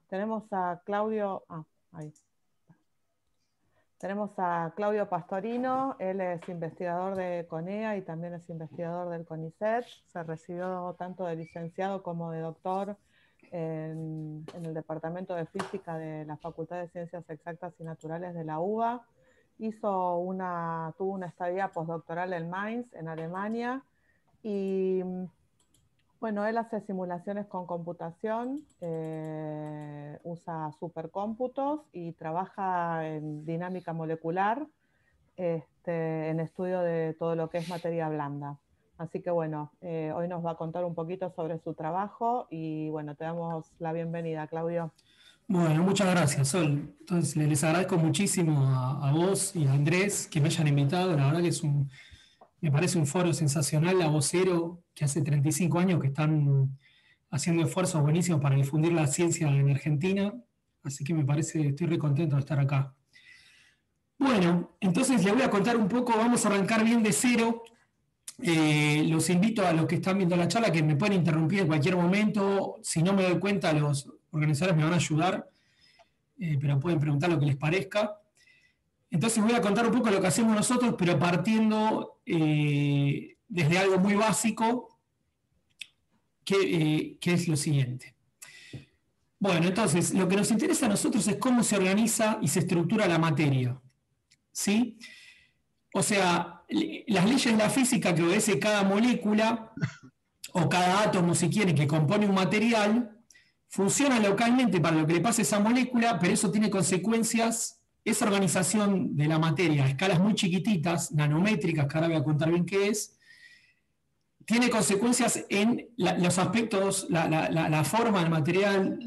Tenemos a Claudio, ahí. Tenemos a Claudio Pastorino, él es investigador de CONEA y también es investigador del CONICET. Se recibió tanto de licenciado como de doctor en el Departamento de Física de la Facultad de Ciencias Exactas y Naturales de la UBA. Tuvo una estadía postdoctoral en Mainz, en Alemania, y bueno, él hace simulaciones con computación, usa supercómputos y trabaja en dinámica molecular, en estudio de todo lo que es materia blanda. Así que bueno, hoy nos va a contar un poquito sobre su trabajo y bueno, te damos la bienvenida, Claudio. Bueno, muchas gracias, Sol. Entonces, les agradezco muchísimo a vos y a Andrés que me hayan invitado. La verdad que me parece un foro sensacional, la Vocero, que hace 35 años que están haciendo esfuerzos buenísimos para difundir la ciencia en Argentina. Así que estoy re contento de estar acá. Bueno, entonces les voy a contar un poco, vamos a arrancar bien de cero. Los invito a los que están viendo la charla que me pueden interrumpir en cualquier momento. Si no me doy cuenta, los organizadores me van a ayudar, pero pueden preguntar lo que les parezca. Entonces voy a contar un poco lo que hacemos nosotros, pero partiendo desde algo muy básico, que es lo siguiente. Bueno, entonces, lo que nos interesa a nosotros es cómo se organiza y se estructura la materia, ¿sí? O sea, las leyes de la física que obedece cada molécula o cada átomo, si quiere, que compone un material, funciona localmente para lo que le pasa a esa molécula, pero eso tiene consecuencias, esa organización de la materia a escalas muy chiquititas, nanométricas, que ahora voy a contar bien qué es, tiene consecuencias en los aspectos, la forma del material,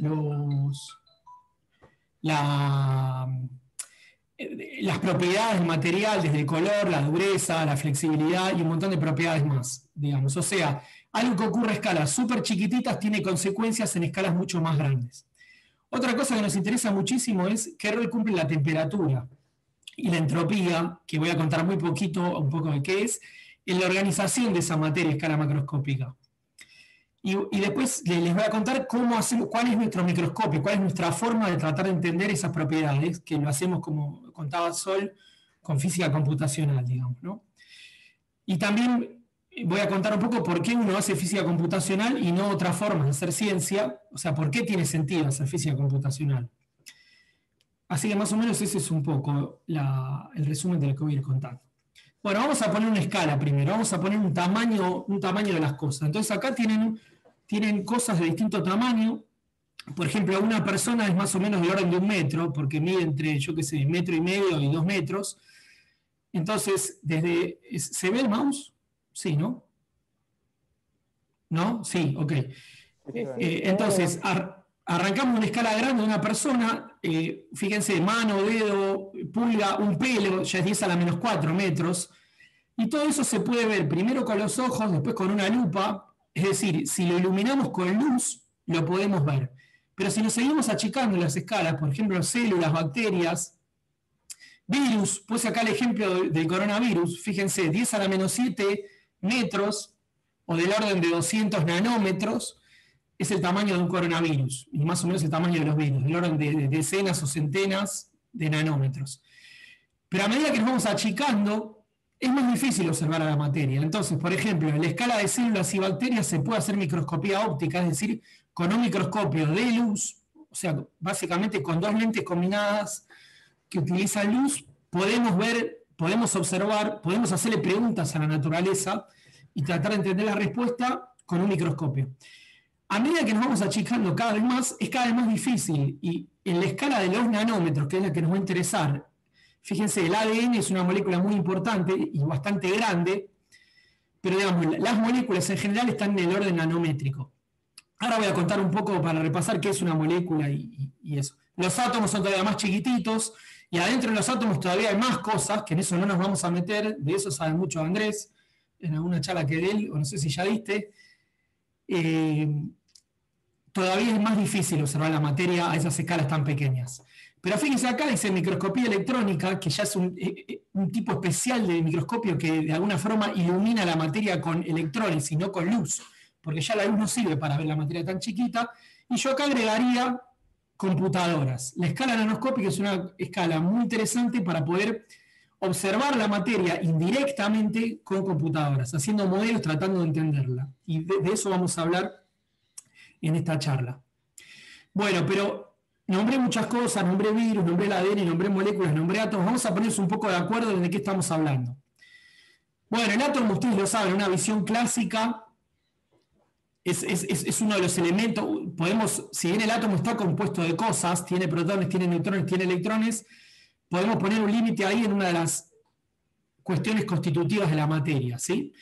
las propiedades del material, desde el color, la dureza, la flexibilidad y un montón de propiedades más, digamos. O sea, algo que ocurre a escalas súper chiquititas tiene consecuencias en escalas mucho más grandes. Otra cosa que nos interesa muchísimo es qué rol cumple la temperatura y la entropía, que voy a contar muy poquito, un poco de qué es, en la organización de esa materia a escala macroscópica. Y después les voy a contar cuál es nuestro microscopio, cuál es nuestra forma de tratar de entender esas propiedades, que lo hacemos, como contaba Sol, con física computacional, digamos, ¿no? Y también voy a contar un poco por qué uno hace física computacional y no otra forma de hacer ciencia, o sea, por qué tiene sentido hacer física computacional. Así que más o menos ese es un poco el resumen de lo que voy a ir contando. Bueno, vamos a poner una escala primero, vamos a poner un tamaño de las cosas. Entonces acá tienen cosas de distinto tamaño. Por ejemplo, una persona es más o menos del orden de 1 metro, porque mide entre, yo qué sé, 1,5 metros y 2 metros. Entonces, ¿se ve el mouse? Sí, ¿no? ¿No? Sí, ok. Entonces, arrancamos una escala grande de una persona, fíjense, mano, dedo, pulga, un pelo, ya es 10⁻⁴ metros, y todo eso se puede ver primero con los ojos, después con una lupa, es decir, si lo iluminamos con luz, lo podemos ver. Pero si nos seguimos achicando las escalas, por ejemplo, células, bacterias, virus, puse acá el ejemplo del coronavirus, fíjense, 10⁻⁷ metros, o del orden de 200 nanómetros, es el tamaño de un coronavirus, y más o menos el tamaño de los virus, del orden de decenas o centenas de nanómetros. Pero a medida que nos vamos achicando, es más difícil observar a la materia. Entonces, por ejemplo, en la escala de células y bacterias se puede hacer microscopía óptica, es decir, con un microscopio de luz, o sea, básicamente con dos lentes combinadas que utilizan luz, podemos ver, podemos observar, podemos hacerle preguntas a la naturaleza y tratar de entender la respuesta con un microscopio. A medida que nos vamos achicando cada vez más, es cada vez más difícil. Y en la escala de los nanómetros, que es la que nos va a interesar, fíjense, el ADN es una molécula muy importante y bastante grande, pero digamos, las moléculas en general están en el orden nanométrico. Ahora voy a contar un poco para repasar qué es una molécula y eso. Los átomos son todavía más chiquititos y adentro de los átomos todavía hay más cosas, que en eso no nos vamos a meter, de eso sabe mucho Andrés, en alguna charla que de él, o no sé si ya diste. Todavía es más difícil observar la materia a esas escalas tan pequeñas. Pero fíjense acá, dice microscopía electrónica, que ya es un tipo especial de microscopio que de alguna forma ilumina la materia con electrones y no con luz, porque ya la luz no sirve para ver la materia tan chiquita. Y yo acá agregaría computadoras. La escala nanoscópica es una escala muy interesante para poder observar la materia indirectamente con computadoras, haciendo modelos, tratando de entenderla. Y de eso vamos a hablar en esta charla. Bueno, pero nombré muchas cosas, nombré virus, nombré el ADN, nombré moléculas, nombré átomos. Vamos a ponernos un poco de acuerdo de qué estamos hablando. Bueno, el átomo, ustedes lo saben, una visión clásica es uno de los elementos. Si bien el átomo está compuesto de cosas, tiene protones, tiene neutrones, tiene electrones, podemos poner un límite ahí en una de las cuestiones constitutivas de la materia, ¿sí?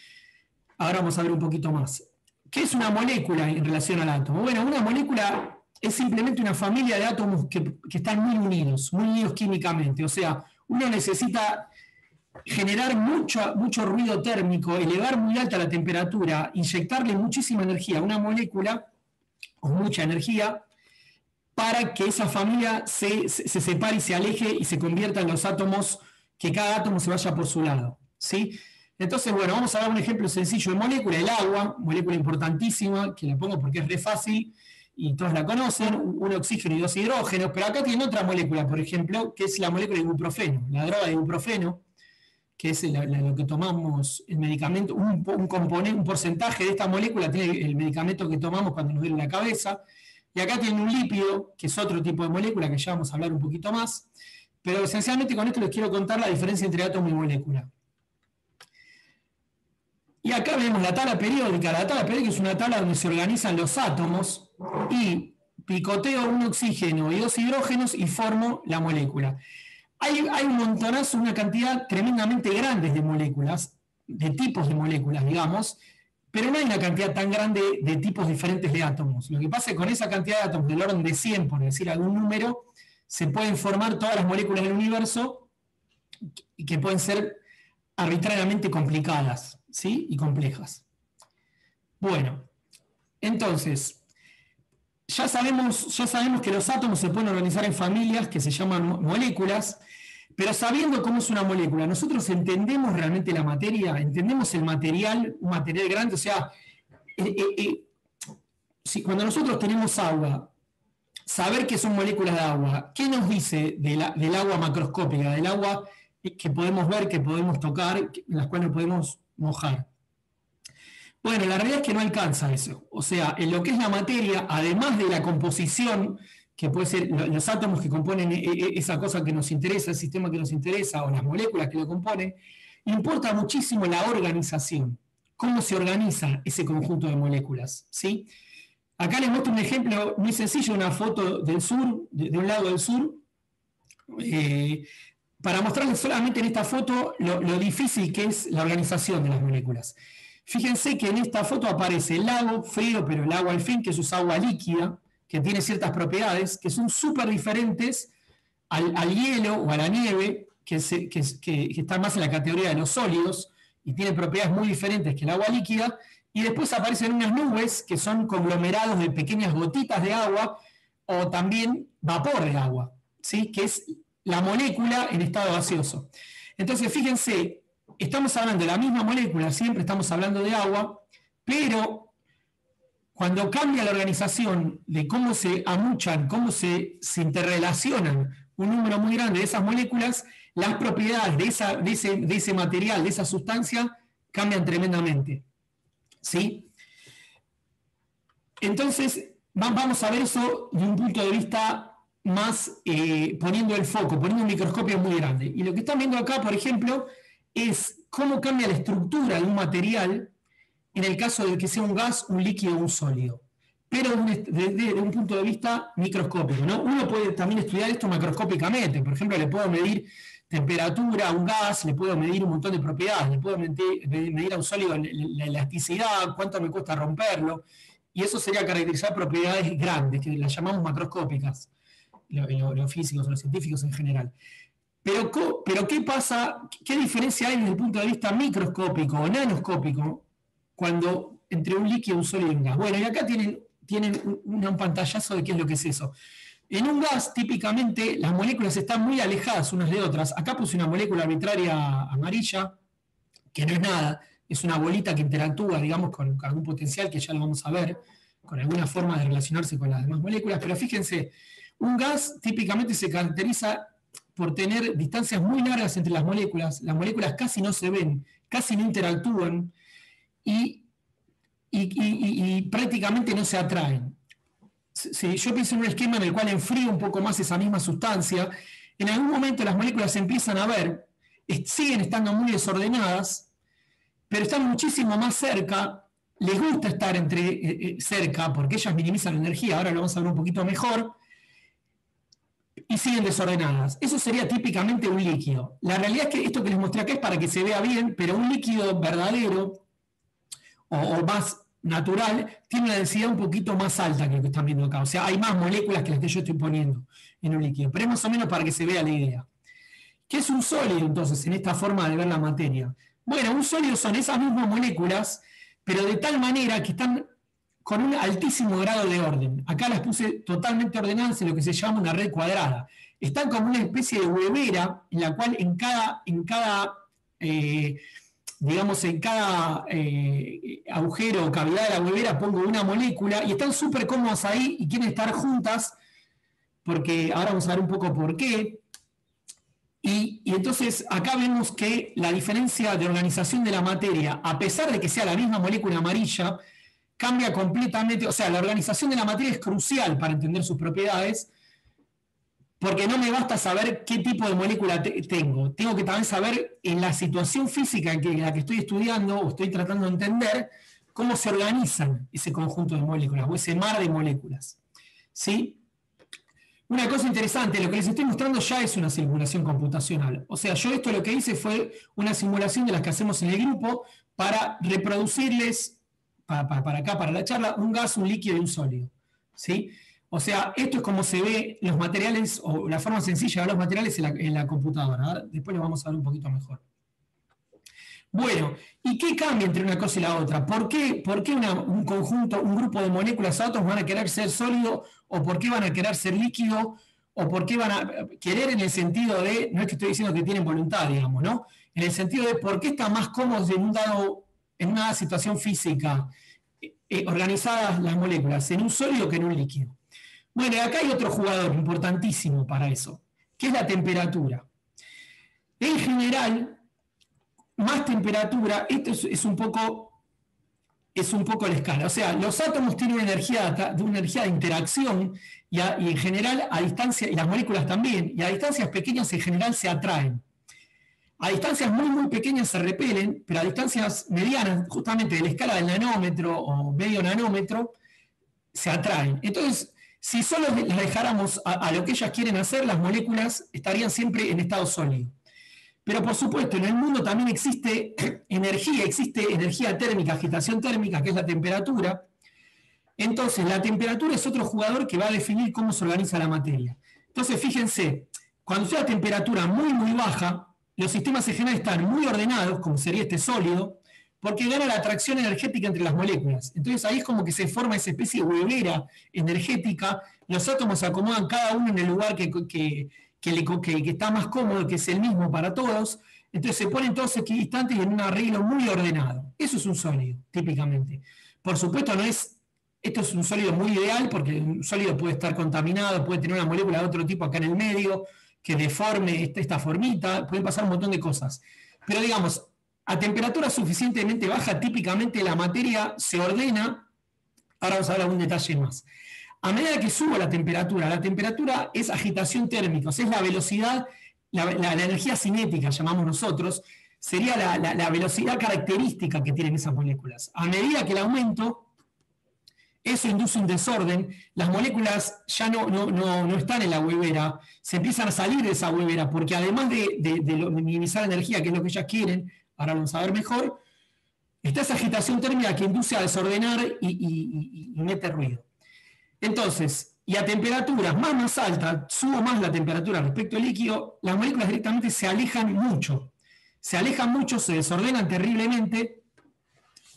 Ahora vamos a ver un poquito más. ¿Qué es una molécula en relación al átomo? Bueno, una molécula es simplemente una familia de átomos que están muy unidos químicamente. O sea, uno necesita generar mucho ruido térmico, elevar muy alta la temperatura, inyectarle muchísima energía a una molécula, o mucha energía, para que esa familia se separe y se aleje y se convierta en los átomos, que cada átomo se vaya por su lado, ¿sí? Entonces, bueno, vamos a dar un ejemplo sencillo de molécula, el agua, molécula importantísima, que la pongo porque es re fácil y todos la conocen, un oxígeno y 2 hidrógenos, pero acá tiene otra molécula, por ejemplo, que es la molécula de ibuprofeno, la droga de ibuprofeno, que es lo que tomamos, el medicamento, un porcentaje de esta molécula tiene el medicamento que tomamos cuando nos duele la cabeza, y acá tiene un lípido, que es otro tipo de molécula, que ya vamos a hablar un poquito más, pero esencialmente con esto les quiero contar la diferencia entre átomo y molécula. Y acá vemos la tabla periódica. La tabla periódica es una tabla donde se organizan los átomos y picoteo un oxígeno y 2 hidrógenos y formo la molécula. Hay un montonazo, una cantidad tremendamente grande de moléculas, de tipos de moléculas, digamos, pero no hay una cantidad tan grande de tipos diferentes de átomos. Lo que pasa es que con esa cantidad de átomos del orden de 100, por decir algún número, se pueden formar todas las moléculas del universo y que pueden ser arbitrariamente complicadas, ¿sí? Y complejas. Bueno, entonces, ya sabemos que los átomos se pueden organizar en familias que se llaman moléculas, pero sabiendo cómo es una molécula, nosotros entendemos realmente la materia, entendemos el material, un material grande, o sea, cuando nosotros tenemos agua, saber que son moléculas de agua, ¿qué nos dice del agua macroscópica, del agua que podemos ver, que podemos tocar, en las cuales nos podemos mojar? Bueno, la realidad es que no alcanza eso. O sea, en lo que es la materia, además de la composición, que puede ser los átomos que componen esa cosa que nos interesa, el sistema que nos interesa, o las moléculas que lo componen, importa muchísimo la organización. Cómo se organiza ese conjunto de moléculas, ¿sí? Acá les muestro un ejemplo muy sencillo, una foto del sur, de un lago del sur, para mostrarles solamente en esta foto lo difícil que es la organización de las moléculas. Fíjense que en esta foto aparece el lago frío, pero el agua al fin, que es agua líquida, que tiene ciertas propiedades que son súper diferentes al hielo o a la nieve, que está más en la categoría de los sólidos, y tiene propiedades muy diferentes que el agua líquida, y después aparecen unas nubes que son conglomerados de pequeñas gotitas de agua, o también vapor de agua, ¿sí? Que es la molécula en estado gaseoso. Entonces, fíjense, estamos hablando de la misma molécula, siempre estamos hablando de agua, pero cuando cambia la organización de cómo se amuchan, cómo se interrelacionan un número muy grande de esas moléculas, las propiedades de ese material, de esa sustancia, cambian tremendamente, ¿sí? Entonces, vamos a ver eso de un punto de vista más poniendo el foco, poniendo un microscopio muy grande. Y lo que están viendo acá, por ejemplo, es cómo cambia la estructura de un material en el caso de que sea un gas, un líquido o un sólido, pero desde un punto de vista microscópico, ¿no? Uno puede también estudiar esto macroscópicamente. Por ejemplo, le puedo medir temperatura a un gas, le puedo medir un montón de propiedades, le puedo medir a un sólido la elasticidad, cuánto me cuesta romperlo, y eso sería caracterizar propiedades grandes, que las llamamos macroscópicas, los físicos o los científicos en general. Pero ¿qué pasa? ¿Qué diferencia hay desde el punto de vista microscópico o nanoscópico cuando entre un líquido, un sólido y un gas? Bueno, y acá tienen un pantallazo de qué es lo que es eso. En un gas, típicamente, las moléculas están muy alejadas unas de otras. Acá puse una molécula arbitraria amarilla, que no es nada, es una bolita que interactúa, digamos, con algún potencial que ya lo vamos a ver, con alguna forma de relacionarse con las demás moléculas. Pero fíjense, Un gas típicamente se caracteriza por tener distancias muy largas entre las moléculas casi no se ven, casi no interactúan y prácticamente no se atraen. Si yo pienso en un esquema en el cual enfrío un poco más esa misma sustancia, en algún momento las moléculas se empiezan a ver, siguen estando muy desordenadas, pero están muchísimo más cerca, les gusta estar cerca porque ellas minimizan la energía, ahora lo vamos a ver un poquito mejor, y siguen desordenadas. Eso sería típicamente un líquido. La realidad es que esto que les mostré acá es para que se vea bien, pero un líquido verdadero o más natural tiene una densidad un poquito más alta que lo que están viendo acá. O sea, hay más moléculas que las que yo estoy poniendo en un líquido. Pero es más o menos para que se vea la idea. ¿Qué es un sólido, entonces, en esta forma de ver la materia? Bueno, un sólido son esas mismas moléculas, pero de tal manera que están con un altísimo grado de orden. Acá las puse totalmente ordenadas en lo que se llama una red cuadrada. Están como una especie de huevera en la cual en cada agujero o cavidad de la huevera pongo una molécula y están súper cómodas ahí y quieren estar juntas, porque ahora vamos a ver un poco por qué. Y entonces acá vemos que la diferencia de organización de la materia, a pesar de que sea la misma molécula amarilla, cambia completamente. O sea, la organización de la materia es crucial para entender sus propiedades, porque no me basta saber qué tipo de molécula tengo. Tengo que también saber en la situación física en la que estoy estudiando o estoy tratando de entender cómo se organizan ese conjunto de moléculas o ese mar de moléculas. ¿Sí? Una cosa interesante, lo que les estoy mostrando ya es una simulación computacional. O sea, yo esto lo que hice fue una simulación de las que hacemos en el grupo para reproducirles, para acá, para la charla, un gas, un líquido y un sólido. ¿Sí? O sea, esto es como se ve los materiales, o la forma sencilla de ver los materiales en la computadora. Ahora, después lo vamos a ver un poquito mejor. Bueno, ¿y qué cambia entre una cosa y la otra? ¿Por qué un conjunto, un grupo de moléculas átomos van a querer ser sólido, o por qué van a querer ser líquido, o por qué van a querer en el sentido de, no es que estoy diciendo que tienen voluntad, digamos, ¿no? En el sentido de por qué están más cómodos en una situación física organizadas las moléculas, en un sólido que en un líquido. Bueno, acá hay otro jugador importantísimo para eso, que es la temperatura. En general, más temperatura, esto es un poco la escala. O sea, los átomos tienen una energía de interacción y en general a distancia, y las moléculas también, y a distancias pequeñas en general se atraen. A distancias muy, muy pequeñas se repelen, pero a distancias medianas, justamente de la escala del nanómetro o medio nanómetro, se atraen. Entonces, si solo las dejáramos a lo que ellas quieren hacer, las moléculas estarían siempre en estado sólido. Pero por supuesto, en el mundo también existe energía térmica, agitación térmica, que es la temperatura. Entonces, la temperatura es otro jugador que va a definir cómo se organiza la materia. Entonces, fíjense, cuando está la temperatura muy, muy baja, los sistemas en general están muy ordenados, como sería este sólido, porque gana la atracción energética entre las moléculas. Entonces ahí es como que se forma esa especie de huevera energética, los átomos se acomodan cada uno en el lugar que está más cómodo, que es el mismo para todos, entonces se ponen todos equidistantes y en un arreglo muy ordenado. Eso es un sólido, típicamente. Por supuesto, esto es un sólido muy ideal, porque un sólido puede estar contaminado, puede tener una molécula de otro tipo acá en el medio, que deforme esta formita, pueden pasar un montón de cosas. Pero digamos, a temperatura suficientemente baja, típicamente la materia se ordena. Ahora vamos a ver algún detalle más. A medida que subo la temperatura es agitación térmica, o sea, es la velocidad, la energía cinética, llamamos nosotros, sería la velocidad característica que tienen esas moléculas. A medida que el aumento, eso induce un desorden, las moléculas ya no están en la huevera, se empiezan a salir de esa huevera, porque además de minimizar la energía, que es lo que ellas quieren, ahora vamos a ver mejor, está esa agitación térmica que induce a desordenar y mete ruido. Entonces, y a temperaturas más altas, subo más la temperatura respecto al líquido, las moléculas directamente se alejan mucho, se desordenan terriblemente.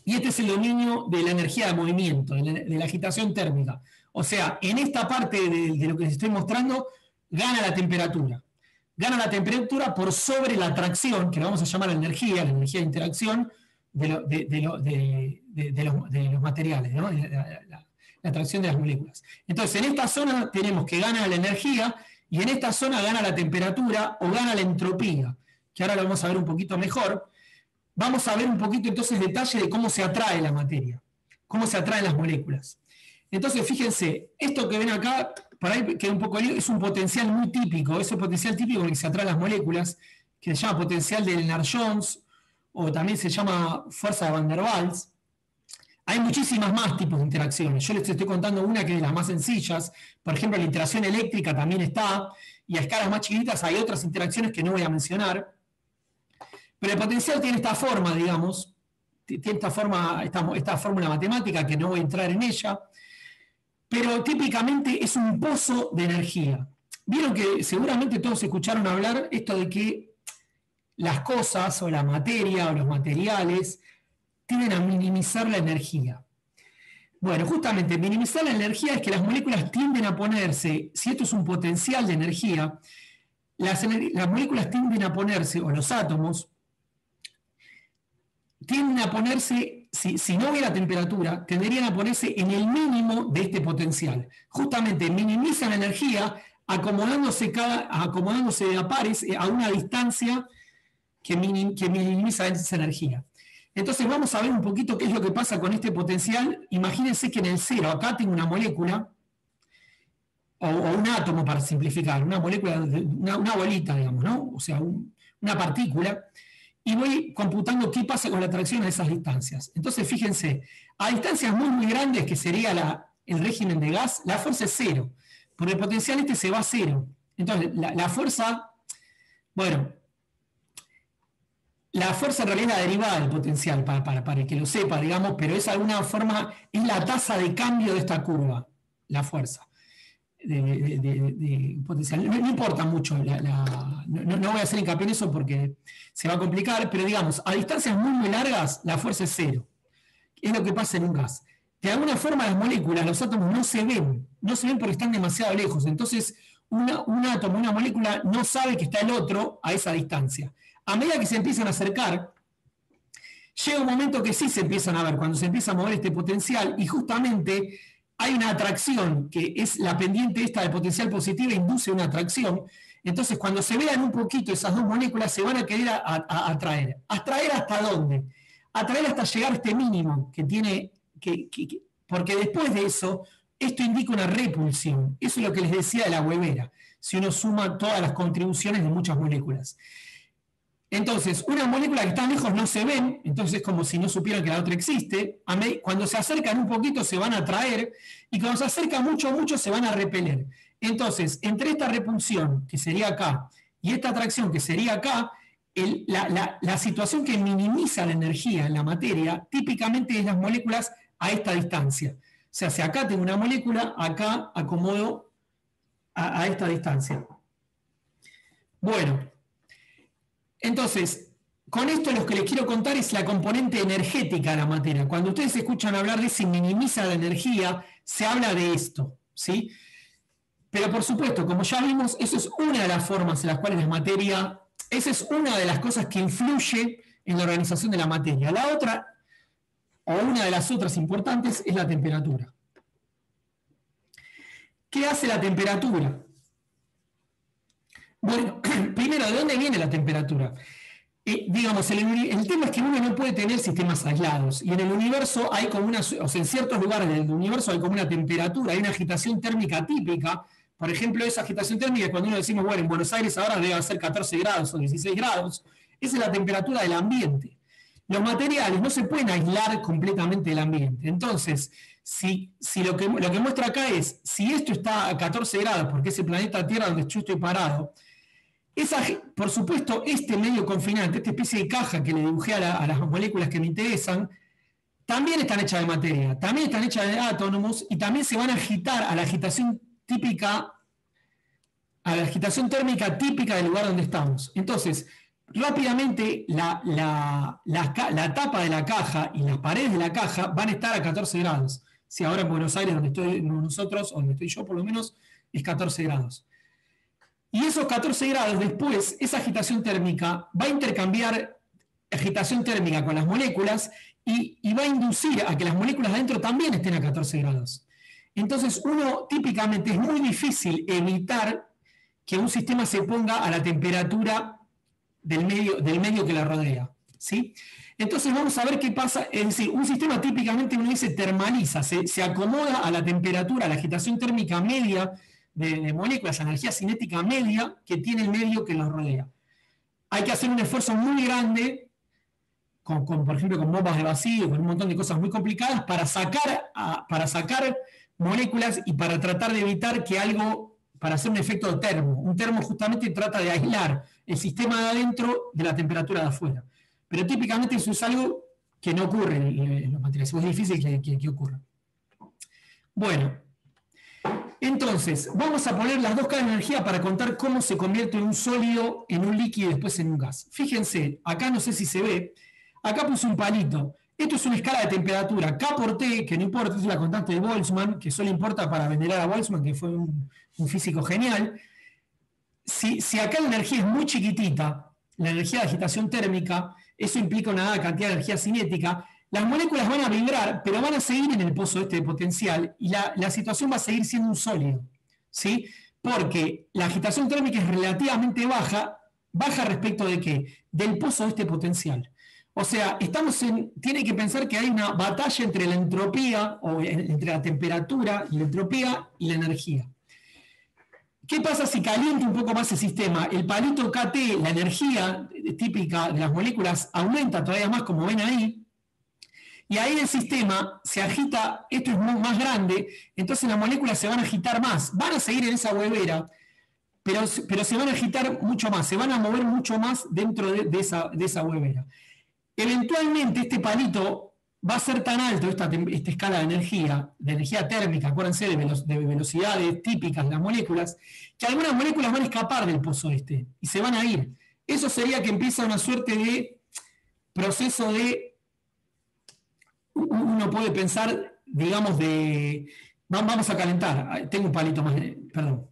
Y este es el dominio de la energía de movimiento, de la agitación térmica. O sea, en esta parte de lo que les estoy mostrando, gana la temperatura. Gana la temperatura por sobre la atracción, que la vamos a llamar la energía de interacción de los materiales, ¿no? la atracción de las moléculas. Entonces, en esta zona tenemos que gana la energía y en esta zona gana la temperatura o gana la entropía, que ahora lo vamos a ver un poquito mejor. Vamos a ver un poquito entonces detalle de cómo se atrae la materia, cómo se atraen las moléculas. Entonces, fíjense, esto que ven acá, por ahí queda un poco lío, es un potencial muy típico, es el potencial típico con el que se atraen las moléculas, que se llama potencial de Lennard-Jones, o también se llama fuerza de Van der Waals. Hay muchísimas más tipos de interacciones. Yo les estoy contando una que es de las más sencillas. Por ejemplo, la interacción eléctrica también está, y a escalas más chiquitas hay otras interacciones que no voy a mencionar. Pero el potencial tiene esta forma, digamos, tiene esta fórmula matemática que no voy a entrar en ella, pero típicamente es un pozo de energía. Vieron que seguramente todos escucharon hablar esto de que las cosas o la materia o los materiales tienden a minimizar la energía. Bueno, justamente minimizar la energía es que las moléculas tienden a ponerse, si esto es un potencial de energía, las moléculas tienden a ponerse, o los átomos, tienden a ponerse, si no hubiera temperatura, tenderían a ponerse en el mínimo de este potencial. Justamente minimizan la energía acomodándose de a pares a una distancia que minimiza esa energía. Entonces vamos a ver un poquito qué es lo que pasa con este potencial. Imagínense que en el cero, acá tengo una molécula, o un átomo para simplificar, una molécula, una bolita, digamos, ¿no? O sea, una partícula, y voy computando qué pasa con la atracción a esas distancias. Entonces, fíjense, a distancias muy, muy grandes, que sería el régimen de gas, la fuerza es cero, porque el potencial se va a cero. Entonces, la fuerza, bueno, la fuerza en realidad es la derivada del potencial, para el que lo sepa, digamos, pero es de alguna forma, es la tasa de cambio de esta curva, la fuerza de potencial. No importa mucho, no voy a hacer hincapié en eso porque se va a complicar, pero digamos, a distancias muy, muy largas, la fuerza es cero. Es lo que pasa en un gas. De alguna forma las moléculas, los átomos no se ven porque están demasiado lejos. Entonces, un átomo, una molécula no sabe que está el otro a esa distancia. A medida que se empiezan a acercar, llega un momento que sí se empiezan a ver, cuando se empieza a mover este potencial, y justamente hay una atracción, que es la pendiente esta de potencial positiva, induce una atracción. Entonces, cuando se vean un poquito esas dos moléculas, se van a querer atraer. ¿Atraer hasta dónde? Atraer hasta llegar a este mínimo que tiene, porque después de eso, esto indica una repulsión. Eso es lo que les decía de la huevera, si uno suma todas las contribuciones de muchas moléculas. Entonces, una molécula que está lejos no se ven, entonces es como si no supieran que la otra existe. Cuando se acercan un poquito se van a atraer, y cuando se acercan mucho, mucho se van a repeler. Entonces, entre esta repulsión, que sería acá, y esta atracción, que sería acá, la situación que minimiza la energía en la materia, típicamente es las moléculas a esta distancia. O sea, si acá tengo una molécula, acá acomodo a esta distancia. Bueno. Entonces, con esto lo que les quiero contar es la componente energética de la materia. Cuando ustedes escuchan hablar de si minimiza la energía, se habla de esto, ¿sí? Pero por supuesto, como ya vimos, eso es una de las formas en las cuales la materia, esa es una de las cosas que influye en la organización de la materia. La otra, o una de las otras importantes, es la temperatura. ¿Qué hace la temperatura? Bueno, primero, ¿de dónde viene la temperatura? Digamos, el tema es que uno no puede tener sistemas aislados, y en el universo hay como o sea, en ciertos lugares del universo hay como una temperatura, hay una agitación térmica típica. Por ejemplo, esa agitación térmica es cuando uno decimos, bueno, en Buenos Aires ahora debe ser 14 grados o 16 grados, esa es la temperatura del ambiente. Los materiales no se pueden aislar completamente del ambiente. Entonces, si lo que muestra acá es, si esto está a 14 grados, porque es el planeta Tierra donde yo estoy parado, por supuesto, este medio confinante, esta especie de caja que le dibujé a las moléculas que me interesan, también están hechas de materia, también están hechas de átomos, y también se van a agitar a la agitación típica, a la agitación térmica típica del lugar donde estamos. Entonces, rápidamente la tapa de la caja y las paredes de la caja van a estar a 14 grados. Si ahora en Buenos Aires, donde estoy nosotros, o donde estoy yo por lo menos, es 14 grados. Y esos 14 grados después, esa agitación térmica va a intercambiar agitación térmica con las moléculas y va a inducir a que las moléculas de adentro también estén a 14 grados. Entonces, uno típicamente es muy difícil evitar que un sistema se ponga a la temperatura del medio que la rodea, ¿sí? Entonces vamos a ver qué pasa. Es decir, un sistema típicamente uno dice termaliza, se acomoda a la temperatura, a la agitación térmica media de moléculas, a la energía cinética media que tiene el medio que los rodea. Hay que hacer un esfuerzo muy grande, por ejemplo, con bombas de vacío, con un montón de cosas muy complicadas, para sacar moléculas y para tratar de evitar que algo, para hacer un efecto termo. Un termo justamente trata de aislar el sistema de adentro de la temperatura de afuera. Pero típicamente eso es algo que no ocurre en los materiales, es difícil que ocurra. Bueno, entonces, vamos a poner las dos caras de energía para contar cómo se convierte un sólido en un líquido y después en un gas. Fíjense, acá no sé si se ve, acá puse un palito. Esto es una escala de temperatura, K por T, que no importa, es la constante de Boltzmann, que solo importa para venerar a Boltzmann, que fue un físico genial. Si acá la energía es muy chiquitita, la energía de agitación térmica, eso implica una dada cantidad de energía cinética, las moléculas van a vibrar, pero van a seguir en el pozo este de potencial y la situación va a seguir siendo un sólido, ¿sí? Porque la agitación térmica es relativamente baja respecto de ¿qué? Del pozo este potencial. O sea, tiene que pensar que hay una batalla entre la entropía, o entre la temperatura, la entropía y la energía. ¿Qué pasa si calienta un poco más el sistema? El palito KT, la energía típica de las moléculas, aumenta todavía más, como ven ahí, y ahí el sistema se agita, esto es más grande, entonces las moléculas se van a agitar más, van a seguir en esa huevera, pero se van a agitar mucho más, se van a mover mucho más dentro de esa huevera. Eventualmente este palito va a ser tan alto, esta escala de energía térmica, acuérdense de velocidades típicas de las moléculas, que algunas moléculas van a escapar del pozo este y se van a ir. Eso sería que empieza una suerte de proceso de, uno puede pensar, digamos, vamos a calentar, tengo un palito más, perdón,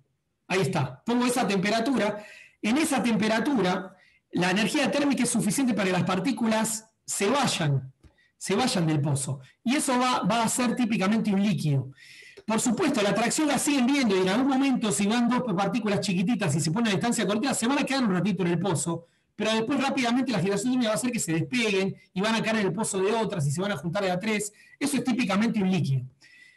ahí está, pongo esa temperatura, en esa temperatura la energía térmica es suficiente para que las partículas se vayan del pozo. Y eso va a ser típicamente un líquido. Por supuesto, la atracción la siguen viendo y en algún momento si van dos partículas chiquititas y se ponen a distancia corta, se van a quedar un ratito en el pozo, pero después rápidamente la agitación térmica va a hacer que se despeguen y van a caer en el pozo de otras y se van a juntar de a tres. Eso es típicamente un líquido.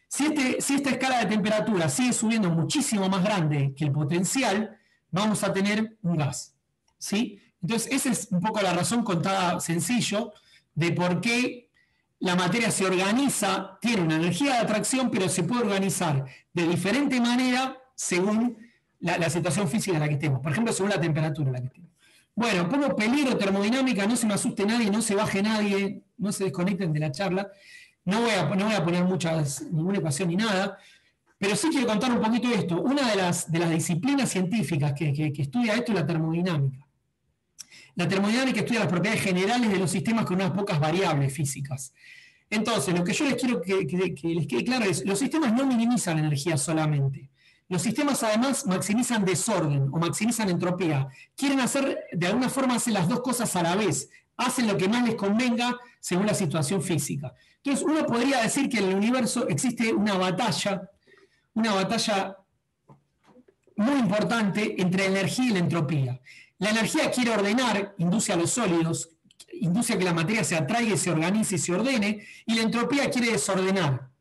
Si esta escala de temperatura sigue subiendo muchísimo más grande que el potencial, vamos a tener un gas, ¿sí? Entonces, esa es un poco la razón contada sencillo de por qué la materia se organiza, tiene una energía de atracción, pero se puede organizar de diferente manera según la situación física en la que estemos. Por ejemplo, según la temperatura en la que estemos. Bueno, pongo peligro termodinámica, no se me asuste nadie, no se baje nadie, no se desconecten de la charla. No voy a poner ninguna ecuación ni nada, pero sí quiero contar un poquito de esto. Una de las disciplinas científicas que estudia esto es la termodinámica. La termodinámica estudia las propiedades generales de los sistemas con unas pocas variables físicas. Entonces, lo que yo les quiero que les quede claro es, los sistemas no minimizan energía solamente. Los sistemas además maximizan desorden o maximizan entropía. Quieren de alguna forma hacen las dos cosas a la vez. Hacen lo que más les convenga según la situación física. Entonces, uno podría decir que en el universo existe una batalla muy importante entre la energía y la entropía. La energía quiere ordenar, induce a los sólidos, induce a que la materia se atraiga y se organice y se ordene, y la entropía quiere desordenar,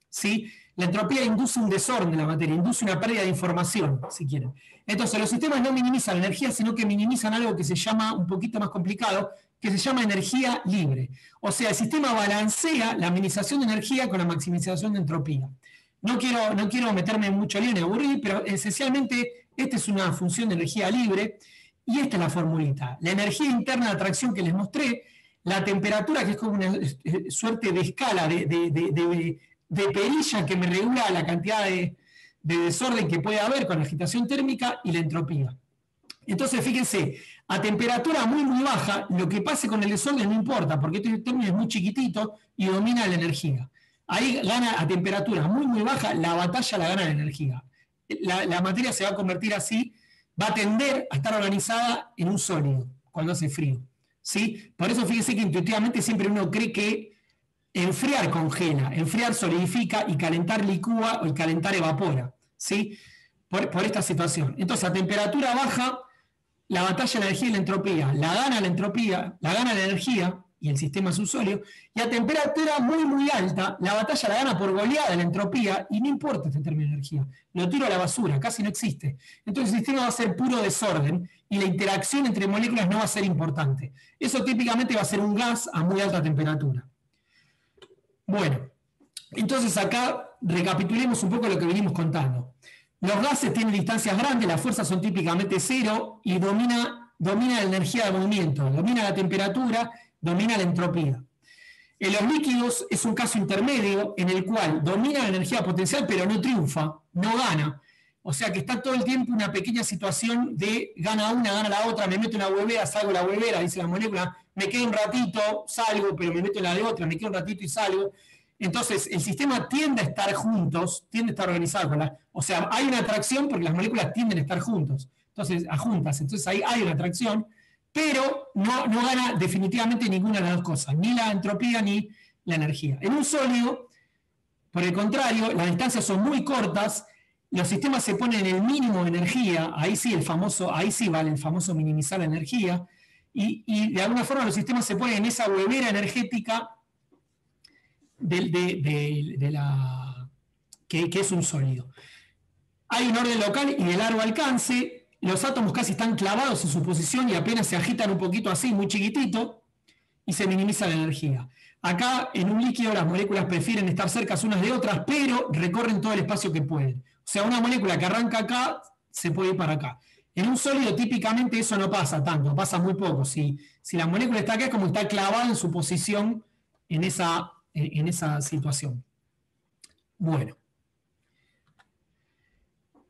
¿sí? La entropía induce un desorden en la materia, induce una pérdida de información, si quieren. Entonces, los sistemas no minimizan la energía, sino que minimizan algo que se llama, un poquito más complicado, que se llama energía libre. O sea, el sistema balancea la minimización de energía con la maximización de entropía. No quiero meterme en mucho lío ni aburrir, pero esencialmente esta es una función de energía libre. Y esta es la formulita. La energía interna de atracción que les mostré, la temperatura, que es como una suerte de escala, de perilla que me regula la cantidad de desorden que puede haber con la agitación térmica y la entropía. Entonces, fíjense, a temperatura muy, muy baja, lo que pase con el desorden no importa, porque este término es muy chiquitito y domina la energía. Ahí gana a temperatura muy, muy baja, la batalla la gana la energía. La materia se va a convertir así, va a tender a estar organizada en un sólido cuando hace frío, ¿sí? Por eso fíjense que intuitivamente siempre uno cree que enfriar congela, enfriar solidifica y calentar licúa y calentar evapora, ¿sí? Por esta situación. Entonces, a temperatura baja, la batalla de la energía y la entropía la gana la entropía, la gana la energía y el sistema es un sólido, y a temperatura muy, muy alta, la batalla la gana por goleada la entropía, y no importa este término de energía, lo tiro a la basura, casi no existe. Entonces el sistema va a ser puro desorden, y la interacción entre moléculas no va a ser importante. Eso típicamente va a ser un gas a muy alta temperatura. Bueno, entonces acá recapitulemos un poco lo que venimos contando. Los gases tienen distancias grandes, las fuerzas son típicamente cero, y domina la energía de movimiento, domina la temperatura, domina la entropía. En los líquidos es un caso intermedio en el cual domina la energía potencial pero no triunfa, no gana. O sea que está todo el tiempo una pequeña situación de gana una, gana la otra, me meto en la huevera, salgo de la huevera, dice la molécula, me quedo un ratito, salgo, pero me meto en la de otra, me quedo un ratito y salgo. Entonces el sistema tiende a estar juntos, tiende a estar organizado. O sea, hay una atracción porque las moléculas tienden a estar juntas. Entonces ahí hay una atracción, pero no gana definitivamente ninguna de las dos cosas, ni la entropía ni la energía. En un sólido, por el contrario, las distancias son muy cortas, los sistemas se ponen en el mínimo de energía, ahí sí vale el famoso minimizar la energía, y de alguna forma los sistemas se ponen en esa huevera energética que es un sólido. Hay un orden local y de largo alcance. Los átomos casi están clavados en su posición y apenas se agitan un poquito así, muy chiquitito, y se minimiza la energía. Acá, en un líquido, las moléculas prefieren estar cerca unas de otras, pero recorren todo el espacio que pueden. O sea, una molécula que arranca acá, se puede ir para acá. En un sólido, típicamente, eso no pasa tanto, pasa muy poco. Si la molécula está acá, es como está clavada en su posición en esa situación. Bueno.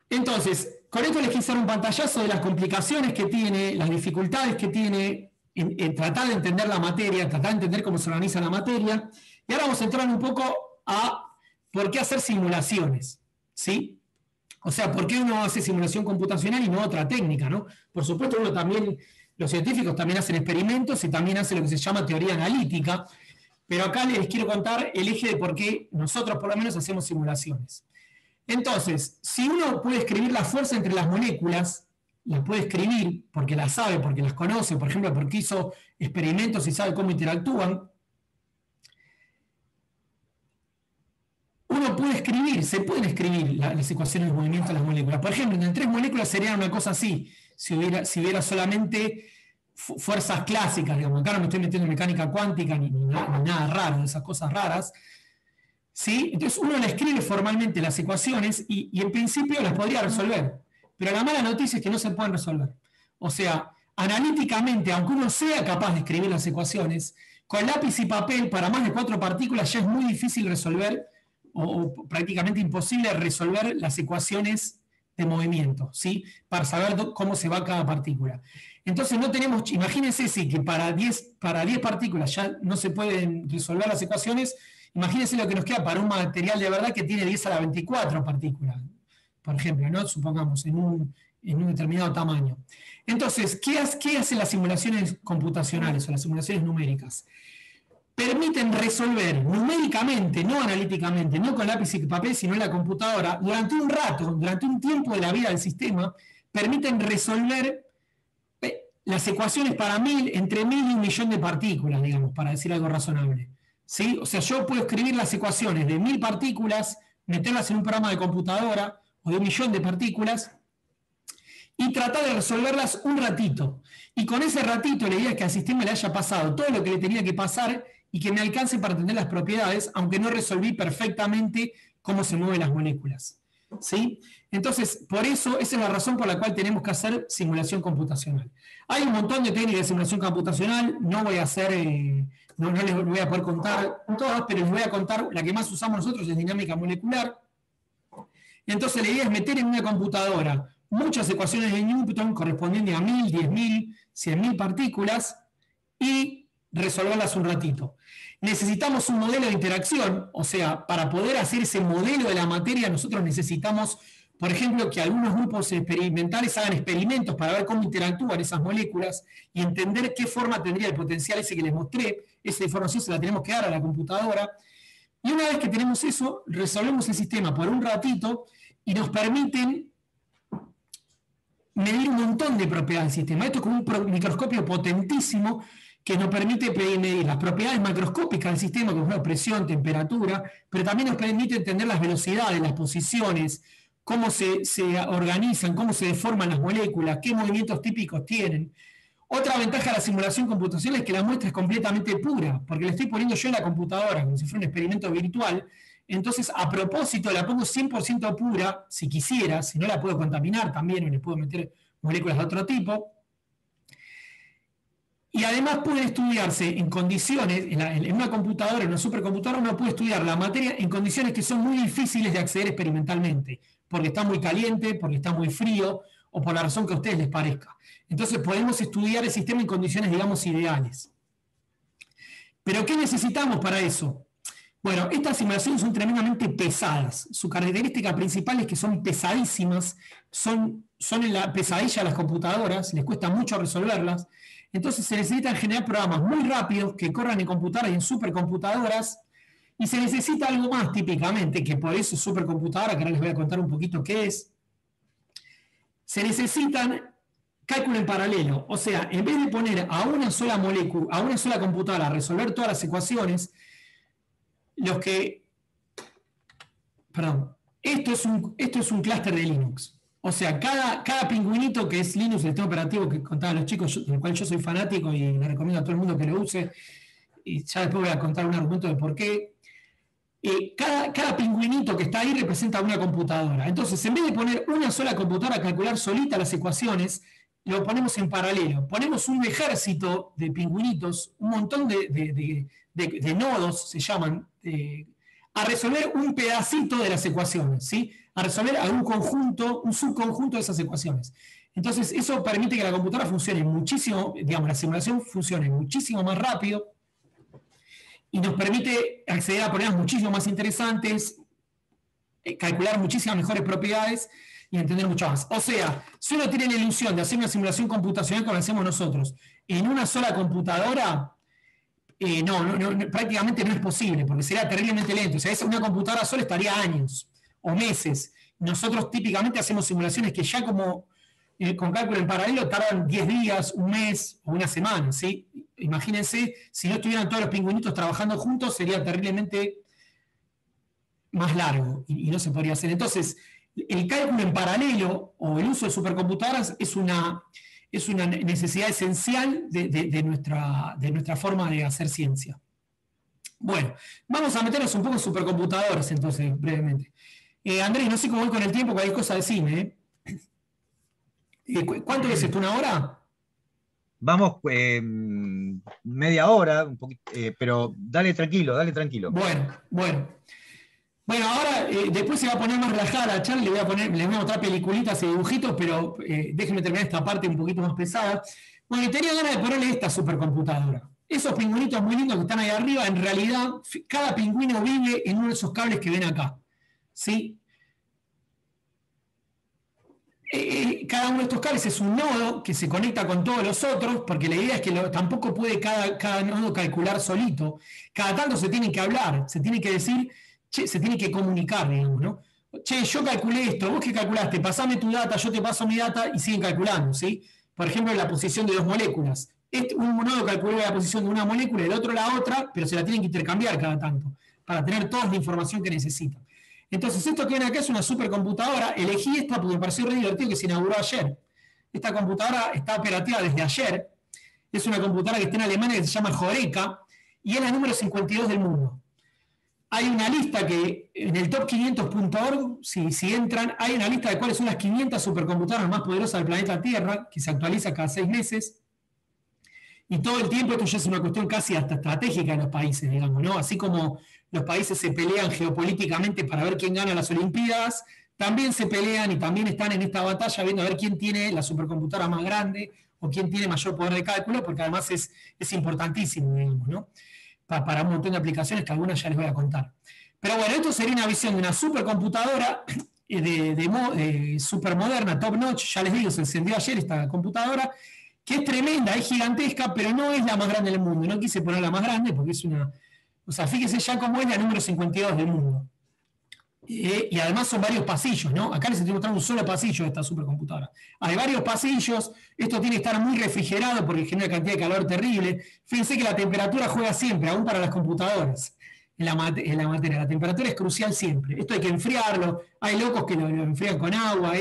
Entonces, con esto les quise dar un pantallazo de las complicaciones que tiene, las dificultades que tiene en tratar de entender la materia, tratar de entender cómo se organiza la materia. Y ahora vamos a entrar un poco a por qué hacer simulaciones, ¿sí? O sea, por qué uno hace simulación computacional y no otra técnica, ¿no? Por supuesto, los científicos también hacen experimentos y también hacen lo que se llama teoría analítica, pero acá les quiero contar el eje de por qué nosotros por lo menos hacemos simulaciones. Entonces, si uno puede escribir la fuerza entre las moléculas, las puede escribir porque las sabe, porque las conoce, por ejemplo, porque hizo experimentos y sabe cómo interactúan, se pueden escribir las ecuaciones de movimiento de las moléculas. Por ejemplo, entre 3 moléculas sería una cosa así, si hubiera solamente fuerzas clásicas, digamos. Acá no me estoy metiendo en mecánica cuántica ni nada raro, esas cosas raras. ¿Sí? Entonces uno le escribe formalmente las ecuaciones y en principio las podría resolver, pero la mala noticia es que no se pueden resolver. O sea, analíticamente, aunque uno sea capaz de escribir las ecuaciones, con lápiz y papel para más de 4 partículas ya es muy difícil resolver, o prácticamente imposible resolver las ecuaciones de movimiento, ¿sí? Para saber cómo se va cada partícula. Entonces no tenemos, imagínense que para 10 partículas ya no se pueden resolver las ecuaciones. Imagínense lo que nos queda para un material de verdad que tiene 10 a la 24 partículas, por ejemplo, ¿no? Supongamos, en un determinado tamaño. Entonces, ¿qué hacen las simulaciones computacionales o las simulaciones numéricas? Permiten resolver numéricamente, no analíticamente, no con lápiz y papel, sino en la computadora, durante un tiempo de la vida del sistema, permiten resolver las ecuaciones para entre 1000 y 1.000.000 de partículas, digamos, para decir algo razonable. ¿Sí? O sea, yo puedo escribir las ecuaciones de 1000 partículas, meterlas en un programa de computadora, o de 1.000.000 de partículas, y tratar de resolverlas un ratito. Y con ese ratito la idea es que al sistema le haya pasado todo lo que le tenía que pasar y que me alcance para entender las propiedades, aunque no resolví perfectamente cómo se mueven las moléculas. ¿Sí? Entonces, por eso, esa es la razón por la cual tenemos que hacer simulación computacional. Hay un montón de técnicas de simulación computacional, no voy a hacer... No les voy a poder contar todas, pero les voy a contar la que más usamos nosotros, es dinámica molecular. Entonces la idea es meter en una computadora muchas ecuaciones de Newton correspondientes a 1000, 10.000, 100.000 partículas y resolverlas un ratito. Necesitamos un modelo de interacción, o sea, para poder hacer ese modelo de la materia nosotros necesitamos Por ejemplo, que algunos grupos experimentales hagan experimentos para ver cómo interactúan esas moléculas y entender qué forma tendría el potencial ese que les mostré. Esa información se la tenemos que dar a la computadora. Y una vez que tenemos eso, resolvemos el sistema por un ratito y nos permiten medir un montón de propiedades del sistema. Esto es como un microscopio potentísimo que nos permite medir las propiedades macroscópicas del sistema, como la presión, temperatura, pero también nos permite entender las velocidades, las posiciones, cómo se organizan, cómo se deforman las moléculas, qué movimientos típicos tienen. Otra ventaja de la simulación computacional es que la muestra es completamente pura, porque la estoy poniendo yo en la computadora, como si fuera un experimento virtual. Entonces, a propósito, la pongo 100% pura, si quisiera, si no la puedo contaminar también, o le puedo meter moléculas de otro tipo. Y además puede estudiarse en condiciones, en una computadora, en una supercomputadora, uno puede estudiar la materia en condiciones que son muy difíciles de acceder experimentalmente, porque está muy caliente, porque está muy frío, o por la razón que a ustedes les parezca. Entonces podemos estudiar el sistema en condiciones, digamos, ideales. ¿Pero qué necesitamos para eso? Bueno, estas simulaciones son tremendamente pesadas. Su característica principal es que son pesadísimas, son en la pesadilla de las computadoras, les cuesta mucho resolverlas. Entonces se necesitan generar programas muy rápidos que corran en computadoras y en supercomputadoras, y se necesita algo más típicamente, que por eso es supercomputadora, que ahora les voy a contar un poquito qué es. Se necesitan cálculo en paralelo, o sea, en vez de poner a una sola molécula, a una sola computadora a resolver todas las ecuaciones, esto es un clúster de Linux. O sea, cada pingüinito que es Linux, el sistema operativo que contaban los chicos, del cual yo soy fanático y le recomiendo a todo el mundo que lo use, y ya después voy a contar un argumento de por qué. Cada pingüinito que está ahí representa una computadora. Entonces, en vez de poner una sola computadora a calcular solita las ecuaciones, lo ponemos en paralelo. Ponemos un ejército de pingüinitos, un montón de nodos, se llaman, a resolver un pedacito de las ecuaciones, ¿sí? A resolver algún conjunto, un subconjunto de esas ecuaciones. Entonces, eso permite que la computadora funcione muchísimo, digamos, la simulación funcione muchísimo más rápido y nos permite acceder a problemas muchísimo más interesantes, calcular muchísimas mejores propiedades y entender mucho más. O sea, si uno tiene la ilusión de hacer una simulación computacional como la hacemos nosotros en una sola computadora, prácticamente no es posible, porque sería terriblemente lento. O sea, una computadora sola estaría años o meses. Nosotros típicamente hacemos simulaciones que ya como con cálculo en paralelo tardan 10 días, un mes o una semana, ¿sí? Imagínense, si no estuvieran todos los pingüinitos trabajando juntos, sería terriblemente más largo y no se podría hacer. Entonces, el cálculo en paralelo o el uso de supercomputadoras es una necesidad esencial de nuestra forma de hacer ciencia. Bueno, vamos a meternos un poco en supercomputadoras entonces, brevemente. Andrés, no sé cómo voy con el tiempo, cualquier cosa decime. ¿Cuánto es esto? ¿Una hora? Vamos media hora, un poquito, pero dale tranquilo, dale tranquilo. Bueno, ahora después se va a poner más relajada la charla, les voy a mostrar peliculitas y dibujitos, pero déjenme terminar esta parte un poquito más pesada. Bueno, tenía ganas de ponerle esta supercomputadora. Esos pingüinitos muy lindos que están ahí arriba, en realidad, cada pingüino vive en uno de esos cables que ven acá. ¿Sí? Cada uno de estos cables es un nodo que se conecta con todos los otros, porque la idea es que tampoco puede cada nodo calcular solito. Cada tanto se tienen que hablar, se tiene que decir, se tiene que comunicar, digamos, ¿no? Che, yo calculé esto, vos qué calculaste, pasame tu data, yo te paso mi data y siguen calculando, ¿sí? Por ejemplo, la posición de dos moléculas. Un nodo calculó la posición de una molécula y el otro la otra, pero se la tienen que intercambiar cada tanto, para tener toda la información que necesitan. Entonces, esto que ven acá es una supercomputadora. Elegí esta porque me pareció re divertido, que se inauguró ayer. Esta computadora está operativa desde ayer. Es una computadora que está en Alemania que se llama Horeca y es la número 52 del mundo. Hay una lista que en el top500.org, si entran, hay una lista de cuáles son las 500 supercomputadoras más poderosas del planeta Tierra, que se actualiza cada 6 meses. Y todo el tiempo esto ya es una cuestión casi hasta estratégica de los países, digamos, ¿no? Así como los países se pelean geopolíticamente para ver quién gana las Olimpiadas, también se pelean y también están en esta batalla viendo a ver quién tiene la supercomputadora más grande o quién tiene mayor poder de cálculo, porque además es importantísimo, digamos, ¿no? Para un montón de aplicaciones que algunas ya les voy a contar. Pero bueno, esto sería una visión de una supercomputadora super moderna, top notch, ya les digo, se encendió ayer esta computadora, que es tremenda, es gigantesca, pero no es la más grande del mundo. No quise ponerla más grande porque es una... O sea, fíjense ya cómo es la número 52 del mundo. Y además son varios pasillos, ¿no? Acá les estoy mostrando un solo pasillo de esta supercomputadora. Hay varios pasillos, esto tiene que estar muy refrigerado porque genera una cantidad de calor terrible. Fíjense que la temperatura juega siempre, aún para las computadoras, en la materia. La temperatura es crucial siempre. Esto hay que enfriarlo. Hay locos que lo enfrían con agua,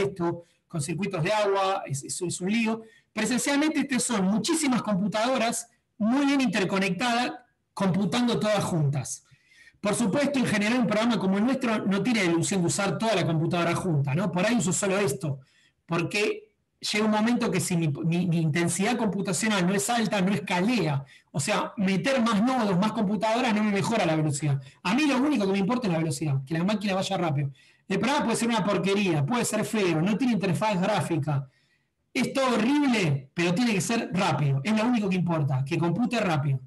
con circuitos de agua, eso es un lío. Pero esencialmente estas son muchísimas computadoras muy bien interconectadas, computando todas juntas. Por supuesto, en general, un programa como el nuestro no tiene la ilusión de usar toda la computadora junta, ¿no? Por ahí uso solo esto, porque llega un momento que si mi intensidad computacional no es alta, no escalea. O sea, meter más nodos, más computadoras no me mejora la velocidad. A mí lo único que me importa es la velocidad, que la máquina vaya rápido. El programa puede ser una porquería, puede ser feo, no tiene interfaz gráfica. Es todo horrible, pero tiene que ser rápido. Es lo único que importa, que compute rápido.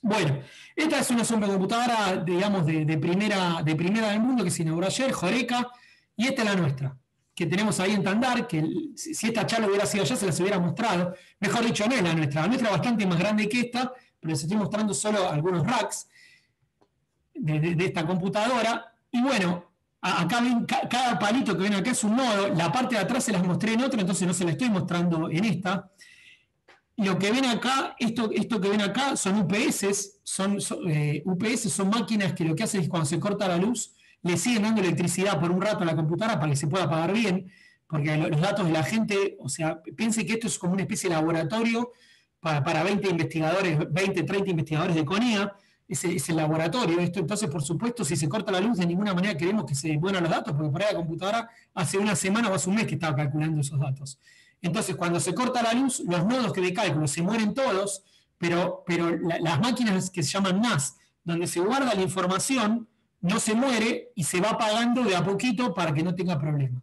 Bueno, esta es una supercomputadora, digamos, de primera del mundo que se inauguró ayer, Joreca, y esta es la nuestra, que tenemos ahí en Tandar, que si esta charla hubiera sido allá se las hubiera mostrado. Mejor dicho, no es la nuestra es bastante más grande que esta, pero les estoy mostrando solo algunos racks de esta computadora. Y bueno, acá ven, cada palito que ven acá es un nodo, la parte de atrás se las mostré en otra, entonces no se la estoy mostrando en esta. Lo que ven acá, esto que ven acá son UPS, UPS son máquinas que lo que hacen es cuando se corta la luz, le siguen dando electricidad por un rato a la computadora para que se pueda apagar bien, porque los datos de la gente, o sea, piensen que esto es como una especie de laboratorio para 20 investigadores, 20, 30 investigadores de CONEA, es el laboratorio esto. Entonces, por supuesto, si se corta la luz, de ninguna manera queremos que se mueran los datos, porque por ahí la computadora hace una semana o hace un mes que estaba calculando esos datos. Entonces, cuando se corta la luz, los nodos de cálculo se mueren todos, pero las máquinas que se llaman NAS, donde se guarda la información, no se muere y se va apagando de a poquito para que no tenga problema.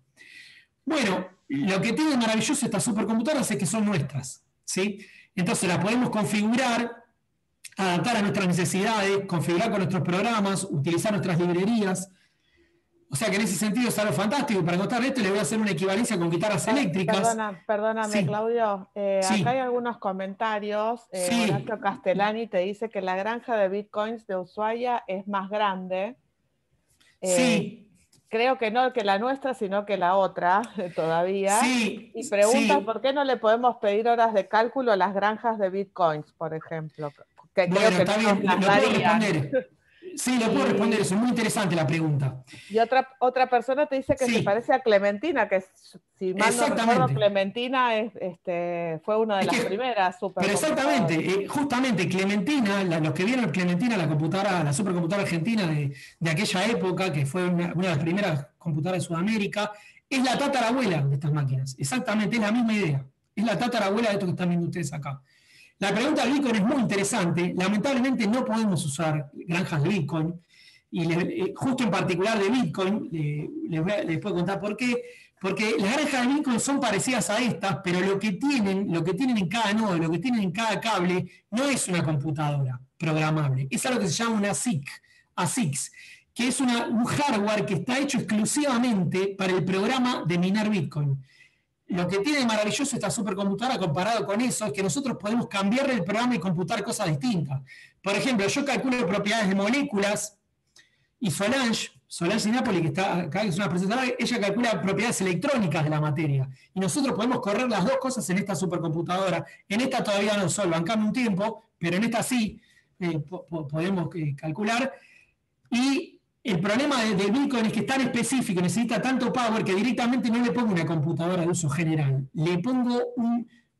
Bueno, lo que tiene maravilloso estas supercomputadoras es que son nuestras, ¿sí? Entonces las podemos configurar, adaptar a nuestras necesidades, configurar con nuestros programas, utilizar nuestras librerías. O sea que en ese sentido es algo fantástico. Para contar esto, le voy a hacer una equivalencia con guitarras eléctricas. Perdóname, sí. Claudio. Sí. Acá hay algunos comentarios. Sí. Horacio Castellani te dice que la granja de bitcoins de Ushuaia es más grande. Sí. Creo que no que la nuestra, sino que la otra todavía. Sí. Y pregunta por qué no le podemos pedir horas de cálculo a las granjas de bitcoins, por ejemplo. Que bueno, creo que está bien, lo puedo responder. Sí, le puedo responder eso, es muy interesante la pregunta. Y otra persona te dice que se parece a Clementina, que si mal no recuerdo, Clementina fue una de las primeras supercomputadoras. Pero exactamente, justamente Clementina, los que vieron Clementina, la supercomputadora argentina de aquella época, que fue una de las primeras computadoras de Sudamérica, es la tatarabuela de estas máquinas. Exactamente, es la misma idea. Es la tatarabuela de esto que están viendo ustedes acá. La pregunta del Bitcoin es muy interesante. Lamentablemente no podemos usar granjas de Bitcoin. Y justo en particular de Bitcoin, les puedo contar por qué. Porque las granjas de Bitcoin son parecidas a estas, pero lo que tienen en cada nodo, lo que tienen en cada cable, no es una computadora programable. Es algo que se llama una ASICS, que es un hardware que está hecho exclusivamente para el programa de minar Bitcoin. Lo que tiene de maravilloso esta supercomputadora comparado con eso es que nosotros podemos cambiarle el programa y computar cosas distintas. Por ejemplo, yo calculo propiedades de moléculas y Solange Napoli, que está acá, que es una procesadora, ella calcula propiedades electrónicas de la materia. Y nosotros podemos correr las dos cosas en esta supercomputadora. En esta todavía no solo, bancame un tiempo, pero en esta sí podemos calcular. Y el problema del Bitcoin es que es tan específico, necesita tanto power que directamente no le pongo una computadora de uso general. Le pongo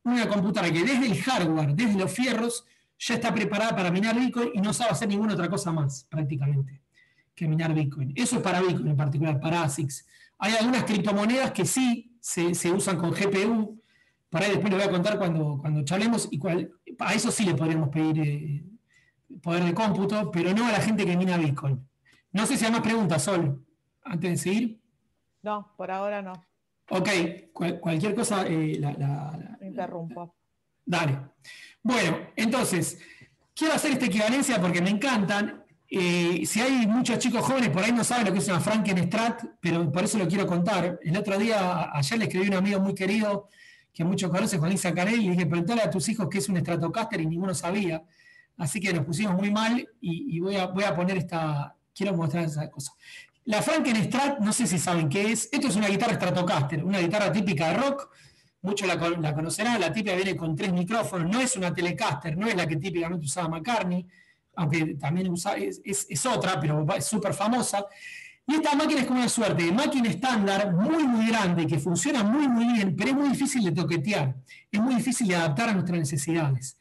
una computadora que desde el hardware, desde los fierros, ya está preparada para minar Bitcoin y no sabe hacer ninguna otra cosa más, prácticamente, que minar Bitcoin. Eso es para Bitcoin en particular, para ASICS. Hay algunas criptomonedas que sí se usan con GPU. Por ahí después les voy a contar cuando charlemos. A eso sí le podríamos pedir poder de cómputo, pero no a la gente que mina Bitcoin. No sé si hay más preguntas, Sol, antes de seguir. No, por ahora no. Ok, cualquier cosa interrumpo. Dale. Bueno, entonces, quiero hacer esta equivalencia porque me encantan. Si hay muchos chicos jóvenes por ahí no saben lo que es una Frankenstrat, pero por eso lo quiero contar. El otro día, ayer le escribí a un amigo muy querido, que muchos conocen, Juan Luis Acarel, y le dije, preguntale a tus hijos qué es un Stratocaster, y ninguno sabía. Así que nos pusimos muy mal, y voy a poner quiero mostrar esa cosa. La Frankenstrat, no sé si saben qué es. Esto es una guitarra Stratocaster, una guitarra típica de rock. Muchos la conocerán. La típica viene con 3 micrófonos. No es una Telecaster, no es la que típicamente usaba McCartney, aunque también es otra, pero es súper famosa. Y esta máquina es como una suerte de máquina estándar muy, muy grande, que funciona muy, muy bien, pero es muy difícil de toquetear. Es muy difícil de adaptar a nuestras necesidades.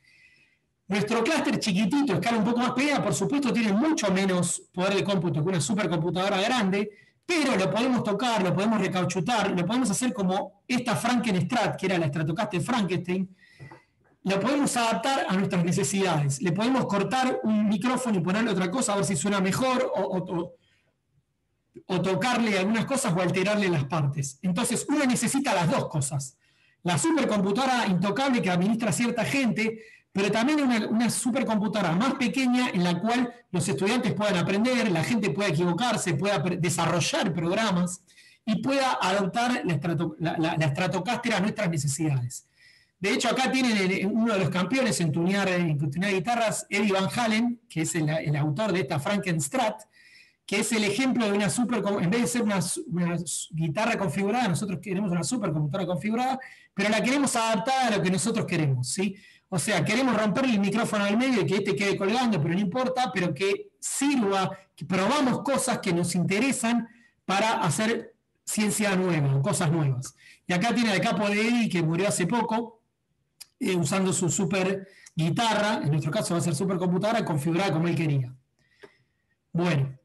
Nuestro clúster chiquitito, escala un poco más pequeña, por supuesto, tiene mucho menos poder de cómputo que una supercomputadora grande, pero lo podemos tocar, lo podemos recauchutar, lo podemos hacer como esta Frankenstrat, que era la Stratocaster Frankenstein. Lo podemos adaptar a nuestras necesidades. Le podemos cortar un micrófono y ponerle otra cosa, a ver si suena mejor, o tocarle algunas cosas o alterarle las partes. Entonces, uno necesita las dos cosas. La supercomputadora intocable que administra cierta gente, pero también una supercomputadora más pequeña en la cual los estudiantes puedan aprender, la gente pueda equivocarse, pueda desarrollar programas y pueda adaptar la Stratocaster a nuestras necesidades. De hecho, acá tienen uno de los campeones en tunear guitarras, Eddie Van Halen, que es el autor de esta Frankenstrat, que es el ejemplo de una en vez de ser una guitarra configurada, nosotros queremos una supercomputadora configurada, pero la queremos adaptar a lo que nosotros queremos, ¿sí? O sea, queremos romper el micrófono al medio y que este quede colgando, pero no importa, pero que sirva, que probamos cosas que nos interesan para hacer ciencia nueva, cosas nuevas. Y acá tiene el capo de Eddie, que murió hace poco, usando su super guitarra, en nuestro caso va a ser supercomputadora, configurada como él quería. Bueno.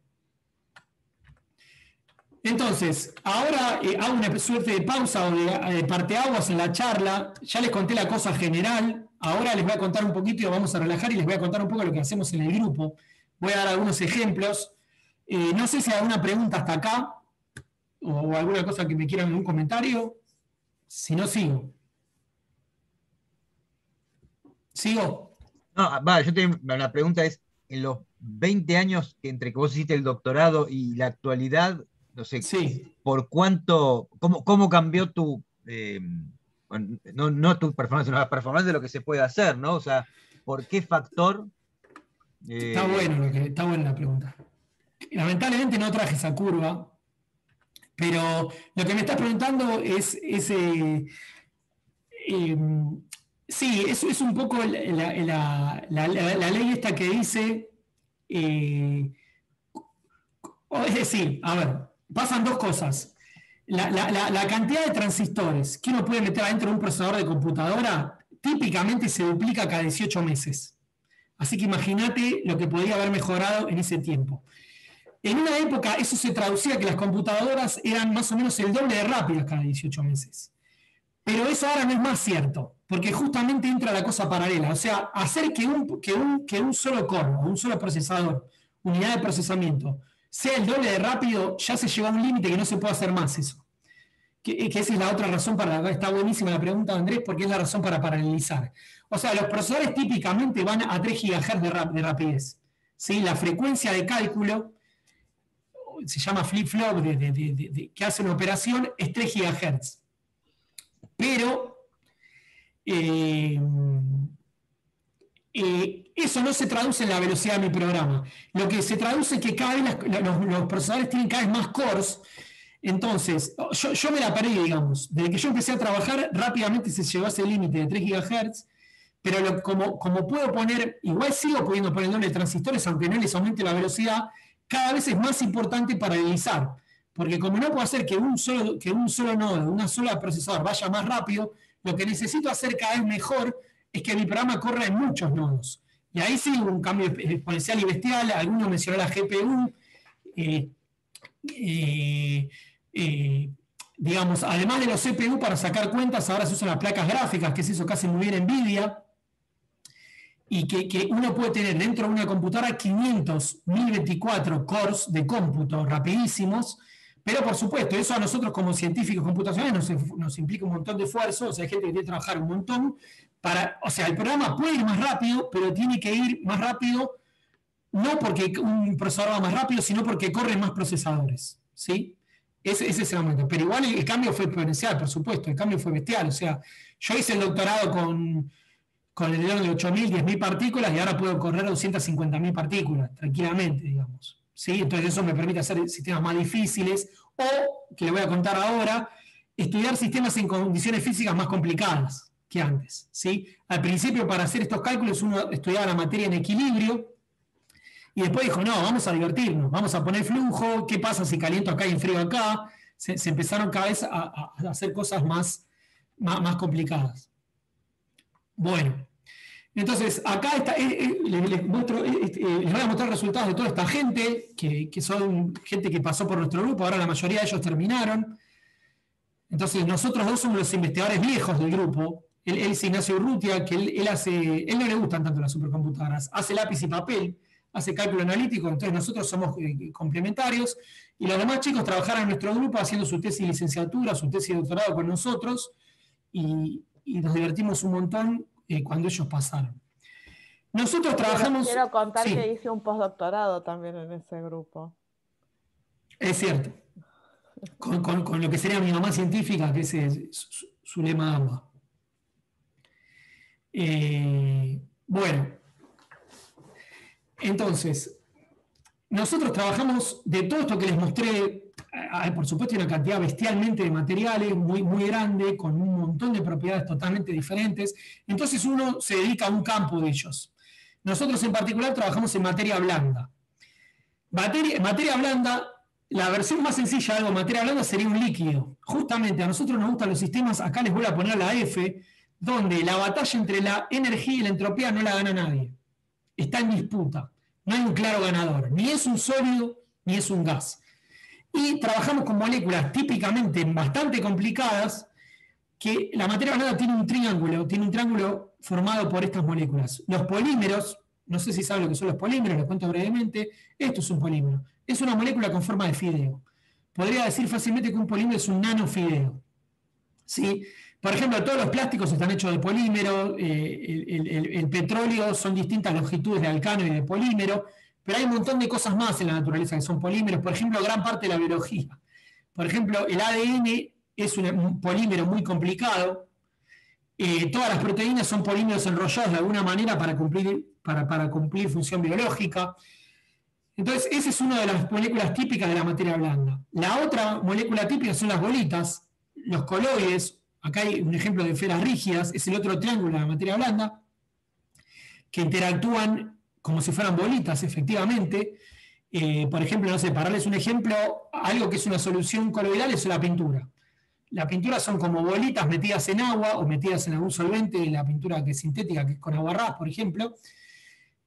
Entonces, ahora hago una suerte de pausa o de parteaguas en la charla. Ya les conté la cosa general. Ahora les voy a contar un poquito y vamos a relajar y les voy a contar un poco lo que hacemos en el grupo. Voy a dar algunos ejemplos. No sé si hay alguna pregunta hasta acá o alguna cosa que me quieran, algún comentario. Si no, sigo. ¿Sigo? No, la pregunta es, en los 20 años entre que vos hiciste el doctorado y la actualidad, no sé, sí. ¿por cuánto, cómo cambió tu, no tu performance, sino la performance de lo que se puede hacer, ¿no? O sea, ¿por qué factor? Está buena la pregunta. Lamentablemente no traje esa curva, pero lo que me estás preguntando es sí, eso es un poco la ley esta que dice, es decir, a ver, pasan dos cosas. La cantidad de transistores que uno puede meter adentro de un procesador de computadora típicamente se duplica cada 18 meses. Así que imagínate lo que podría haber mejorado en ese tiempo. En una época eso se traducía que las computadoras eran más o menos el doble de rápidas cada 18 meses. Pero eso ahora no es más cierto, porque justamente entra la cosa paralela. O sea, hacer que un solo core, o un solo procesador, unidad de procesamiento, sea el doble de rápido, ya se llegó a un límite que no se puede hacer más eso. Que esa es la otra razón está buenísima la pregunta de Andrés, porque es la razón para paralelizar. O sea, los procesadores típicamente van a 3 GHz de rapidez. ¿Sí? La frecuencia de cálculo, se llama flip-flop, que hace una operación, es 3 GHz. Pero eso no se traduce en la velocidad de mi programa. Lo que se traduce es que cada vez los procesadores tienen cada vez más cores. Entonces, yo me la perdí, digamos. Desde que yo empecé a trabajar, rápidamente se llegó a ese límite de 3 GHz, pero como puedo poner, igual sigo pudiendo poner el doble de transistores, aunque no les aumente la velocidad, cada vez es más importante paralelizar. Porque como no puedo hacer que un solo nodo, una sola procesador vaya más rápido, lo que necesito hacer cada vez mejor es que mi programa corra en muchos nodos. Y ahí sí hubo un cambio exponencial y bestial. Algunos mencionaron la GPU. Digamos, además de los CPU para sacar cuentas, ahora se usan las placas gráficas, que es eso que hace muy bien NVIDIA. Y que uno puede tener dentro de una computadora 500, 1024 cores de cómputo rapidísimos. Pero por supuesto, eso a nosotros como científicos computacionales nos implica un montón de esfuerzo. O sea, hay gente que tiene que trabajar un montón. O sea, el programa puede ir más rápido, pero tiene que ir más rápido no porque un procesador va más rápido, sino porque corren más procesadores, ¿sí? Ese es el aumento. Pero igual el cambio fue exponencial, por supuesto, el cambio fue bestial. O sea, yo hice el doctorado con el de 8.000, 10.000 partículas y ahora puedo correr 250.000 partículas, tranquilamente, digamos. ¿Sí? Entonces eso me permite hacer sistemas más difíciles o, que le voy a contar ahora, estudiar sistemas en condiciones físicas más complicadas que antes. ¿Sí? Al principio, para hacer estos cálculos, uno estudiaba la materia en equilibrio y después dijo, no, vamos a divertirnos, vamos a poner flujo, ¿qué pasa si caliento acá y enfrío acá? Se empezaron cada vez a hacer cosas más complicadas. Bueno, entonces acá está, les voy a mostrar resultados de toda esta gente, que son gente que pasó por nuestro grupo, ahora la mayoría de ellos terminaron. Entonces nosotros dos somos los investigadores viejos del grupo. Él es Ignacio Urrutia, que él no le gustan tanto las supercomputadoras, hace lápiz y papel, hace cálculo analítico, entonces nosotros somos complementarios, y los demás chicos trabajaron en nuestro grupo haciendo su tesis de licenciatura, su tesis de doctorado con nosotros, y nos divertimos un montón cuando ellos pasaron. Nosotros trabajamos... Quiero contar que hice un postdoctorado también en ese grupo. Es cierto. Con lo que sería mi mamá científica, que ese es su lema de agua. Bueno, entonces, nosotros trabajamos de todo esto que les mostré, por supuesto, hay una cantidad bestialmente de materiales, muy, muy grande, con un montón de propiedades totalmente diferentes. Entonces uno se dedica a un campo de ellos. Nosotros en particular trabajamos en materia blanda. Materia blanda, la versión más sencilla de algo, materia blanda, sería un líquido. Justamente a nosotros nos gustan los sistemas, acá les voy a poner la F, donde la batalla entre la energía y la entropía no la gana nadie. Está en disputa. No hay un claro ganador. Ni es un sólido, ni es un gas. Y trabajamos con moléculas típicamente bastante complicadas, que la materia blanda tiene un triángulo formado por estas moléculas. Los polímeros, no sé si saben lo que son los polímeros, les cuento brevemente. Esto es un polímero. Es una molécula con forma de fideo. Podría decir fácilmente que un polímero es un nanofideo. ¿Sí? Por ejemplo, todos los plásticos están hechos de polímero, el petróleo son distintas longitudes de alcano y de polímero, pero hay un montón de cosas más en la naturaleza que son polímeros. Por ejemplo, gran parte de la biología. Por ejemplo, el ADN es un polímero muy complicado. Todas las proteínas son polímeros enrollados de alguna manera para cumplir función biológica. Entonces, esa es una de las moléculas típicas de la materia blanda. La otra molécula típica son las bolitas, los coloides. Acá hay un ejemplo de esferas rígidas, es el otro triángulo de la materia blanda, que interactúan como si fueran bolitas, efectivamente. Por ejemplo, no sé, para darles un ejemplo, algo que es una solución coloidal es la pintura. La pintura son como bolitas metidas en agua o metidas en algún solvente, la pintura que es sintética, que es con aguarrás, por ejemplo.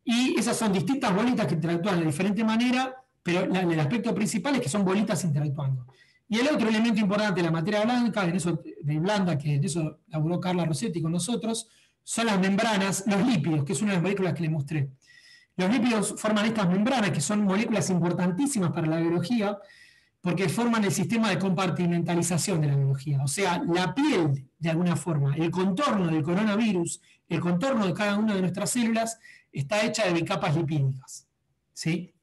Y esas son distintas bolitas que interactúan de diferente manera, pero el aspecto principal es que son bolitas interactuando. Y el otro elemento importante de la materia blanda, que en eso laburó Carla Rossetti con nosotros, son las membranas, los lípidos, que es una de las moléculas que les mostré. Los lípidos forman estas membranas, que son moléculas importantísimas para la biología, porque forman el sistema de compartimentalización de la biología. O sea, la piel, de alguna forma, el contorno del coronavirus, el contorno de cada una de nuestras células, está hecha de bicapas lipídicas. ¿Sí?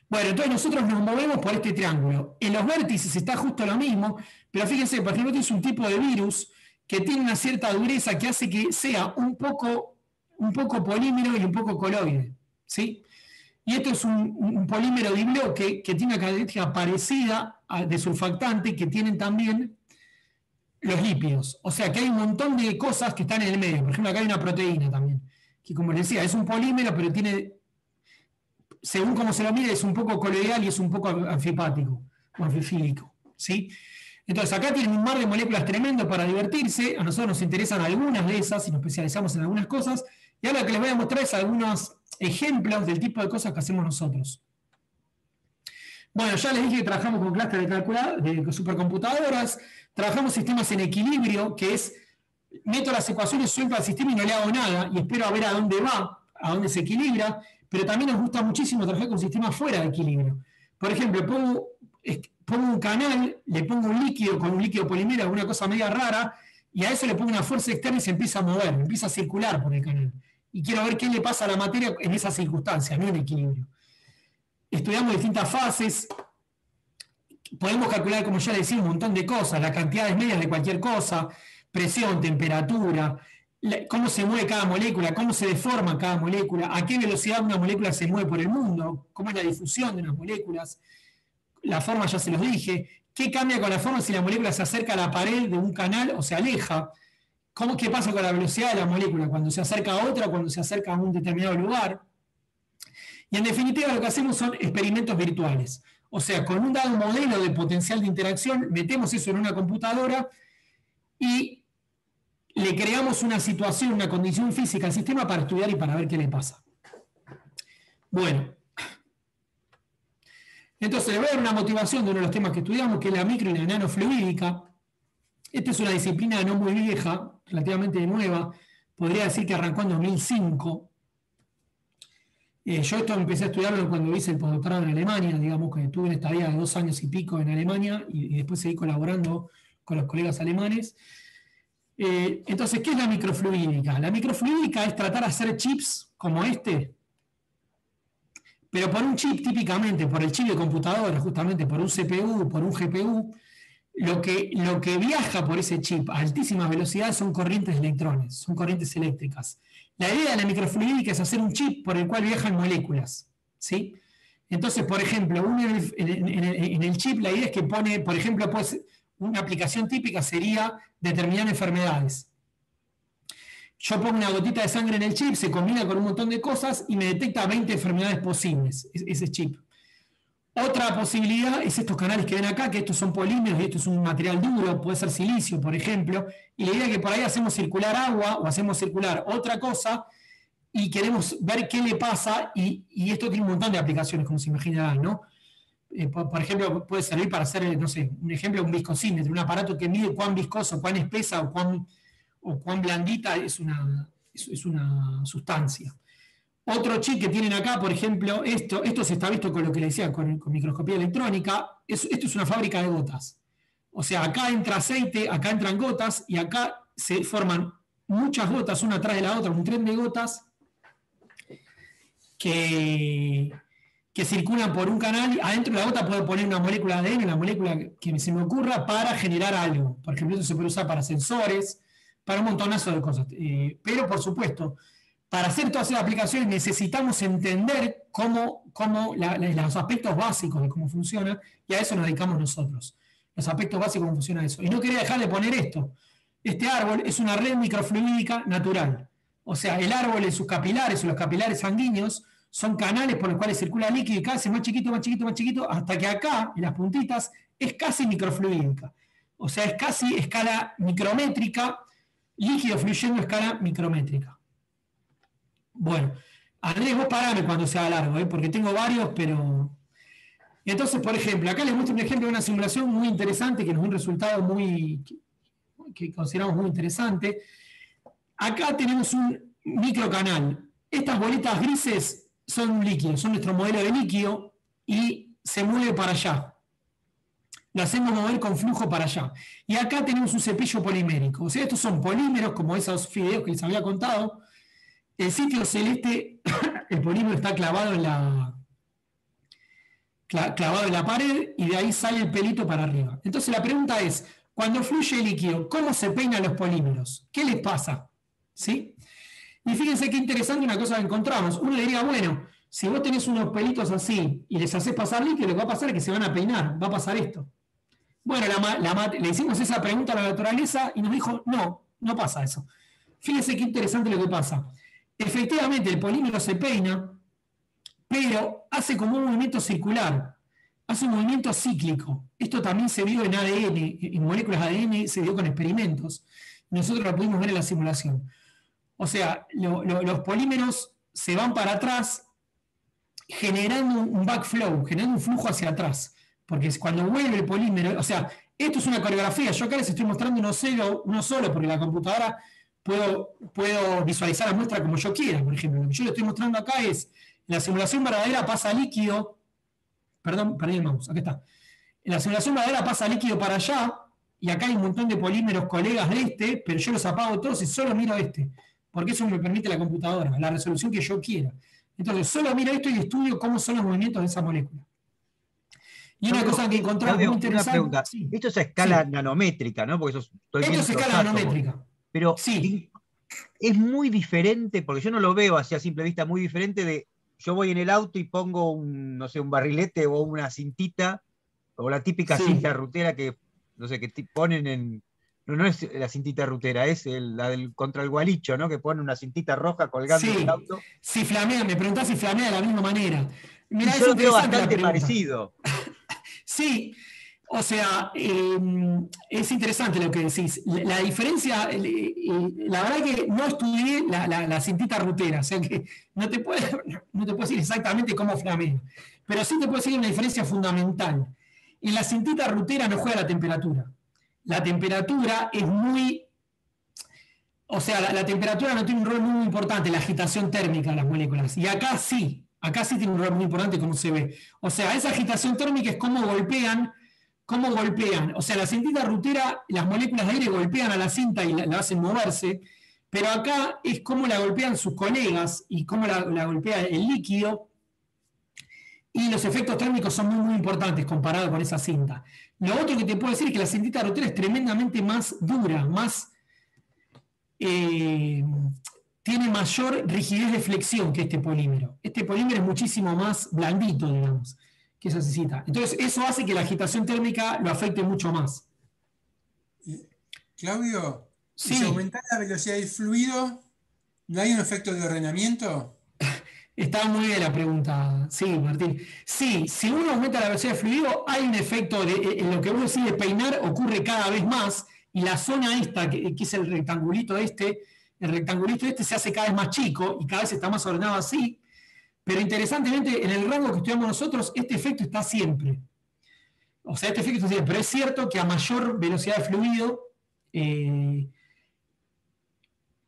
Bueno, entonces nosotros nos movemos por este triángulo. En los vértices está justo lo mismo, pero fíjense, por ejemplo, este es un tipo de virus que tiene una cierta dureza que hace que sea un poco polímero y un poco coloide. ¿Sí? Y esto es un polímero dibloque que tiene una característica parecida de surfactante que tienen también los lípidos. O sea que hay un montón de cosas que están en el medio. Por ejemplo, acá hay una proteína también, que como les decía, es un polímero, pero tiene, según como se lo mire, es un poco coloidal y es un poco anfipático o anfifílico. ¿Sí? Entonces acá tienen un mar de moléculas tremendo para divertirse. A nosotros nos interesan algunas de esas y nos especializamos en algunas cosas. Y ahora lo que les voy a mostrar es algunos ejemplos del tipo de cosas que hacemos nosotros. Bueno, ya les dije que trabajamos con clústeres de supercomputadoras, trabajamos sistemas en equilibrio, que es meto las ecuaciones, suelto al sistema y no le hago nada, y espero a ver a dónde va, a dónde se equilibra, pero también nos gusta muchísimo trabajar con sistemas fuera de equilibrio. Por ejemplo, pongo un canal, le pongo un líquido con un líquido polimero, alguna cosa media rara, y a eso le pongo una fuerza externa y se empieza a mover, empieza a circular por el canal. y quiero ver qué le pasa a la materia en esas circunstancias, no en equilibrio. Estudiamos distintas fases, podemos calcular, como ya decía, un montón de cosas, las cantidades medias de cualquier cosa, presión, temperatura, cómo se mueve cada molécula, cómo se deforma cada molécula, a qué velocidad una molécula se mueve por el mundo, cómo es la difusión de unas moléculas, la forma ya se los dije, qué cambia con la forma si la molécula se acerca a la pared de un canal o se aleja, qué pasa con la velocidad de la molécula cuando se acerca a otra, cuando se acerca a un determinado lugar. Y en definitiva lo que hacemos son experimentos virtuales. O sea, con un dado modelo de potencial de interacción, metemos eso en una computadora y le creamos una situación, una condición física al sistema para estudiar y para ver qué le pasa. Bueno, entonces le voy a dar una motivación de uno de los temas que estudiamos, que es la micro y la nanofluídica. Esta es una disciplina no muy vieja, relativamente nueva, podría decir que arrancó en 2005. Yo esto empecé a estudiarlo cuando hice el postdoctorado en Alemania, digamos que tuve una estadía de 2 años y pico en Alemania y después seguí colaborando con los colegas alemanes. Entonces, ¿qué es la microfluídica? La microfluídica es tratar de hacer chips como este, pero por un chip típicamente, por el chip de computadora, justamente por un CPU, por un GPU, lo que viaja por ese chip a altísimas velocidades son corrientes de electrones, son corrientes eléctricas. La idea de la microfluídica es hacer un chip por el cual viajan moléculas, ¿sí? Entonces, por ejemplo, en el chip la idea es que pone, por ejemplo, pues, una aplicación típica sería determinar enfermedades. Yo pongo una gotita de sangre en el chip, se combina con un montón de cosas y me detecta 20 enfermedades posibles, ese chip. Otra posibilidad es estos canales que ven acá, que estos son polímeros y esto es un material duro, puede ser silicio, por ejemplo, y la idea es que por ahí hacemos circular agua o hacemos circular otra cosa y queremos ver qué le pasa y esto tiene un montón de aplicaciones, como se imaginarán, ¿no? Por ejemplo, puede servir para hacer, no sé, un ejemplo, un viscosímetro, un aparato que mide cuán viscoso, cuán espesa o cuán blandita es una sustancia. Otro chip que tienen acá, por ejemplo, esto se está visto con lo que le decía, con microscopía electrónica. Esto es una fábrica de gotas. O sea, acá entra aceite, acá entran gotas y acá se forman muchas gotas una atrás de la otra, un tren de gotas que circulan por un canal. Adentro de la gota puedo poner una molécula de ADN, una molécula que se me ocurra para generar algo. Por ejemplo, esto se puede usar para sensores, para un montonazo de cosas. Pero, por supuesto, para hacer todas esas aplicaciones necesitamos entender los aspectos básicos de cómo funciona, y a eso nos dedicamos nosotros. Los aspectos básicos de cómo funciona eso. Y no quería dejar de poner esto. Este árbol es una red microfluídica natural. O sea, el árbol en sus capilares o los capilares sanguíneos son canales por los cuales circula líquido y cada vez más chiquito, más chiquito, más chiquito, hasta que acá, en las puntitas, es casi microfluídica. O sea, es casi escala micrométrica, líquido fluyendo a escala micrométrica. Bueno, Andrés, vos parame cuando sea largo, porque tengo varios, pero... Entonces, por ejemplo, acá les muestro un ejemplo de una simulación muy interesante, que nos da un resultado que consideramos muy interesante. Acá tenemos un microcanal. Estas bolitas grises son un líquido, son nuestro modelo de líquido, y se mueve para allá. Lo hacemos mover con flujo para allá. Y acá tenemos un cepillo polimérico. O sea, estos son polímeros, como esos fideos que les había contado. El sitio celeste, el polímero está clavado en la pared y de ahí sale el pelito para arriba. Entonces la pregunta es, cuando fluye el líquido, ¿cómo se peinan los polímeros? ¿Qué les pasa? ¿Sí? Y fíjense qué interesante una cosa que encontramos. Uno diría, bueno, si vos tenés unos pelitos así y les hacés pasar líquido, lo que va a pasar es que se van a peinar, va a pasar esto. Bueno, le hicimos esa pregunta a la naturaleza y nos dijo, no pasa eso. Fíjense qué interesante lo que pasa. Efectivamente, el polímero se peina, pero hace como un movimiento circular, hace un movimiento cíclico. Esto también se vio en ADN, en moléculas de ADN, se vio con experimentos. Nosotros lo pudimos ver en la simulación. O sea, los polímeros se van para atrás generando un backflow, generando un flujo hacia atrás. Porque cuando vuelve el polímero, o sea, esto es una coreografía. Yo acá les estoy mostrando uno solo, porque la computadora puedo visualizar la muestra como yo quiera. Por ejemplo, lo que yo le estoy mostrando acá es, en la simulación verdadera pasa líquido, perdón, perdí el mouse, acá está. En la simulación verdadera pasa líquido para allá, y acá hay un montón de polímeros colegas de pero yo los apago todos y solo miro este. porque eso me permite la computadora, la resolución que yo quiera. Entonces, solo miro esto y estudio cómo son los movimientos de esa molécula. Y una cosa que encontramos muy interesante... Una pregunta. Sí, esto es a escala sí. nanométrica, ¿no? Porque eso estoy Esto viendo es los escala átomos. nanométrica. Pero Sí. es muy diferente, porque yo no lo veo así a simple vista, muy diferente de yo voy en el auto y pongo un, no sé, un barrilete o una cintita, o la típica Sí. cinta rutera que, no sé, que ponen en... No, no es la cintita rutera, es la del contra el gualicho, ¿no? Que pone una cintita roja colgando en el Sí, auto. si flamea, me preguntás si flamea de la misma manera. Y Mira, es yo lo veo interesante la bastante pregunta. parecido. Sí, o sea, es interesante lo que decís. La diferencia, la verdad que no estudié la cintita rutera, o sea que no te puedo decir exactamente cómo flamea, pero sí te puedo decir una diferencia fundamental. En la cintita rutera no juega la temperatura. La temperatura es muy... O sea, la temperatura no tiene un rol muy importante, la agitación térmica de las moléculas. Y acá sí tiene un rol muy importante como se ve. O sea, esa agitación térmica es cómo golpean. O sea, la cintita rutera, las moléculas de aire golpean a la cinta y la hacen moverse, pero acá es cómo la golpean sus colegas y cómo la golpea el líquido. Y los efectos térmicos son muy, muy importantes comparado con esa cinta. Lo otro que te puedo decir es que la cintita rutera es tremendamente más dura, más... tiene mayor rigidez de flexión que este polímero. Este polímero es muchísimo más blandito, digamos, que esa cintita. Entonces, eso hace que la agitación térmica lo afecte mucho más. Claudio, sí. Si aumentás la velocidad del fluido, ¿no hay un efecto de ordenamiento? Está muy bien la pregunta, sí, Martín. Sí, si uno aumenta la velocidad del fluido, hay un efecto en lo que vos decís de peinar, ocurre cada vez más, y la zona esta, que es el rectangulito este se hace cada vez más chico y cada vez está más ordenado así, pero interesantemente, en el rango que estudiamos nosotros, este efecto está siempre. O sea, este efecto está siempre, pero es cierto que a mayor velocidad de fluido,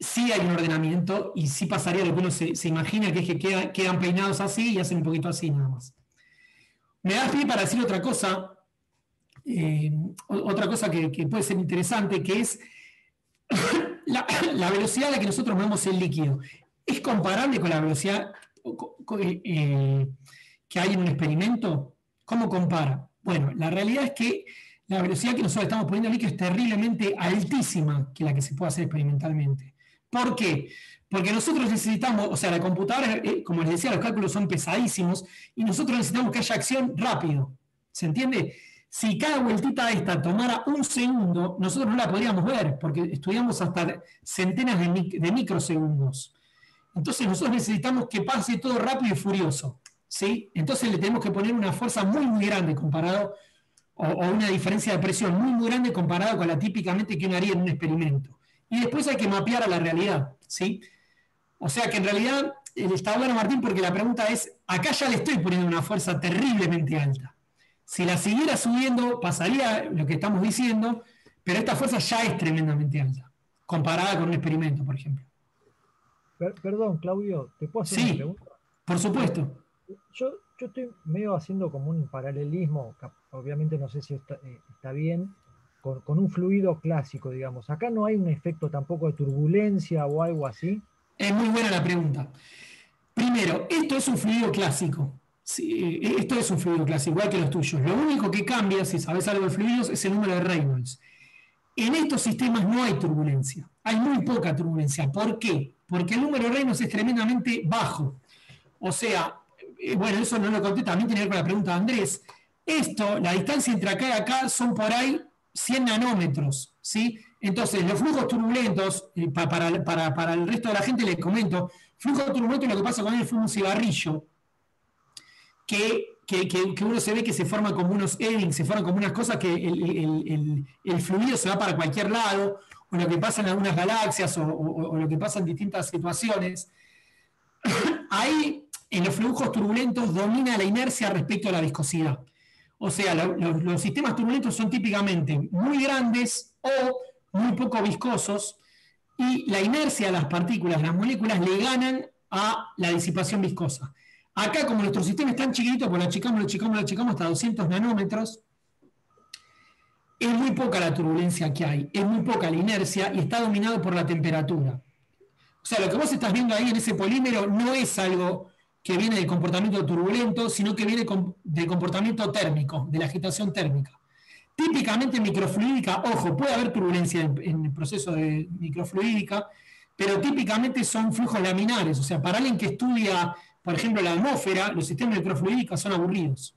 sí hay un ordenamiento y sí pasaría lo que uno se imagina, que es que quedan peinados así y hacen un poquito así nada más. Me da pie para decir otra cosa que puede ser interesante, que es la velocidad a la que nosotros movemos el líquido. ¿Es comparable con la velocidad que hay en un experimento? ¿Cómo compara? Bueno, la realidad es que la velocidad que nosotros estamos poniendo el líquido es terriblemente altísima que la que se puede hacer experimentalmente. ¿Por qué? Porque nosotros necesitamos, o sea, la computadora, como les decía, los cálculos son pesadísimos y nosotros necesitamos que haya acción rápido. ¿Se entiende? Si cada vueltita esta tomara un segundo, nosotros no la podríamos ver, porque estudiamos hasta centenas de microsegundos. Entonces nosotros necesitamos que pase todo rápido y furioso, ¿sí? Entonces le tenemos que poner una fuerza muy, muy grande comparado, o una diferencia de presión muy, muy grande comparado con la típicamente que uno haría en un experimento. Y después hay que mapear a la realidad, ¿sí? O sea que en realidad está bueno, Martín, porque la pregunta es, acá ya le estoy poniendo una fuerza terriblemente alta. Si la siguiera subiendo, pasaría lo que estamos diciendo, pero esta fuerza ya es tremendamente alta, comparada con un experimento, por ejemplo. Perdón, Claudio, ¿te puedo hacer una pregunta? Por supuesto. Yo estoy medio haciendo como un paralelismo, obviamente no sé si está bien, con un fluido clásico, digamos. Acá no hay un efecto tampoco de turbulencia o algo así. Es muy buena la pregunta. Primero, esto es un fluido clásico. Sí, esto es un fluido clásico, igual que los tuyos. Lo único que cambia, si sabes algo de fluidos, es el número de Reynolds. En estos sistemas no hay turbulencia. Hay muy poca turbulencia. ¿Por qué? Porque el número de Reynolds es tremendamente bajo. O sea, bueno, eso no lo conté, también tiene que ver con la pregunta de Andrés. La distancia entre acá y acá son por ahí 100 nanómetros, ¿sí? Entonces, los flujos turbulentos, para el resto de la gente les comento, flujo turbulento es lo que pasa cuando fumo un cigarrillo, que uno se ve que se forman como unos eddings, se forman como unas cosas que el fluido se va para cualquier lado, o lo que pasa en algunas galaxias, o lo que pasa en distintas situaciones. Ahí, en los flujos turbulentos, domina la inercia respecto a la viscosidad. O sea, los sistemas turbulentos son típicamente muy grandes o muy poco viscosos, y la inercia de las partículas, las moléculas, le ganan a la disipación viscosa. Acá, como nuestro sistema es tan chiquitito, pues lo achicamos hasta 200 nanómetros, es muy poca la turbulencia que hay, es muy poca la inercia y está dominado por la temperatura. O sea, lo que vos estás viendo ahí en ese polímero no es algo que viene del comportamiento turbulento, sino que viene del comportamiento térmico, de la agitación térmica. Típicamente microfluídica, ojo, puede haber turbulencia en el proceso de microfluídica, pero típicamente son flujos laminares. O sea, para alguien que estudia, por ejemplo, la atmósfera, los sistemas microfluídicos son aburridos.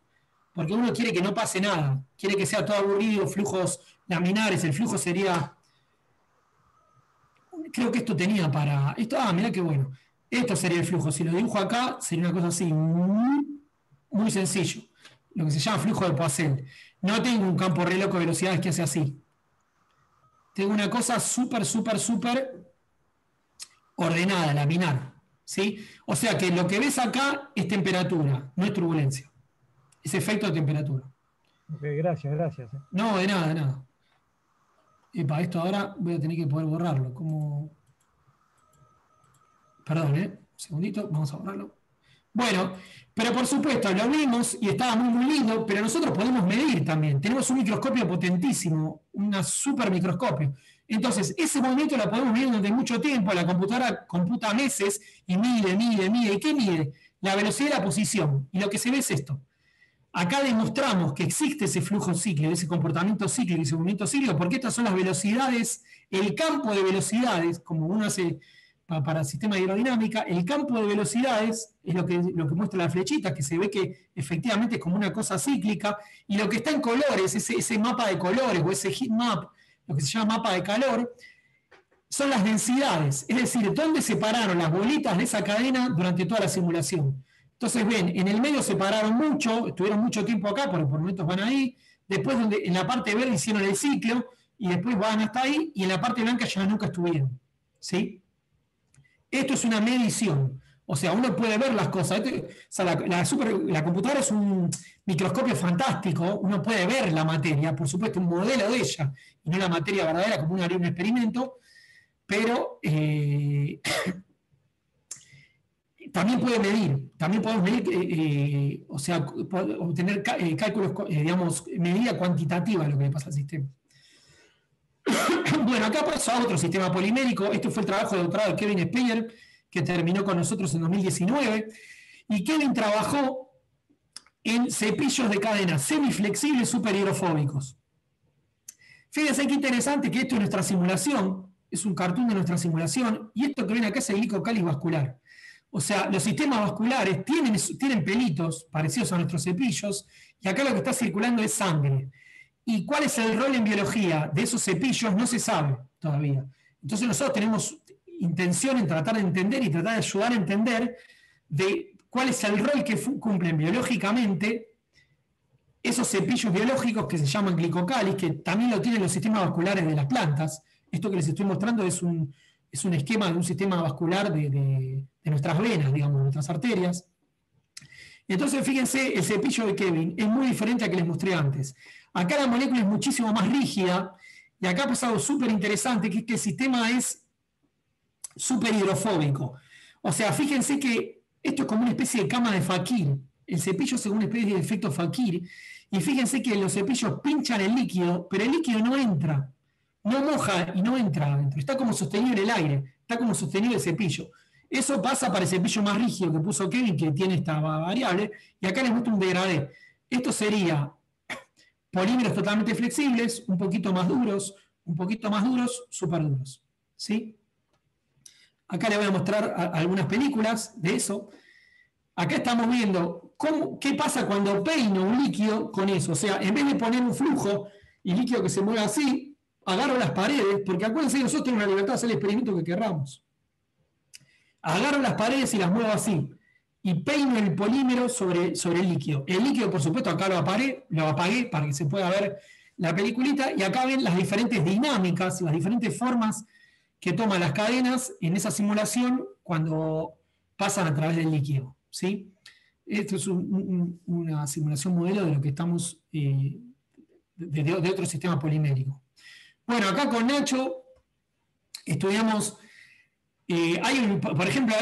Porque uno quiere que no pase nada, quiere que sea todo aburrido, flujos laminares. El flujo sería... Creo que esto tenía para... mirá qué bueno. Esto sería el flujo. Si lo dibujo acá, sería una cosa así, muy sencillo. Lo que se llama flujo de Poisson. No tengo un campo re loco de velocidades que hace así. Tengo una cosa súper ordenada, laminar. ¿Sí? O sea que lo que ves acá es temperatura, no es turbulencia. Es efecto de temperatura. Ok, gracias. No, de nada. Epa, esto ahora voy a tener que poder borrarlo. Perdón, un segundito, vamos a borrarlo. Bueno, pero por supuesto, lo vimos y estaba muy lindo, pero nosotros podemos medir también. Tenemos un microscopio potentísimo, una super microscopio. Entonces, ese movimiento lo podemos medir durante mucho tiempo. La computadora computa meses y mide. ¿Y qué mide? La velocidad y la posición. Y lo que se ve es esto. Acá demostramos que existe ese flujo cíclico, ese comportamiento cíclico, ese movimiento cíclico, porque estas son las velocidades, el campo de velocidades, como uno hace para el sistema de aerodinámica, el campo de velocidades es lo que muestra la flechita, que se ve que efectivamente es como una cosa cíclica, y lo que está en colores, ese mapa de colores, o ese heat map, lo que se llama mapa de calor, son las densidades, es decir, dónde se pararon las bolitas de esa cadena durante toda la simulación. Entonces ven, en el medio se pararon mucho, estuvieron mucho tiempo acá, porque por momentos van ahí, después en la parte verde hicieron el ciclo, y después van hasta ahí, y en la parte blanca ya nunca estuvieron. ¿Sí? Esto es una medición, o sea, uno puede ver las cosas. La computadora es un microscopio fantástico, uno puede ver la materia, por supuesto, un modelo de ella, y no la materia verdadera como uno haría un experimento, pero también podemos medir, o sea, obtener cálculos, digamos, medida cuantitativa de lo que le pasa al sistema. Bueno, acá pasó a otro sistema polimérico. Este fue el trabajo de doctorado de Kevin Speyer, que terminó con nosotros en 2019. Y Kevin trabajó en cepillos de cadena semiflexibles superhidrofóbicos. Fíjense qué interesante que esto es nuestra simulación, es un cartoon de nuestra simulación, y esto que ven acá es el glicocáliz vascular. O sea, los sistemas vasculares tienen pelitos parecidos a nuestros cepillos, y acá lo que está circulando es sangre. ¿Y cuál es el rol en biología de esos cepillos? No se sabe todavía. Entonces nosotros tenemos intención en tratar de entender y tratar de ayudar a entender de cuál es el rol que cumplen biológicamente esos cepillos biológicos que se llaman glicocáliz, que también lo tienen los sistemas vasculares de las plantas. Esto que les estoy mostrando es un esquema de un sistema vascular de nuestras venas, digamos, de nuestras arterias. Entonces, fíjense, el cepillo de Kevin es muy diferente al que les mostré antes. Acá la molécula es muchísimo más rígida, y acá pasa algo súper interesante, que es que el sistema es súper hidrofóbico. O sea, fíjense que esto es como una especie de cama de Fakir. El cepillo es una especie de efecto Fakir, y fíjense que los cepillos pinchan el líquido, pero el líquido no entra, no moja y no entra adentro. Está como sostenido en el aire, está como sostenido el cepillo. Eso pasa para el cepillo más rígido que puso Kevin, que tiene esta variable, y acá les muestro un degradé. Esto sería polímeros totalmente flexibles, un poquito más duros, súper duros. ¿Sí? Acá les voy a mostrar algunas películas de eso. Acá estamos viendo qué pasa cuando peino un líquido con eso. O sea, en vez de poner un flujo y líquido que se mueva así, agarro las paredes, porque acuérdense que nosotros tenemos la libertad de hacer el experimento que querramos. Agarro las paredes y las muevo así, y peino el polímero sobre el líquido. El líquido, por supuesto, acá lo apagué para que se pueda ver la peliculita, y acá ven las diferentes dinámicas, las diferentes formas que toman las cadenas en esa simulación cuando pasan a través del líquido. ¿Sí? Esto es una simulación modelo de lo que estamos, de otro sistema polimérico. Bueno, acá con Nacho estudiamos... por ejemplo,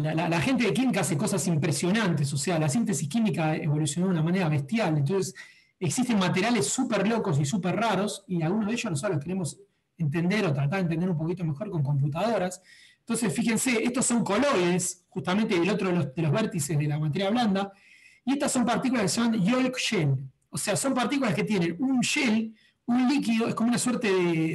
la gente de química hace cosas impresionantes, o sea, la síntesis química evolucionó de una manera bestial, entonces existen materiales súper locos y súper raros, y algunos de ellos nosotros los queremos entender o tratar de entender un poquito mejor con computadoras. Entonces, fíjense, estos son coloides, justamente el otro de los vértices de la materia blanda, y estas son partículas que se llaman yolk shell. O sea, son partículas que tienen un shell, un líquido, es como una suerte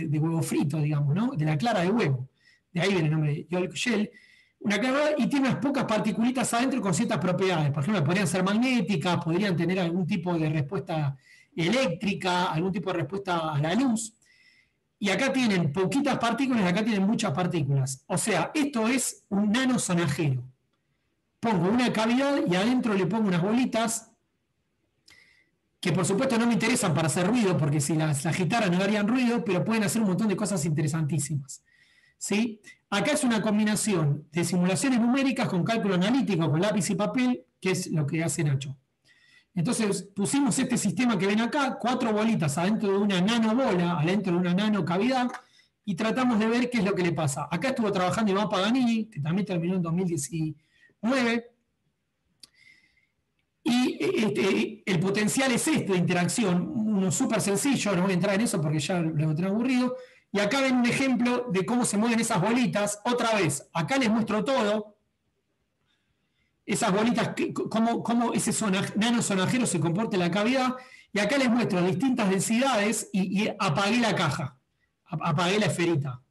de huevo frito, digamos, ¿no? De la clara de huevo. De ahí viene el nombre de yolk shell. Una clara, y tiene unas pocas particulitas adentro con ciertas propiedades. Por ejemplo, podrían ser magnéticas, podrían tener algún tipo de respuesta eléctrica, algún tipo de respuesta a la luz. Y acá tienen poquitas partículas y acá tienen muchas partículas. O sea, esto es un nanosonajero. Pongo una cavidad y adentro le pongo unas bolitas que por supuesto no me interesan para hacer ruido, porque si las agitaran no harían ruido, pero pueden hacer un montón de cosas interesantísimas. ¿Sí? Acá es una combinación de simulaciones numéricas con cálculo analítico, con lápiz y papel, que es lo que hace Nacho. Entonces pusimos este sistema que ven acá, 4 bolitas adentro de una nanobola, adentro de una nanocavidad, y tratamos de ver qué es lo que le pasa. Acá estuvo trabajando Iván Paganini, que también terminó en 2019, y el potencial es este de interacción, uno súper sencillo, no voy a entrar en eso porque ya lo tengo aburrido, y acá ven un ejemplo de cómo se mueven esas bolitas. Otra vez, acá les muestro todo, esas bolitas, cómo ese nanosonajero se comporta en la cavidad, y acá les muestro distintas densidades y apagué la caja, apagué la esferita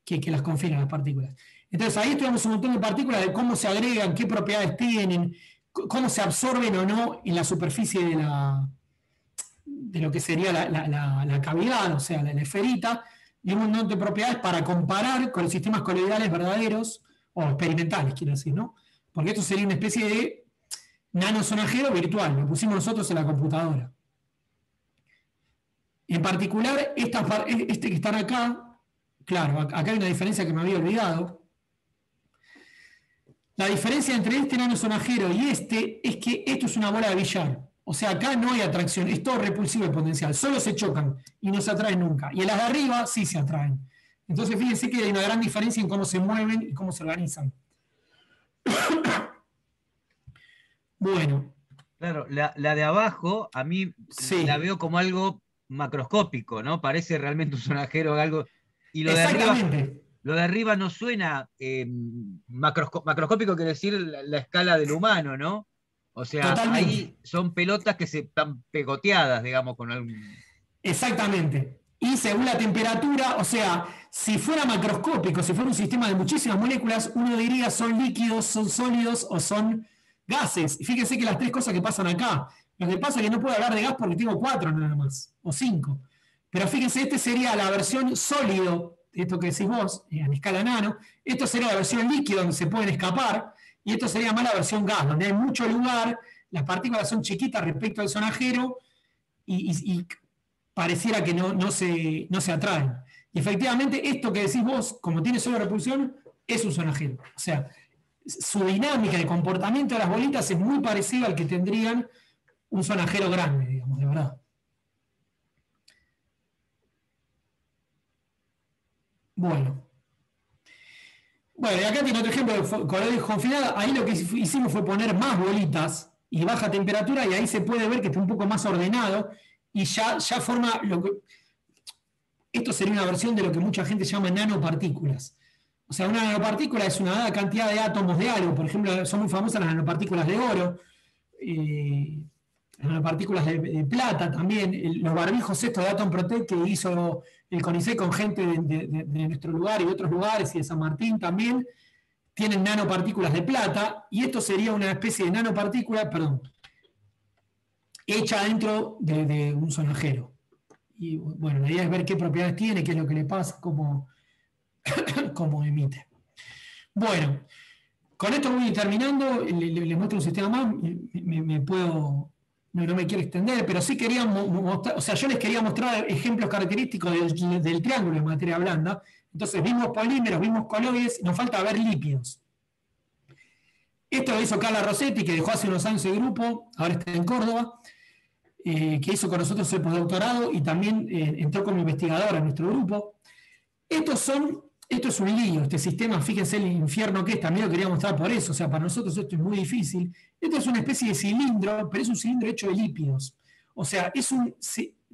que las confina las partículas. Entonces ahí estudiamos un montón de partículas, de cómo se agregan, qué propiedades tienen, cómo se absorben o no en la superficie de lo que sería la cavidad, o sea, la esferita, y un montón de propiedades para comparar con los sistemas coloidales verdaderos, o experimentales, quiero decir, ¿no? Porque esto sería una especie de nanosonajero virtual, lo pusimos nosotros en la computadora. En particular, este que están acá, claro, acá hay una diferencia que me había olvidado. La diferencia entre este nanosonajero y este es que esto es una bola de billar. O sea, acá no hay atracción, es todo repulsivo el potencial, solo se chocan y no se atraen nunca. Y en las de arriba sí se atraen. Entonces, fíjense que hay una gran diferencia en cómo se mueven y cómo se organizan. Bueno. Claro, la de abajo a mí sí. La veo como algo macroscópico, ¿no? Parece realmente un sonajero o algo. Y exactamente. Lo de arriba no suena macroscópico, quiere decir la escala del humano, ¿no? O sea, totalmente. Ahí son pelotas que se están pegoteadas, digamos, con algún... Exactamente. Y según la temperatura, o sea, si fuera macroscópico, si fuera un sistema de muchísimas moléculas, uno diría son líquidos, son sólidos o son gases. Fíjense que las 3 cosas que pasan acá. Lo que pasa es que no puedo hablar de gas porque tengo 4 nada más, o 5. Pero fíjense, este sería la versión sólido, esto que decís vos, en escala nano. Esto sería la versión líquido, donde se pueden escapar. Y esto sería más la versión gas, donde hay mucho lugar, las partículas son chiquitas respecto al sonajero y pareciera que no se atraen. Y efectivamente, esto que decís vos, como tiene solo repulsión, es un sonajero. O sea, su dinámica de comportamiento de las bolitas es muy parecida al que tendrían un sonajero grande, digamos, de verdad. Bueno, y acá tiene otro ejemplo de coloides confinados. Ahí lo que hicimos fue poner más bolitas y baja temperatura, y ahí se puede ver que está un poco más ordenado y ya forma lo que... Esto sería una versión de lo que mucha gente llama nanopartículas. O sea, una nanopartícula es una dada cantidad de átomos de algo. Por ejemplo, son muy famosas las nanopartículas de oro, las nanopartículas de plata también, los barbijos estos de Atom Protect que hizo el CONICET con gente de nuestro lugar y de otros lugares y de San Martín también, tienen nanopartículas de plata, y esto sería una especie de nanopartícula, hecha dentro de un sonajero. Y bueno, la idea es ver qué propiedades tiene, qué es lo que le pasa, cómo emite. Bueno, con esto voy terminando, les muestro un sistema más, no me quiero extender, pero sí quería mostrar, o sea, yo les quería mostrar ejemplos característicos del triángulo en materia blanda. Entonces vimos polímeros, vimos coloides, nos falta ver lípidos. Esto lo hizo Carla Rossetti, que dejó hace unos años el grupo, ahora está en Córdoba, que hizo con nosotros el postdoctorado y también entró como investigadora en nuestro grupo. Esto es un lío, este sistema, fíjense el infierno que es, también lo quería mostrar por eso, o sea, para nosotros esto es muy difícil. Esto es una especie de cilindro, pero es un cilindro hecho de lípidos. O sea, es un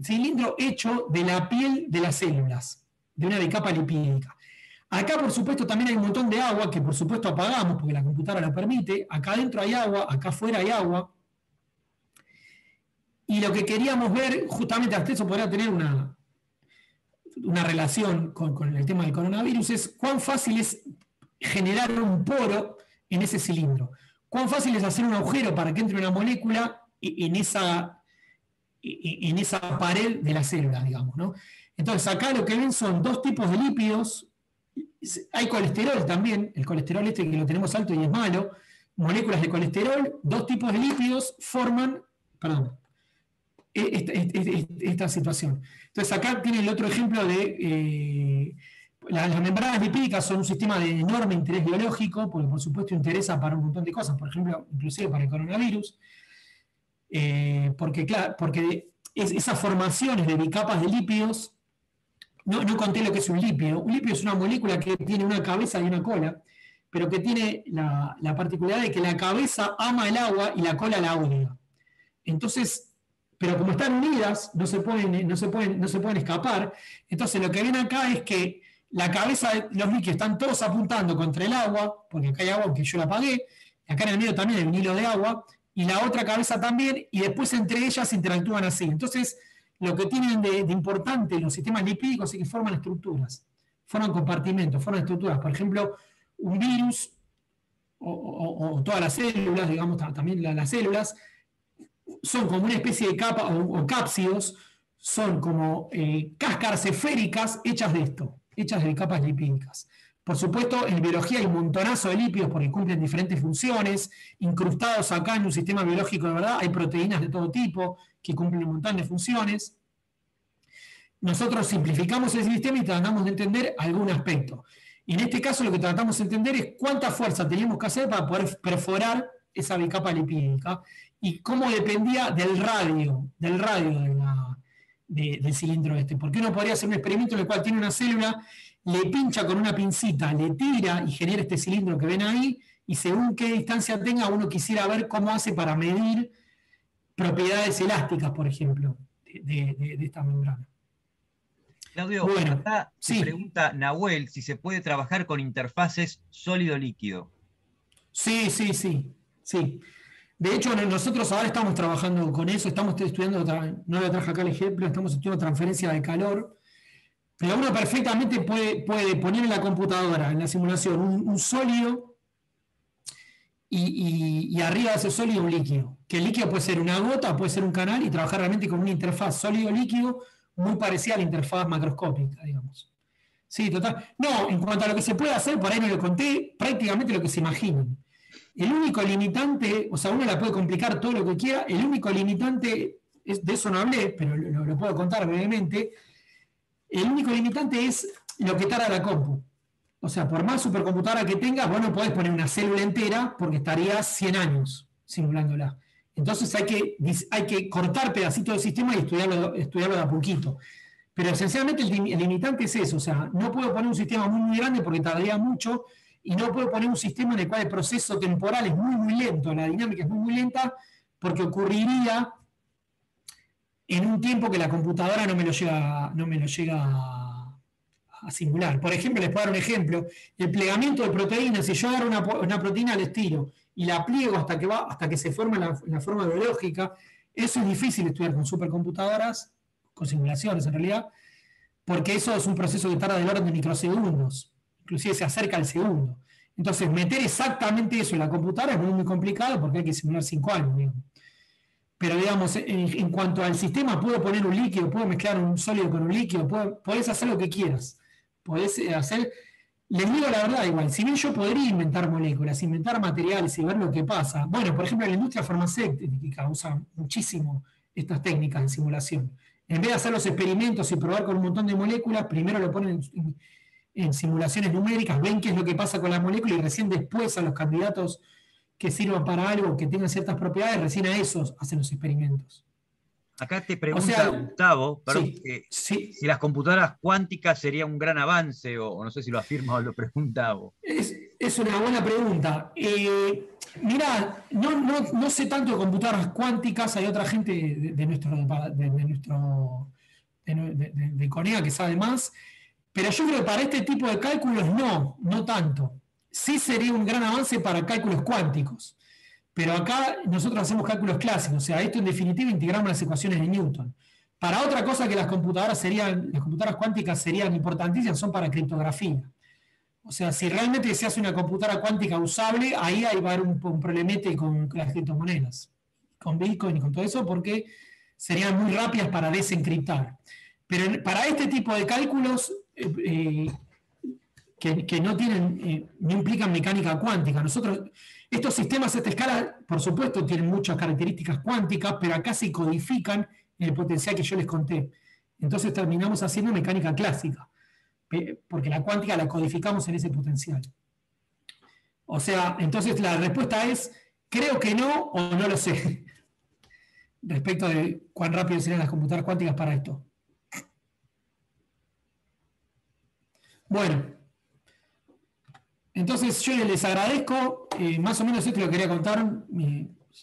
cilindro hecho de la piel de las células, de una bicapa lipídica. Acá, por supuesto, también hay un montón de agua que, por supuesto, apagamos porque la computadora lo permite. Acá adentro hay agua, acá afuera hay agua. Y lo que queríamos ver, justamente hasta eso podría tener una relación con el tema del coronavirus, es cuán fácil es generar un poro en ese cilindro. Cuán fácil es hacer un agujero para que entre una molécula en esa pared de la célula, digamos, ¿no? Entonces, acá lo que ven son dos tipos de lípidos. Hay colesterol también, el colesterol que lo tenemos alto y es malo. Moléculas de colesterol, dos tipos de lípidos forman, esta situación. Entonces acá tiene el otro ejemplo de las membranas lipídicas son un sistema de enorme interés biológico, porque por supuesto interesa para un montón de cosas, por ejemplo, inclusive para el coronavirus, porque esas formaciones de bicapas de lípidos, no conté lo que es un lípido. Un lípido es una molécula que tiene una cabeza y una cola, pero que tiene la particularidad de que la cabeza ama el agua y la cola la odia. Entonces, pero como están unidas, no se pueden escapar. Entonces lo que ven acá es que la cabeza de los líquidos están todos apuntando contra el agua, porque acá hay agua que yo la apagué, acá en el medio también hay un hilo de agua, y la otra cabeza también, y después entre ellas interactúan así. Entonces, lo que tienen de importante los sistemas lipídicos es que forman estructuras, forman compartimentos, forman estructuras. Por ejemplo, un virus, o todas las células, digamos, también las células, son como una especie de capa o cápsidos, son como cáscaras esféricas hechas de esto, hechas de capas lipídicas. Por supuesto, en biología hay un montonazo de lípidos porque cumplen diferentes funciones, incrustados acá en un sistema biológico de verdad, hay proteínas de todo tipo que cumplen un montón de funciones. Nosotros simplificamos el sistema y tratamos de entender algún aspecto. Y en este caso lo que tratamos de entender es cuánta fuerza teníamos que hacer para poder perforar esa bicapa lipídica y cómo dependía del radio del cilindro este. Porque uno podría hacer un experimento en el cual tiene una célula, le pincha con una pincita, le tira y genera este cilindro que ven ahí, y según qué distancia tenga, uno quisiera ver cómo hace para medir propiedades elásticas, por ejemplo, de esta membrana. Claudio, bueno, acá sí. Pregunta Nahuel si se puede trabajar con interfaces sólido-líquido. Sí. De hecho, nosotros ahora estamos trabajando con eso, estamos estudiando, no lo traje acá el ejemplo, estamos estudiando transferencia de calor, pero uno perfectamente puede poner en la computadora, en la simulación, un sólido y arriba de ese sólido un líquido. Que el líquido puede ser una gota, puede ser un canal, y trabajar realmente con una interfaz sólido-líquido muy parecida a la interfaz macroscópica, digamos. Sí, total. No, en cuanto a lo que se puede hacer, por ahí no lo conté, prácticamente lo que se imaginen. El único limitante, o sea, uno la puede complicar todo lo que quiera, el único limitante, de eso no hablé, pero lo puedo contar brevemente, el único limitante es lo que tarda la compu. O sea, por más supercomputadora que tengas, vos no podés poner una célula entera porque estarías 100 años simulándola. Entonces hay que cortar pedacitos del sistema y estudiarlo de a poquito. Pero esencialmente el limitante es eso, o sea, no puedo poner un sistema muy grande porque tardaría mucho, y no puedo poner un sistema en el cual el proceso temporal es muy lento, la dinámica es muy lenta, porque ocurriría en un tiempo que la computadora no me lo llega a simular. Por ejemplo, les puedo dar un ejemplo, el plegamiento de proteínas. Si yo agarro una proteína al estilo y la pliego hasta que se forma la forma biológica, eso es difícil estudiar con supercomputadoras, con simulaciones en realidad, porque eso es un proceso que tarda del orden de microsegundos, inclusive se acerca al segundo. Entonces, meter exactamente eso en la computadora es muy complicado porque hay que simular 5 años, digamos. Pero, digamos, en cuanto al sistema, puedo poner un líquido, puedo mezclar un sólido con un líquido, podés hacer lo que quieras. Podés hacer, les digo la verdad igual, si bien yo podría inventar moléculas, inventar materiales y ver lo que pasa. Bueno, por ejemplo, la industria farmacéutica usa muchísimo estas técnicas de simulación. En vez de hacer los experimentos y probar con un montón de moléculas, primero lo ponen en simulaciones numéricas, ven qué es lo que pasa con la molécula y recién después a los candidatos que sirvan para algo, que tengan ciertas propiedades, recién a esos hacen los experimentos. Acá te pregunta Gustavo, perdón, si las computadoras cuánticas sería un gran avance, o no sé si lo afirma o lo pregunta vos. Es una buena pregunta. Mirá, no sé tanto de computadoras cuánticas, hay otra gente de CONEA que sabe más, Pero yo creo que para este tipo de cálculos no tanto. Sí sería un gran avance para cálculos cuánticos. Pero acá nosotros hacemos cálculos clásicos, o sea, esto en definitiva integramos las ecuaciones de Newton. Para otra cosa que las computadoras cuánticas serían importantísimas, son para criptografía. O sea, si realmente se hace una computadora cuántica usable, ahí va a haber un problemete con las criptomonedas, con Bitcoin y con todo eso, porque serían muy rápidas para desencriptar. Pero para este tipo de cálculos que no implican mecánica cuántica, estos sistemas a esta escala, por supuesto, tienen muchas características cuánticas, pero acá se codifican en el potencial que yo les conté. Entonces terminamos haciendo mecánica clásica, porque la cuántica la codificamos en ese potencial. O sea, entonces la respuesta es, creo que no o no lo sé, respecto de cuán rápido serían las computadoras cuánticas para esto. Bueno, entonces yo les agradezco, más o menos esto lo quería contar,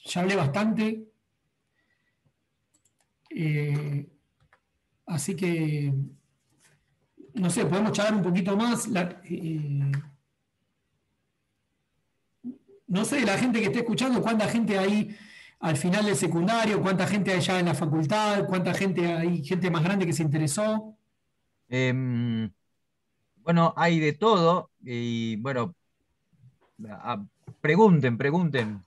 ya hablé bastante, así que, no sé, podemos charlar un poquito más. No sé, la gente que esté escuchando, cuánta gente hay al final del secundario, cuánta gente hay ya en la facultad, cuánta gente hay, gente más grande que se interesó. Bueno, hay de todo, y bueno, pregunten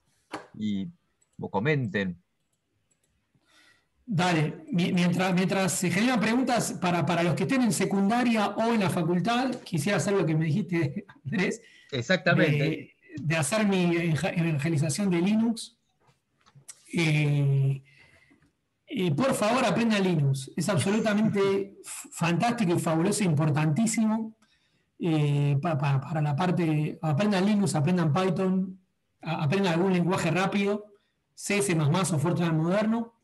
o comenten. Dale, mientras se generan preguntas para los que estén en secundaria o en la facultad, quisiera hacer lo que me dijiste, Andrés. Exactamente. De hacer mi evangelización de Linux. Por favor, aprendan Linux. Es absolutamente fantástico y fabuloso e importantísimo para la parte. Aprendan Linux, aprendan Python, aprendan algún lenguaje rápido, C, C++ o Fortran moderno.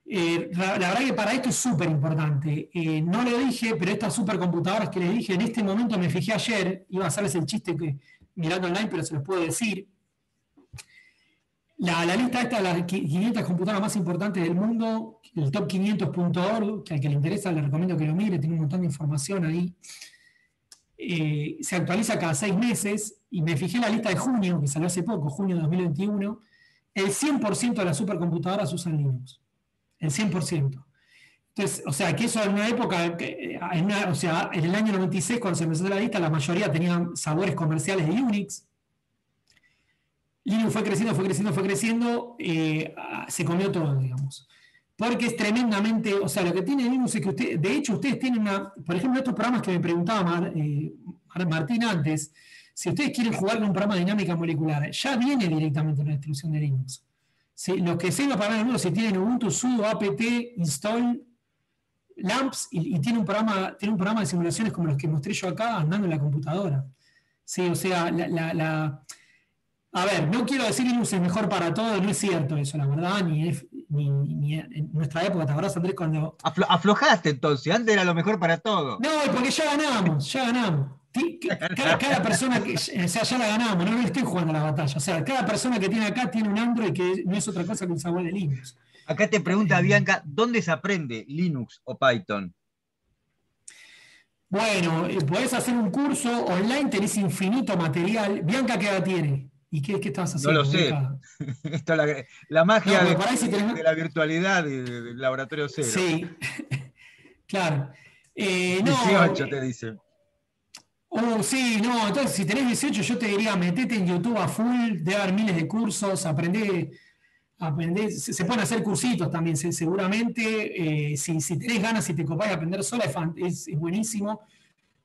La verdad que para esto es súper importante. No lo dije, pero estas supercomputadoras que les dije, en este momento me fijé ayer, iba a hacerles el chiste mirando online, pero se los puedo decir. La lista esta de las 500 computadoras más importantes del mundo, el top 500.org, que al que le interesa le recomiendo que lo mire, tiene un montón de información ahí. Se actualiza cada 6 meses, y me fijé en la lista de junio, que salió hace poco, junio de 2021, el 100% de las supercomputadoras usan Linux. El 100%. Entonces, o sea, que eso en una época, o sea, en el año 96, cuando se empezó la lista, la mayoría tenían sabores comerciales de Unix. Linux fue creciendo, se comió todo, digamos. Porque es tremendamente, o sea, lo que tiene Linux es que de hecho, ustedes tienen por ejemplo, estos programas que me preguntaba Martín antes, si ustedes quieren jugar con un programa de dinámica molecular, ya viene directamente una distribución de Linux. Sí, los que sepan para el mundo, si tienen Ubuntu, sudo apt install lamps y tiene un programa de simulaciones como los que mostré yo acá andando en la computadora. Sí, o sea, a ver, no quiero decir Linux es mejor para todo, no es cierto eso, la verdad, ni en nuestra época, ¿te acordás, Andrés, cuando... Aflojaste entonces, antes era lo mejor para todo. No, porque ya ganamos. Cada persona que, o sea, ya la ganamos, no estoy jugando a la batalla. O sea, cada persona que tiene acá tiene un Android que no es otra cosa que un sabor de Linux. Acá te pregunta Bianca, ¿dónde se aprende Linux o Python? Bueno, podés hacer un curso online, tenés infinito material. Bianca, ¿qué edad tiene? ¿Y qué estás haciendo? No lo sé. Esto la magia de la virtualidad del laboratorio cero. Sí, claro. 18 te dice. Sí, no, entonces si tenés 18 yo te diría metete en YouTube a full, debe haber miles de cursos, aprendé, se pueden hacer cursitos también seguramente, si tenés ganas, si te copás de aprender sola es buenísimo.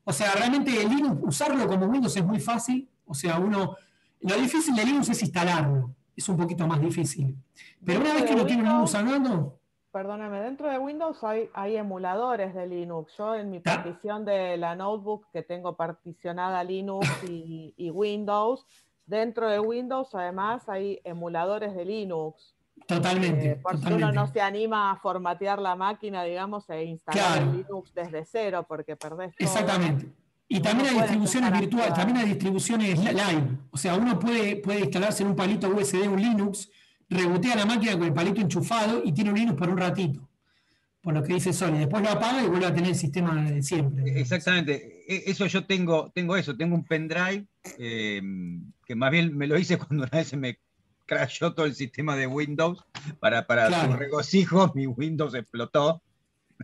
O sea, realmente Linux, usarlo como Windows es muy fácil, o sea, lo difícil de Linux es instalarlo, es un poquito más difícil. Pero una vez que lo tiene Linux andando... Perdóname, dentro de Windows hay emuladores de Linux. Yo en mi partición de la notebook, que tengo particionada Linux y Windows, dentro de Windows además hay emuladores de Linux. Totalmente. Por si uno no se anima a formatear la máquina, digamos, e instalar el Linux desde cero, porque perdés todo. Exactamente. Y también hay distribuciones virtuales, también hay distribuciones live. O sea, uno puede instalarse en un palito USB un Linux, rebotea la máquina con el palito enchufado y tiene un Linux por un ratito. por lo que dice Sol, y después lo apaga y vuelve a tener el sistema de siempre. Exactamente. Eso yo tengo eso, tengo un pendrive que más bien me lo hice cuando una vez se me crashó todo el sistema de Windows. Para Claro. su regocijo, mi Windows explotó.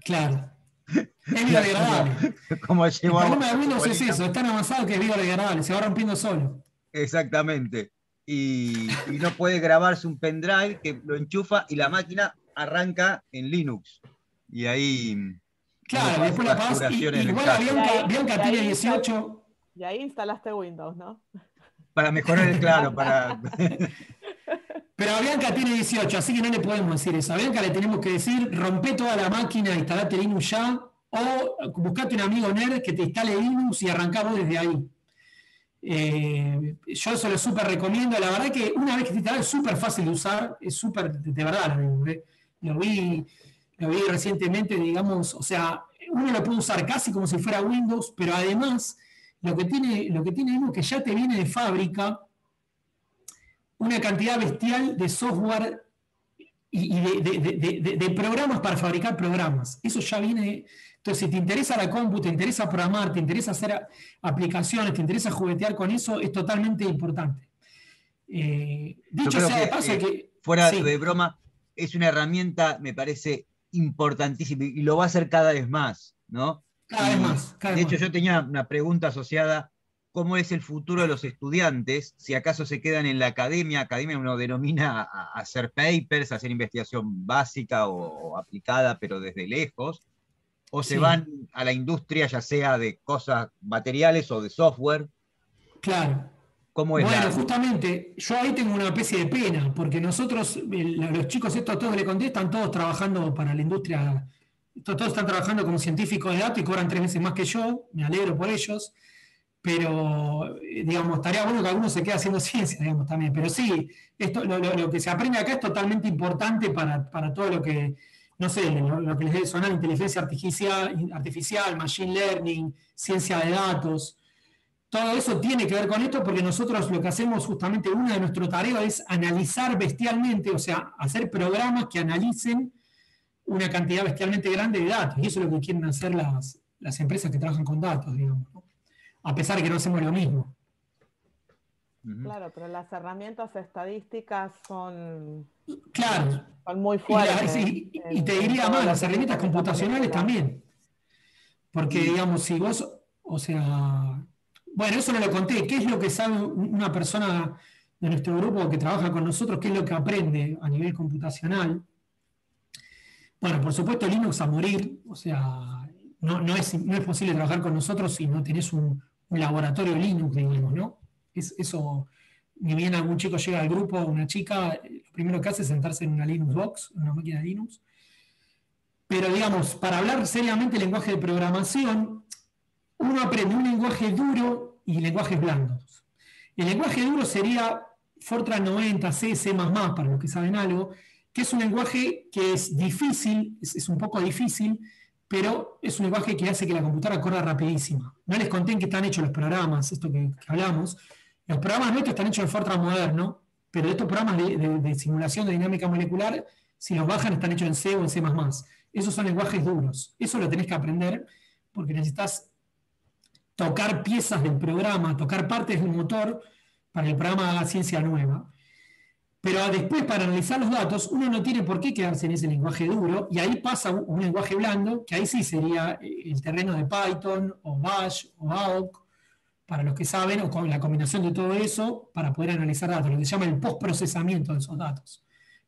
Claro. Es biodegradable. Como El llevó problema de Windows es eso, es tan avanzado que es biodegradable, se va rompiendo solo. Exactamente. Y no puede grabarse un pendrive que lo enchufa y la máquina arranca en Linux. Y ahí Claro, uno después hace la apagás. facturaciones en Igual a casa. Bianca tiene 18. Y ahí instalaste Windows, ¿no? Para mejorar el claro, para. Pero a Bianca tiene 18, así que no le podemos decir eso. A Bianca le tenemos que decir, rompe toda la máquina, instalate Linux ya, o buscate un amigo nerd que te instale Linux y arrancamos desde ahí. Yo eso lo súper recomiendo. La verdad que una vez que te instalas es súper fácil de usar, es súper, de verdad, lo vi recientemente, digamos, o sea, uno lo puede usar casi como si fuera Windows, pero además lo que tiene Linux que ya te viene de fábrica una cantidad bestial de software y de programas para fabricar programas. Eso ya viene. Entonces, si te interesa la compu, te interesa programar, te interesa hacer aplicaciones, te interesa juguetear con eso, es totalmente importante. Dicho sea de paso que... Fuera sí. de broma, es una herramienta, me parece, importantísima y lo va a hacer cada vez más, ¿no? Cada vez más. De hecho, yo tenía una pregunta asociada. ¿Cómo es el futuro de los estudiantes? Si acaso se quedan en la academia. Academia uno denomina a hacer papers, a hacer investigación básica o aplicada, pero desde lejos. O se van a la industria, ya sea de cosas materiales o de software. Claro. ¿Cómo es bueno, justamente, yo ahí tengo una especie de pena, porque nosotros, los chicos estos, todos le conté, están todos trabajando para la industria, todos están trabajando como científicos de datos y cobran 3 veces más que yo, me alegro por ellos. Pero, digamos, estaría bueno que alguno se quede haciendo ciencia, digamos, también. Pero sí, lo que se aprende acá es totalmente importante para todo lo que, no sé, lo que les debe sonar, inteligencia artificial, machine learning, ciencia de datos. Todo eso tiene que ver con esto porque nosotros lo que hacemos, justamente, una de nuestras tareas es analizar bestialmente, o sea, hacer programas que analicen una cantidad bestialmente grande de datos. Y eso es lo que quieren hacer las empresas que trabajan con datos, digamos, ¿no? A pesar de que no hacemos lo mismo. Claro, pero las herramientas estadísticas son, claro, son muy fuertes. Y te diría más, las herramientas computacionales también. Porque, digamos, si vos, o sea, bueno, eso no lo conté. ¿Qué es lo que sabe una persona de nuestro grupo que trabaja con nosotros? ¿Qué es lo que aprende a nivel computacional? Bueno, por supuesto, Linux a morir. O sea, no es posible trabajar con nosotros si no tenés un laboratorio Linux, digamos, ¿no? Eso, ni bien algún chico llega al grupo, una chica, lo primero que hace es sentarse en una Linux Box, una máquina de Linux. Pero, digamos, para hablar seriamente el lenguaje de programación, uno aprende un lenguaje duro y lenguajes blandos. El lenguaje duro sería Fortran 90, C, C++, para los que saben algo, que es un lenguaje que es difícil, es un poco difícil, pero es un lenguaje que hace que la computadora corra rapidísima. No les conté en qué están hechos los programas, esto que hablamos. Los programas nuestros están hechos en Fortran moderno, pero estos programas de simulación de dinámica molecular, si los bajan, están hechos en C o en C++. Esos son lenguajes duros. Eso lo tenés que aprender porque necesitas tocar piezas del programa, tocar partes del motor para que el programa haga ciencia nueva. Pero después, para analizar los datos, uno no tiene por qué quedarse en ese lenguaje duro, y ahí pasa un lenguaje blando, que ahí sí sería el terreno de Python, o Bash, o Awk, para los que saben, o con la combinación de todo eso, para poder analizar datos, lo que se llama el postprocesamiento de esos datos.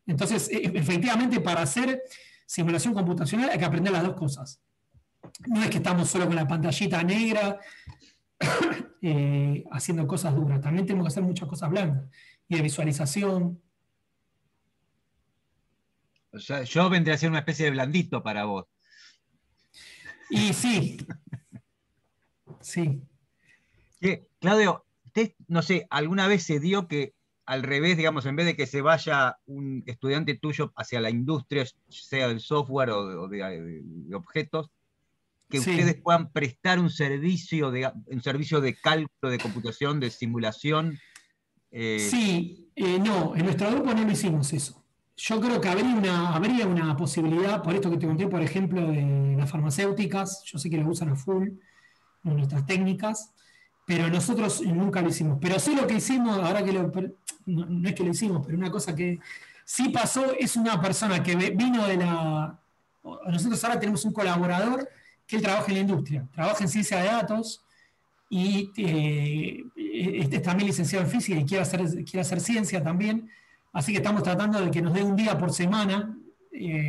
Entonces, efectivamente, para hacer simulación computacional hay que aprender las dos cosas. No es que estamos solo con la pantallita negra haciendo cosas duras, también tenemos que hacer muchas cosas blandas, y de visualización. O sea, yo vendría a ser una especie de blandito para vos. Y sí. Sí. Claudio, usted, no sé, ¿alguna vez se dio que al revés, digamos, en vez de que se vaya un estudiante tuyo hacia la industria, sea del software o de objetos, que ustedes puedan prestar un servicio de cálculo, de computación, de simulación? No, en nuestro grupo no lo hicimos eso. Yo creo que habría una posibilidad, por esto que te conté, por ejemplo, de las farmacéuticas. Yo sé que lo usan a full en nuestras técnicas, pero nosotros nunca lo hicimos. Pero sí lo que hicimos, ahora que no es que lo hicimos, pero una cosa que sí pasó es una persona que vino de la... Nosotros ahora tenemos un colaborador que él trabaja en la industria, trabaja en ciencia de datos y es también licenciado en física y quiere hacer ciencia también. Así que estamos tratando de que nos dé un día por semana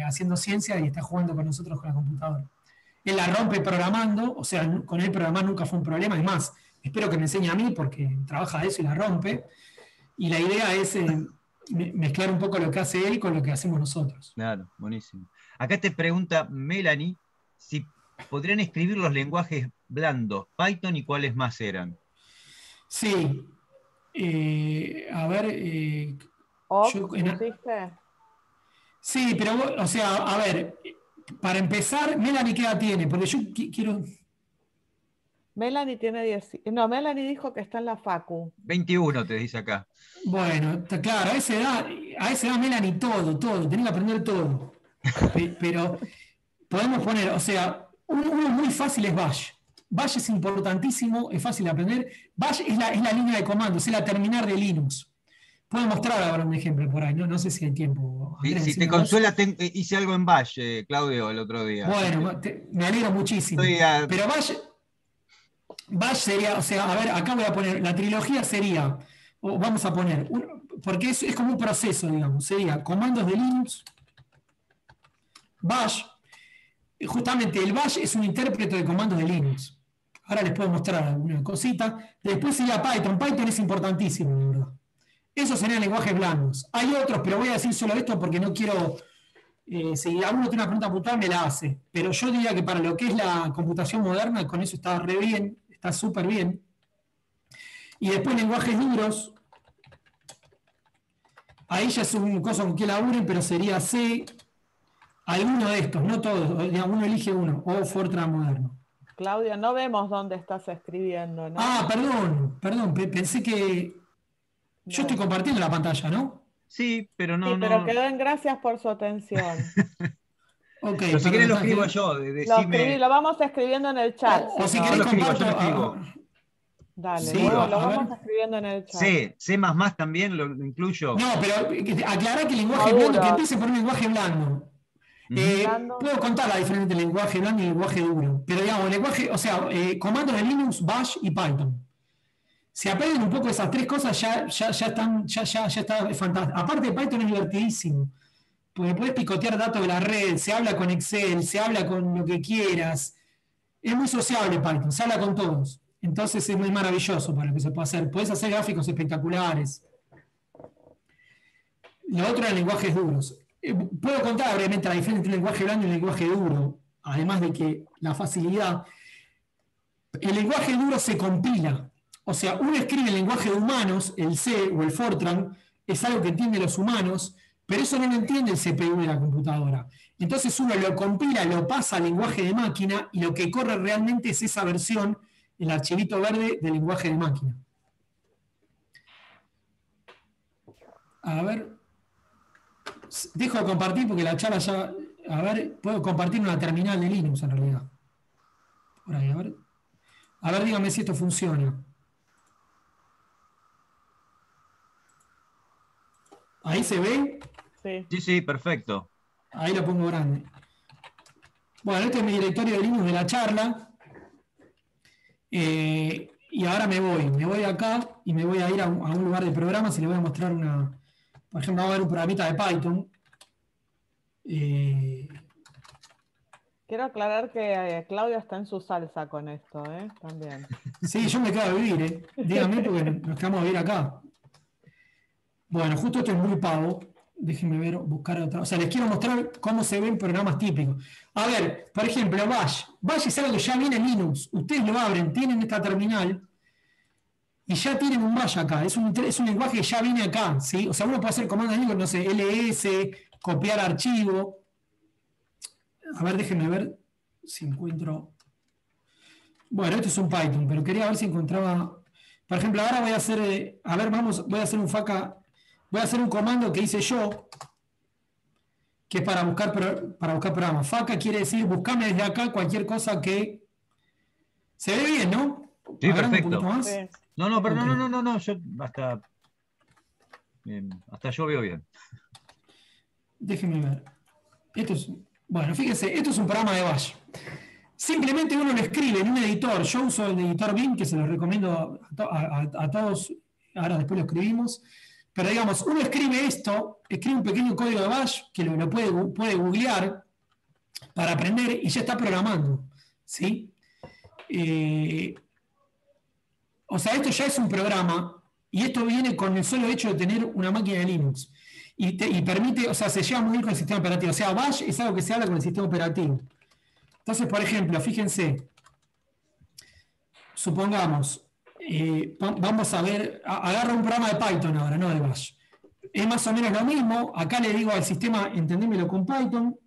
haciendo ciencia y está jugando con nosotros con la computadora. Él la rompe programando, o sea, con él programar nunca fue un problema. Es más, espero que me enseñe a mí porque trabaja de eso y la rompe. Y la idea es mezclar un poco lo que hace él con lo que hacemos nosotros. Claro, buenísimo. Acá te pregunta Melanie si podrían escribir los lenguajes blandos, Python y cuáles más eran. Sí. A ver. ¿Pusiste? Sí, pero, o sea, a ver, para empezar, Melanie, ¿qué edad tiene? Porque yo quiero... Melanie tiene 10. No, Melanie dijo que está en la facu. 21 te dice acá. Bueno, está claro, a esa edad Melanie todo, tenés que aprender todo. Pero podemos poner, o sea, uno muy fácil es Bash. Bash es importantísimo, es fácil de aprender. Bash es la línea de comandos, es la terminal de Linux. Puedo mostrar ahora un ejemplo por ahí, no sé si hay tiempo. Andrés, si te consuela, hice algo en Bash, Claudio, el otro día. Bueno, me alegro muchísimo. Pero Bash sería, o sea, a ver, acá voy a poner, la trilogía sería, o vamos a poner, porque es como un proceso, digamos, sería comandos de Linux, Bash, justamente el Bash es un intérprete de comandos de Linux. Ahora les puedo mostrar alguna cosita. Después sería Python. Python es importantísimo, de verdad. Esos serían lenguajes blandos. Hay otros, pero voy a decir solo esto porque no quiero... si alguno tiene una pregunta puntual, me la hace. Pero yo diría que para lo que es la computación moderna, con eso está re bien, está súper bien. Y después lenguajes duros. Ahí ya es un cosa con que laburen, pero sería C. Alguno de estos, no todos. Uno elige uno. O Fortran moderno. Claudia, no vemos dónde estás escribiendo, ¿no? Ah, perdón. Pensé que... No. Yo estoy compartiendo la pantalla, ¿no? Sí, pero no. Sí, pero quedó en gracias por su atención. Ok. Pero si querés lo escribo yo. Lo vamos escribiendo en el chat. O si querés comparto. Yo lo escribo. Dale, Sí, lo vamos escribiendo en el chat. C++ también lo incluyo. No, pero aclará que el lenguaje blando, que empiece por un lenguaje blando. Puedo contar la diferencia entre el lenguaje blando y el lenguaje duro. Pero digamos, el lenguaje, o sea, comandos de Linux, Bash y Python. Si aprenden un poco esas tres cosas, ya está fantástico. Aparte, Python es divertidísimo. Porque puedes picotear datos de la red, se habla con Excel, se habla con lo que quieras. Es muy sociable Python, se habla con todos. Entonces es muy maravilloso para lo que se puede hacer. Puedes hacer gráficos espectaculares. Lo otro es lenguajes duros. Puedo contar brevemente la diferencia entre el lenguaje blando y el lenguaje duro, además de que la facilidad. El lenguaje duro se compila. O sea, uno escribe el lenguaje de humanos, el C o el Fortran, es algo que entienden los humanos, pero eso no lo entiende el CPU de la computadora. Entonces uno lo compila, lo pasa al lenguaje de máquina y lo que corre realmente es esa versión, el archivito verde del lenguaje de máquina. A ver, dejo de compartir porque la charla ya... A ver, puedo compartir una terminal de Linux en realidad. Por ahí, a ver. A ver, dígame si esto funciona. ¿Ahí se ve? Sí, perfecto. Ahí lo pongo grande. Bueno, este es mi directorio de Linux de la charla. Y ahora me voy acá y me voy a ir a un lugar de programas y le voy a mostrar por ejemplo, vamos a ver un programita de Python. Quiero aclarar que Claudia está en su salsa con esto, también. Sí, yo me quedo a vivir, díganme porque nos quedamos a vivir acá. Bueno, justo esto es muy pavo. Déjenme ver, buscar otra. O sea, les quiero mostrar cómo se ven programas típicos. A ver, por ejemplo, Bash. Bash es algo que ya viene en Linux. Ustedes lo abren, tienen esta terminal y ya tienen un Bash acá. Es un lenguaje que ya viene acá, ¿sí? O sea, uno puede hacer comandos de Linux, no sé, ls, copiar archivo. A ver, déjenme ver si encuentro... Bueno, esto es un Python, pero quería ver si encontraba... Por ejemplo, ahora voy a hacer... voy a hacer un comando que hice yo. que es para buscar programas. FACA quiere decir buscame desde acá cualquier cosa que... ¿Se ve bien, no? Sí, perfecto. Un poquito más. Sí. No, pero Ok. no, yo hasta yo veo bien. Déjenme ver. Bueno, fíjense, esto es un programa de Bash. Simplemente uno lo escribe en un editor. Yo uso el editor Vim, que se lo recomiendo a todos. Ahora después lo escribimos. Pero digamos, uno escribe esto, escribe un pequeño código de Bash, que lo puede googlear para aprender y ya está programando. ¿Sí? O sea, esto ya es un programa y esto viene con el solo hecho de tener una máquina de Linux. Y permite, o sea, se lleva muy bien con el sistema operativo. O sea, Bash es algo que se habla con el sistema operativo. Entonces, por ejemplo, fíjense, supongamos, vamos a ver, agarra un programa de Python ahora, no de Bash. Es más o menos lo mismo. Acá le digo al sistema, entendémelo con Python.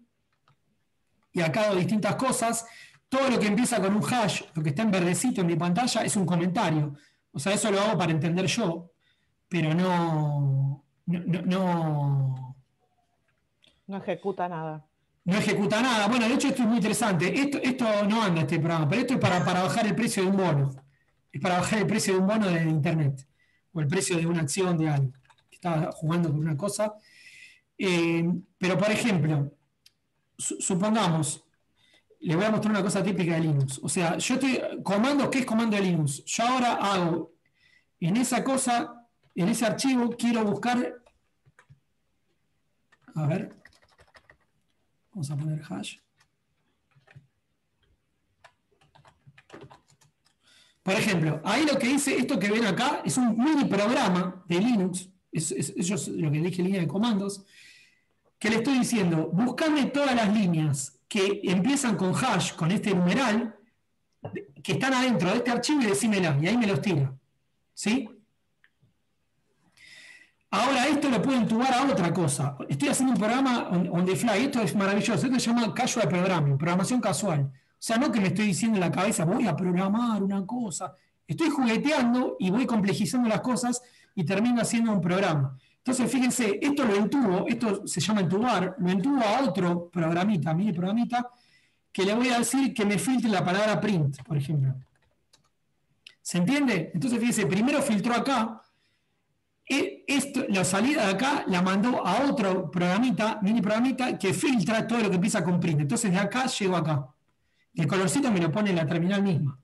Y acá hago distintas cosas. Todo lo que empieza con un hash, lo que está en verdecito en mi pantalla, es un comentario. O sea, eso lo hago para entender yo. Pero no ejecuta nada. no ejecuta nada. Bueno, de hecho esto es muy interesante. Esto no anda este programa, pero esto es para bajar el precio de un bono. Es para bajar el precio de un bono de internet. O el precio de una acción de alguien que estaba jugando con una cosa. Pero, por ejemplo, supongamos, le voy a mostrar una cosa típica de Linux. O sea, yo ¿qué es comando de Linux? Yo ahora hago en esa cosa, en ese archivo, quiero buscar. A ver. Vamos a poner hash. Por ejemplo, ahí lo que dice, esto que ven acá, es un mini programa de Linux. Es lo que dije, línea de comandos. Que le estoy diciendo, buscame todas las líneas que empiezan con hash, con este numeral, que están adentro de este archivo y decímelas. Y ahí me los tira. ¿Sí? Ahora esto lo puedo entubar a otra cosa. Estoy haciendo un programa on the fly. Esto es maravilloso. Esto se llama casual programming, programación casual. O sea, no que me estoy diciendo en la cabeza, voy a programar una cosa. Estoy jugueteando y voy complejizando las cosas y termino haciendo un programa. Entonces, fíjense, esto lo entubo, esto se llama entubar, lo entubo a otro programita, mini programita, que le voy a decir que me filtre la palabra print, por ejemplo. ¿Se entiende? Entonces, fíjense, primero filtró acá. La salida de acá la mandó a otro programita, mini programita, que filtra todo lo que empieza con print. Entonces de acá llego acá. El colorcito me lo pone en la terminal misma.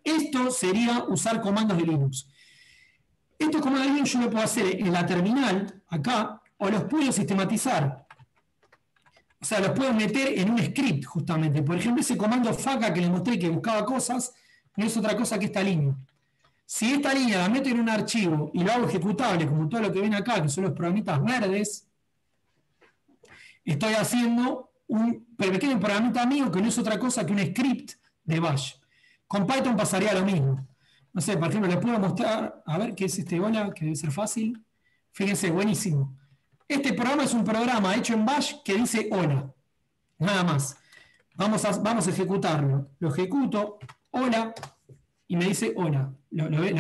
Esto sería usar comandos de Linux. Estos comandos de Linux yo lo puedo hacer en la terminal, acá, o los puedo sistematizar. O sea, los puedo meter en un script, justamente. Por ejemplo, ese comando FACA que les mostré que buscaba cosas, no es otra cosa que esta línea. Si esta línea la meto en un archivo y lo hago ejecutable, como todo lo que ven acá, que son los programitas verdes, estoy haciendo un pequeño programita mío que no es otra cosa que un script de Bash. Con Python pasaría lo mismo. No sé, por ejemplo, les puedo mostrar, a ver qué es este hola, que debe ser fácil. Fíjense, buenísimo. Este programa es un programa hecho en Bash que dice hola. Nada más. Vamos a ejecutarlo. Lo ejecuto, hola, y me dice hola.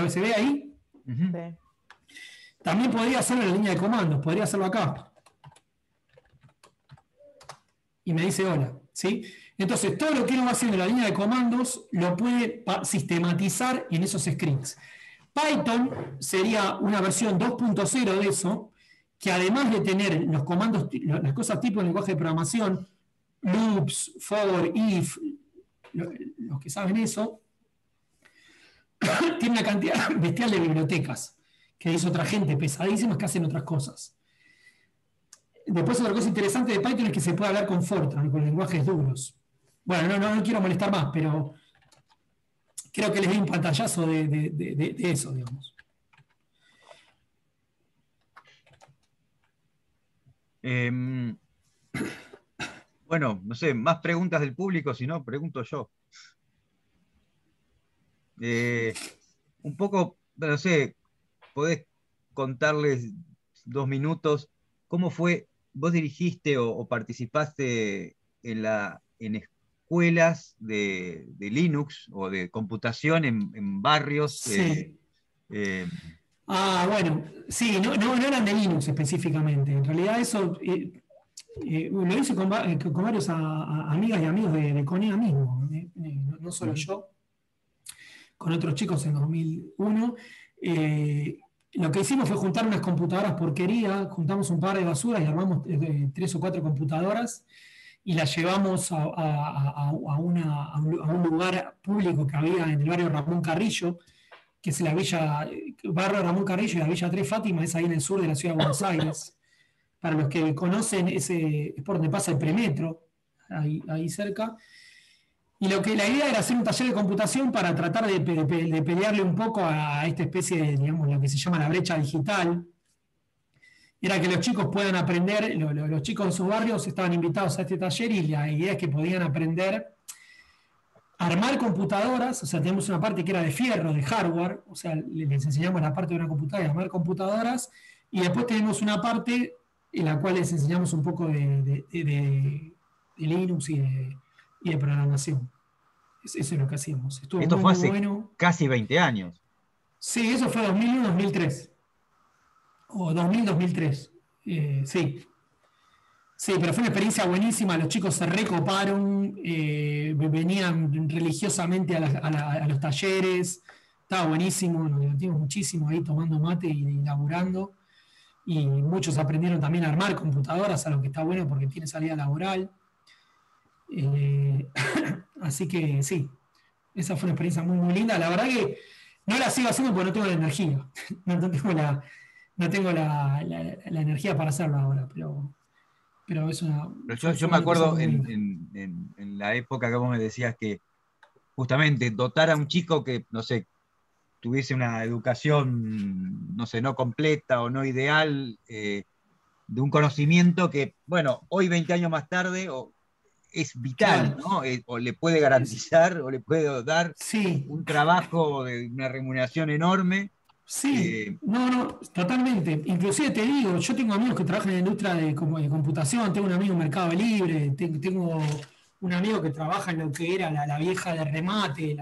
¿Se ve ahí? Uh-huh. Sí. También podría hacerlo en la línea de comandos, podría hacerlo acá. Y me dice hola, ¿sí? Entonces, todo lo que uno va haciendo en la línea de comandos lo puede sistematizar en esos scripts. Python sería una versión 2.0 de eso, que además de tener los comandos, las cosas tipo lenguaje de programación, loops, for, if, los que saben eso, tiene una cantidad bestial de bibliotecas que dice otra gente, pesadísimas, que hacen otras cosas. Después otra cosa interesante de Python es que se puede hablar con Fortran, con lenguajes duros. Bueno, no quiero molestar más, pero creo que les di un pantallazo de eso, digamos. Bueno, no sé, más preguntas del público, si no, pregunto yo. Un poco, no sé, podés contarles 2 minutos cómo fue, vos dirigiste o participaste en escuelas de Linux o de computación en barrios. Sí. Bueno, sí, no eran de Linux específicamente. En realidad eso lo hice con varios amigas y amigos de CONEA mismo, no solo yo, con otros chicos en 2001. Lo que hicimos fue juntar unas computadoras porquería, juntamos un par de basuras y armamos 3 o 4 computadoras y las llevamos a un lugar público que había en el barrio Ramón Carrillo, que es la barrio Ramón Carrillo y la Villa 3 Fátima, es ahí en el sur de la ciudad de Buenos Aires. Para los que conocen, es por donde pasa el premetro, ahí cerca. Y la idea era hacer un taller de computación para tratar de pelearle un poco a esta especie de, digamos, lo que se llama la brecha digital. Era que los chicos puedan aprender, los chicos de sus barrios estaban invitados a este taller y la idea es que podían aprender a armar computadoras. O sea, tenemos una parte que era de fierro, de hardware, o sea, les enseñamos la parte de una computadora, de armar computadoras, y después tenemos una parte en la cual les enseñamos un poco de Linux y de programación. Eso es lo que hacíamos. Estuvo Esto muy, fue muy hace bueno. casi 20 años. Sí, eso fue 2001-2003. O 2000-2003. Sí. Sí, pero fue una experiencia buenísima. Los chicos se recoparon, venían religiosamente a los talleres. Estaba buenísimo, nos divertimos muchísimo ahí tomando mate y laburando. Y muchos aprendieron también a armar computadoras, a lo que está bueno porque tiene salida laboral. Así que sí, esa fue una experiencia muy, muy linda. La verdad que no la sigo haciendo porque no tengo la energía. No tengo la energía para hacerlo ahora, pero es una. Pero yo me Una cosa acuerdo muy linda. en la época que vos me decías que justamente dotar a un chico que, no sé, tuviese una educación, no sé, no completa o no ideal, de un conocimiento que, bueno, hoy 20 años más tarde es vital, Claro. ¿no? O le puede garantizar o le puede dar Sí, un trabajo de una remuneración enorme. sí, no, totalmente. Inclusive te digo, yo tengo amigos que trabajan en la industria de computación, tengo un amigo en Mercado Libre, tengo un amigo que trabaja en lo que era la vieja de remate,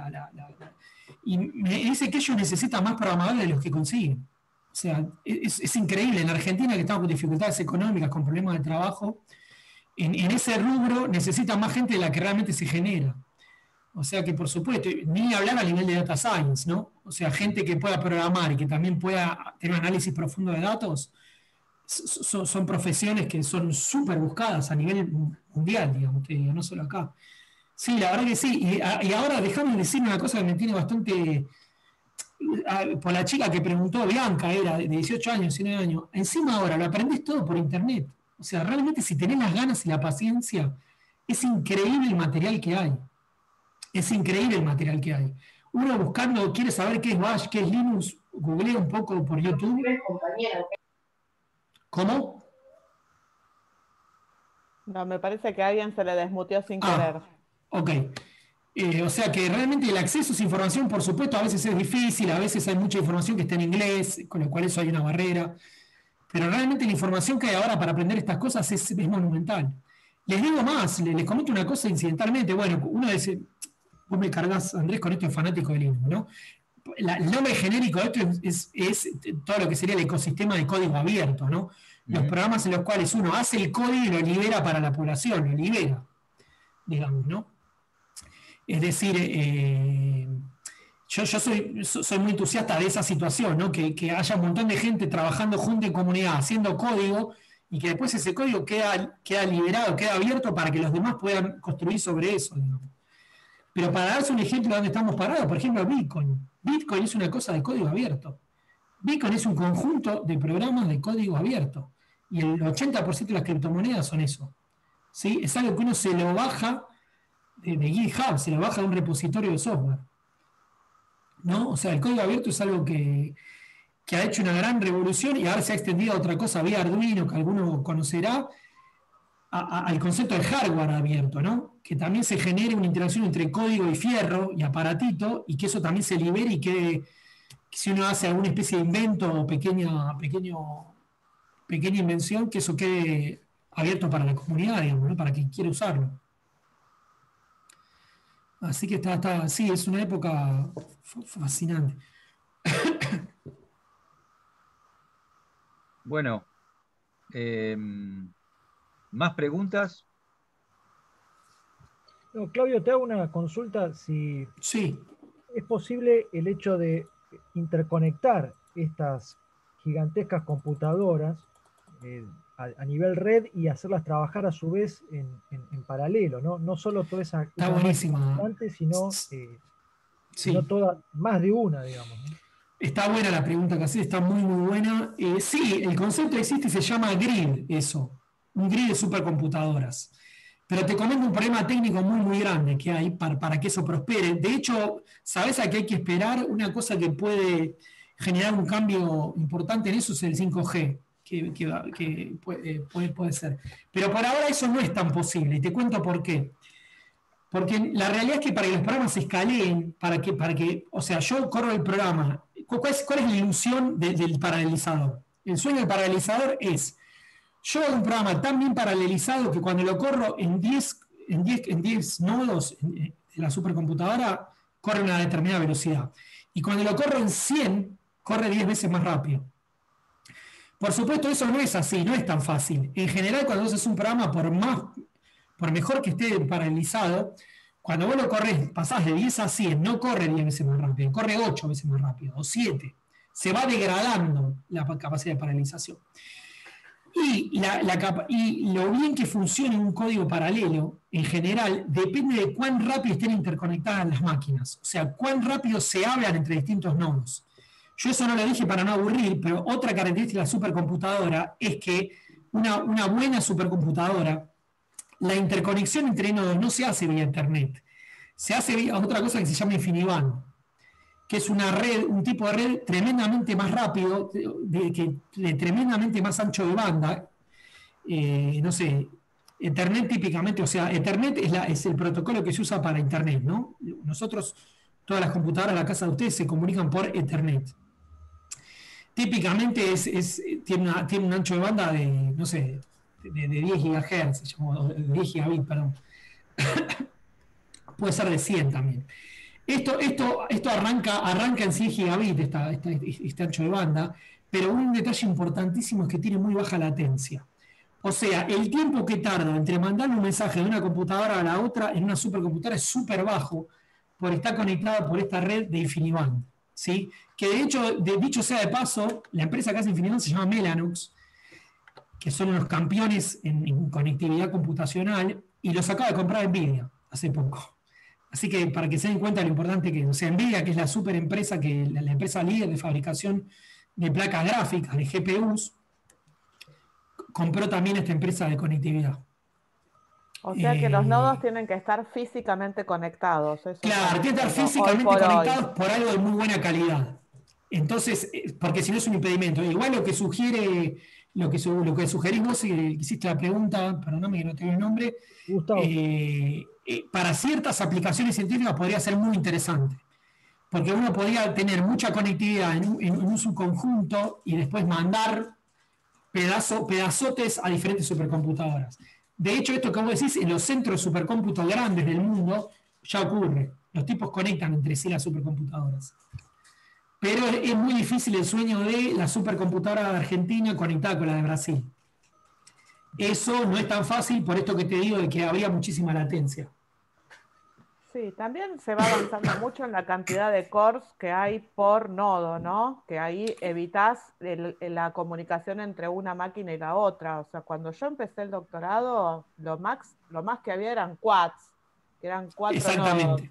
y me dice que ellos necesitan más programadores de los que consiguen. O sea, es increíble. En Argentina, que estamos con dificultades económicas, con problemas de trabajo, en ese rubro necesitan más gente de la que realmente se genera. O sea que, por supuesto, ni hablar a nivel de data science, ¿no? O sea, gente que pueda programar y que también pueda tener un análisis profundo de datos, son profesiones que son súper buscadas a nivel mundial, digamos, te digo, no solo acá. Sí, la verdad que sí. Y ahora déjame decir una cosa que me tiene bastante. Por la chica que preguntó, Bianca, era de 18 años, 19 años. Encima ahora lo aprendés todo por internet. O sea, realmente si tenés las ganas y la paciencia, es increíble el material que hay. Es increíble el material que hay. Uno buscando, quiere saber qué es Bash, qué es Linux, googlea un poco por YouTube. ¿Cómo? No, me parece que a alguien se le desmuteó sin querer. Ok. O sea que realmente el acceso a esa información, por supuesto, a veces es difícil, a veces hay mucha información que está en inglés, con lo cual eso hay una barrera. Pero realmente la información que hay ahora para aprender estas cosas es monumental. Les digo más, les comento una cosa incidentalmente. Bueno, uno dice, vos me cargas, Andrés, con esto es fanático de Linux, ¿no? El nombre genérico de esto es todo lo que sería el ecosistema de código abierto, ¿no? Los programas en los cuales uno hace el código y lo libera para la población, lo libera, digamos, ¿no? Es decir, yo soy muy entusiasta de esa situación, ¿no? Que haya un montón de gente trabajando junto en comunidad, haciendo código, y que después ese código queda liberado, queda abierto para que los demás puedan construir sobre eso, digamos. Pero para darse un ejemplo de dónde estamos parados, por ejemplo, Bitcoin. Bitcoin es una cosa de código abierto. Bitcoin es un conjunto de programas de código abierto. Y el 80% de las criptomonedas son eso. ¿Sí? Es algo que uno se lo baja de GitHub, se lo baja de un repositorio de software. ¿No? O sea, el código abierto es algo que ha hecho una gran revolución y ahora se ha extendido a otra cosa vía Arduino, que alguno conocerá, al concepto de hardware abierto, ¿no? Que también se genere una interacción entre código y fierro y aparatito, y que eso también se libere y que si uno hace alguna especie de invento o pequeña invención, que eso quede abierto para la comunidad, digamos, ¿no? Para quien quiera usarlo. Así que sí, es una época fascinante. Bueno, ¿Más preguntas? No, Claudio, te hago una consulta si Sí. es posible el hecho de interconectar estas gigantescas computadoras a nivel red y hacerlas trabajar a su vez en paralelo, ¿no? No solo toda esa Está buenísima. sino Sí. toda, más de una, digamos, ¿no? Está buena la pregunta que haces, está muy, muy buena. Sí, el concepto existe y se llama grid, eso. Un grid de supercomputadoras. Pero te comento un problema técnico muy, muy grande que hay para que eso prospere. De hecho, ¿sabes a qué hay que esperar? Una cosa que puede generar un cambio importante en eso es el 5G, que puede ser. Pero por ahora eso no es tan posible. Y te cuento por qué. Porque la realidad es que para que los programas se escaleen, o sea, yo corro el programa. ¿Cuál es la ilusión del paralelizador? El sueño del paralelizador es, yo hago un programa tan bien paralelizado que cuando lo corro en 10 nodos de la supercomputadora, corre a una determinada velocidad. Y cuando lo corro en 100, corre 10 veces más rápido. Por supuesto, eso no es así, no es tan fácil. En general, cuando vos haces un programa, por mejor que esté paralelizado, cuando vos lo corres, pasás de 10 a 100, no corre 10 veces más rápido, corre 8 veces más rápido, o 7. Se va degradando la capacidad de paralelización. Y lo bien que funcione un código paralelo, en general, depende de cuán rápido estén interconectadas las máquinas. O sea, cuán rápido se hablan entre distintos nodos. Yo eso no lo dije para no aburrir, pero otra característica de la supercomputadora es que una buena supercomputadora, la interconexión entre nodos no se hace vía Internet. Se hace vía otra cosa que se llama InfiniBand, que es una red, un tipo de red tremendamente más rápido, de tremendamente más ancho de banda. No sé, Ethernet típicamente, o sea, Ethernet es el protocolo que se usa para Internet, ¿no? Nosotros, todas las computadoras de la casa de ustedes se comunican por Ethernet. Típicamente tiene un ancho de banda de, no sé, de 10 GHz, de 10 gigabit, perdón. Puede ser de 100 también. Esto arranca en 100 gigabit, este ancho de banda, pero un detalle importantísimo es que tiene muy baja latencia. O sea, el tiempo que tarda entre mandar un mensaje de una computadora a la otra en una supercomputadora es súper bajo por estar conectada por esta red de InfiniBand, ¿sí? Que de hecho, dicho sea de paso, la empresa que hace InfiniBand se llama Mellanox, que son unos campeones en conectividad computacional, y los acaba de comprar Nvidia hace poco. Así que para que se den cuenta de lo importante que es, o sea, Nvidia, que es la super empresa, la empresa líder de fabricación de placas gráficas, de GPUs, compró también esta empresa de conectividad. O sea que los nodos tienen que estar físicamente conectados. Eso claro, tienen que estar físicamente conectados por algo de muy buena calidad. Entonces, porque si no es un impedimento. Igual lo que sugerís vos, que hiciste la pregunta, perdóname que no tengo el nombre, Gustavo. Para ciertas aplicaciones científicas podría ser muy interesante. Porque uno podría tener mucha conectividad en un subconjunto y después mandar pedazotes a diferentes supercomputadoras. De hecho, esto que vos decís, en los centros de supercómputo grandes del mundo ya ocurre. Los tipos conectan entre sí las supercomputadoras. Pero es muy difícil el sueño de la supercomputadora de Argentina conectada con la de Brasil. Eso no es tan fácil, por esto que te digo de que habría muchísima latencia. Sí, también se va avanzando mucho en la cantidad de cores que hay por nodo, ¿no? Que ahí evitas la comunicación entre una máquina y la otra. O sea, cuando yo empecé el doctorado, lo más que había eran quads, que eran 4 Exactamente. nodos.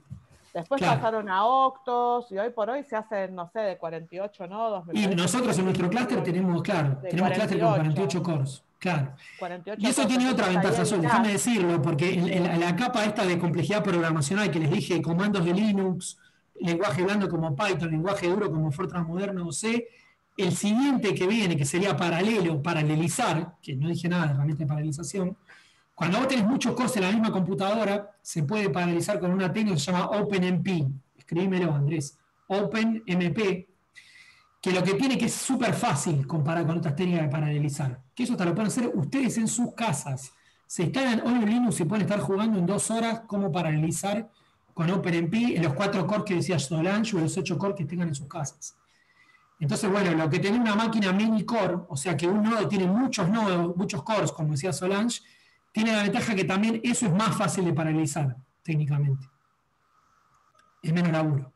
Después claro. Pasaron a octos y hoy por hoy se hacen, no sé, de 48 nodos. Y nosotros en nuestro clúster tenemos clúster con 48 cores. Claro. 48 y eso tiene otra ventaja, Sol, déjame decirlo, porque en la capa esta de complejidad programacional que les dije, comandos de Linux, lenguaje blando como Python, lenguaje duro como Fortran moderno o C, el siguiente que viene, que sería paralelizar, que no dije nada de herramienta de paralelización, cuando vos tenés muchos cores en la misma computadora, se puede paralelizar con una técnica que se llama OpenMP. Escribímelo, Andrés. OpenMP, que lo que tiene que es súper fácil comparar con otras técnicas de paralelizar. Que eso hasta lo pueden hacer ustedes en sus casas. Se instalan hoy en Linux y pueden estar jugando en 2 horas cómo paralelizar con OpenMP en los 4 cores que decía Solange o los 8 cores que tengan en sus casas. Entonces, bueno, lo que tiene una máquina mini core, o sea que un nodo tiene muchos nodos, muchos cores, como decía Solange, tiene la ventaja que también eso es más fácil de paralelizar técnicamente. Es menos laburo.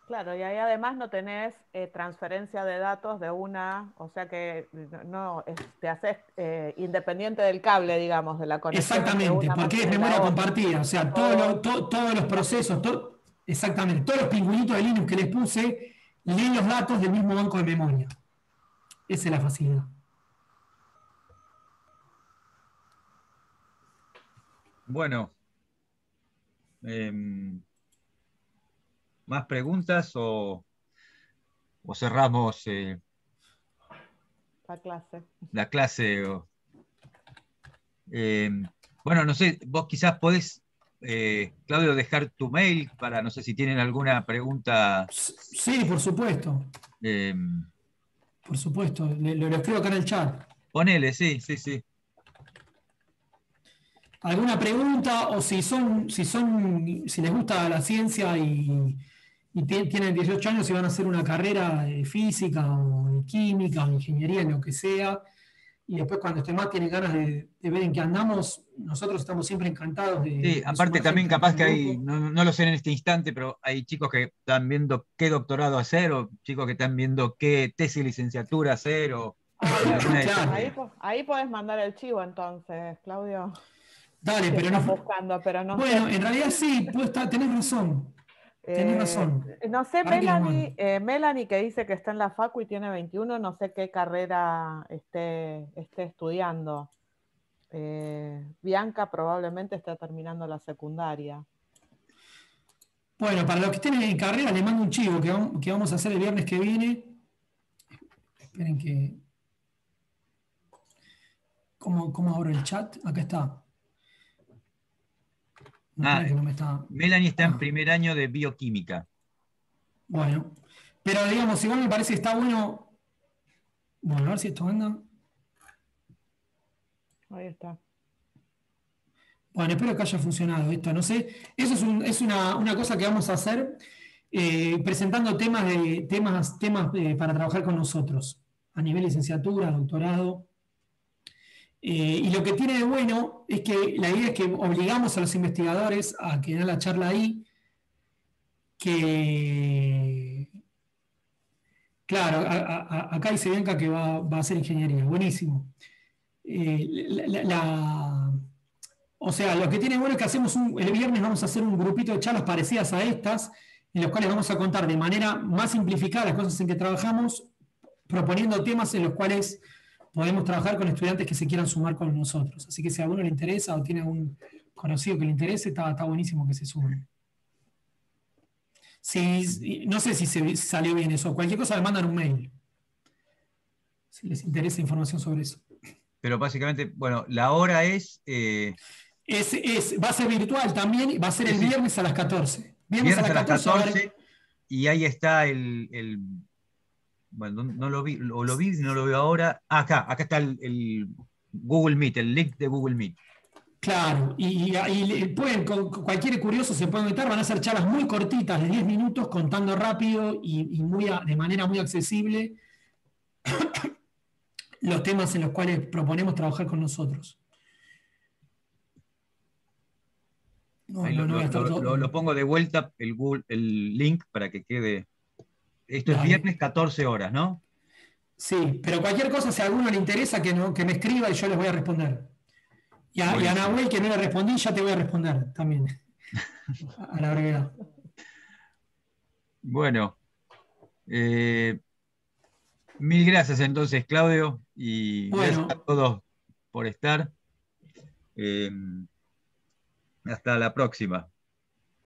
Claro, y ahí además no tenés transferencia de datos de o sea que te haces independiente del cable, digamos, de la conexión entre Exactamente, una porque es máquina y la memoria otra. compartida, o sea, todos los procesos, exactamente, todos los pingüinitos de Linux que les puse, leen los datos del mismo banco de memoria. Esa es la facilidad. Bueno, ¿más preguntas o cerramos La clase. la clase? Bueno, no sé, vos quizás podés, Claudio, dejar tu mail para, no sé si tienen alguna pregunta. Sí, por supuesto. eh, Por supuesto, lo escribo acá en el chat. Ponele, sí, sí, sí. ¿Alguna pregunta? O si les gusta la ciencia y tienen 18 años y van a hacer una carrera de física o de química o de ingeniería, en lo que sea, y después cuando estén más tienen ganas de ver en qué andamos, nosotros estamos siempre encantados Sí, de aparte sumar también gente capaz al que hay, grupo. no lo sé en este instante, pero hay chicos que están viendo qué doctorado hacer, o chicos que están viendo qué tesis de licenciatura hacer, o alguna de esas. Claro. Ahí podés mandar el chivo entonces, Claudio. Dale, Si pero están no. buscando, pero no sé. Bueno, en realidad sí, tenés razón. Tenés razón. No sé, Para que lo mando. Melanie que dice que está en la facu y tiene 21, no sé qué carrera esté estudiando. Bianca probablemente está terminando la secundaria. Bueno, para los que estén en carrera, les mando un chivo que vamos a hacer el viernes que viene. Esperen que. ¿Cómo abro el chat? Acá está. No, Ah, esperen que no me está. Melanie está en primer año de bioquímica. Bueno. Pero digamos, igual me parece que está bueno. Bueno, a ver si esto anda. Ahí está. Bueno, espero que haya funcionado esto. No sé. Eso es una cosa que vamos a hacer presentando temas para trabajar con nosotros. A nivel licenciatura, doctorado. Y lo que tiene de bueno es que la idea es que obligamos a los investigadores a que den la charla ahí, que, claro, acá dice Bianca que va a hacer ingeniería, buenísimo. O sea, lo que tiene bueno es que el viernes vamos a hacer un grupito de charlas parecidas a estas, en los cuales vamos a contar de manera más simplificada las cosas en que trabajamos, proponiendo temas en los cuales podemos trabajar con estudiantes que se quieran sumar con nosotros. Así que si a alguno le interesa o tiene algún conocido que le interese, está buenísimo que se sumen. No sé si salió bien eso. Cualquier cosa me mandan un mail. Si les interesa información sobre eso. Pero básicamente, bueno, la hora es... Va a ser virtual también, va a ser el viernes a las 14. Viernes a las 14 y ahí está bueno, no lo vi, o lo vi, no lo veo ahora. Acá está el Google Meet, el link de Google Meet. Claro, y cualquier curioso se puede meter, van a ser charlas muy cortitas, de 10 minutos, contando rápido y de manera muy accesible los temas en los cuales proponemos trabajar con nosotros. Lo pongo de vuelta el link para que quede. Esto es Dale. viernes 14 horas, ¿no? Sí, pero cualquier cosa, si a alguno le interesa, que me escriba y yo les voy a responder. Y a Nahuel, que no le respondí, ya te voy a responder también. A la brevedad. Bueno. Mil gracias entonces, Claudio, y gracias a todos por estar. Hasta la próxima.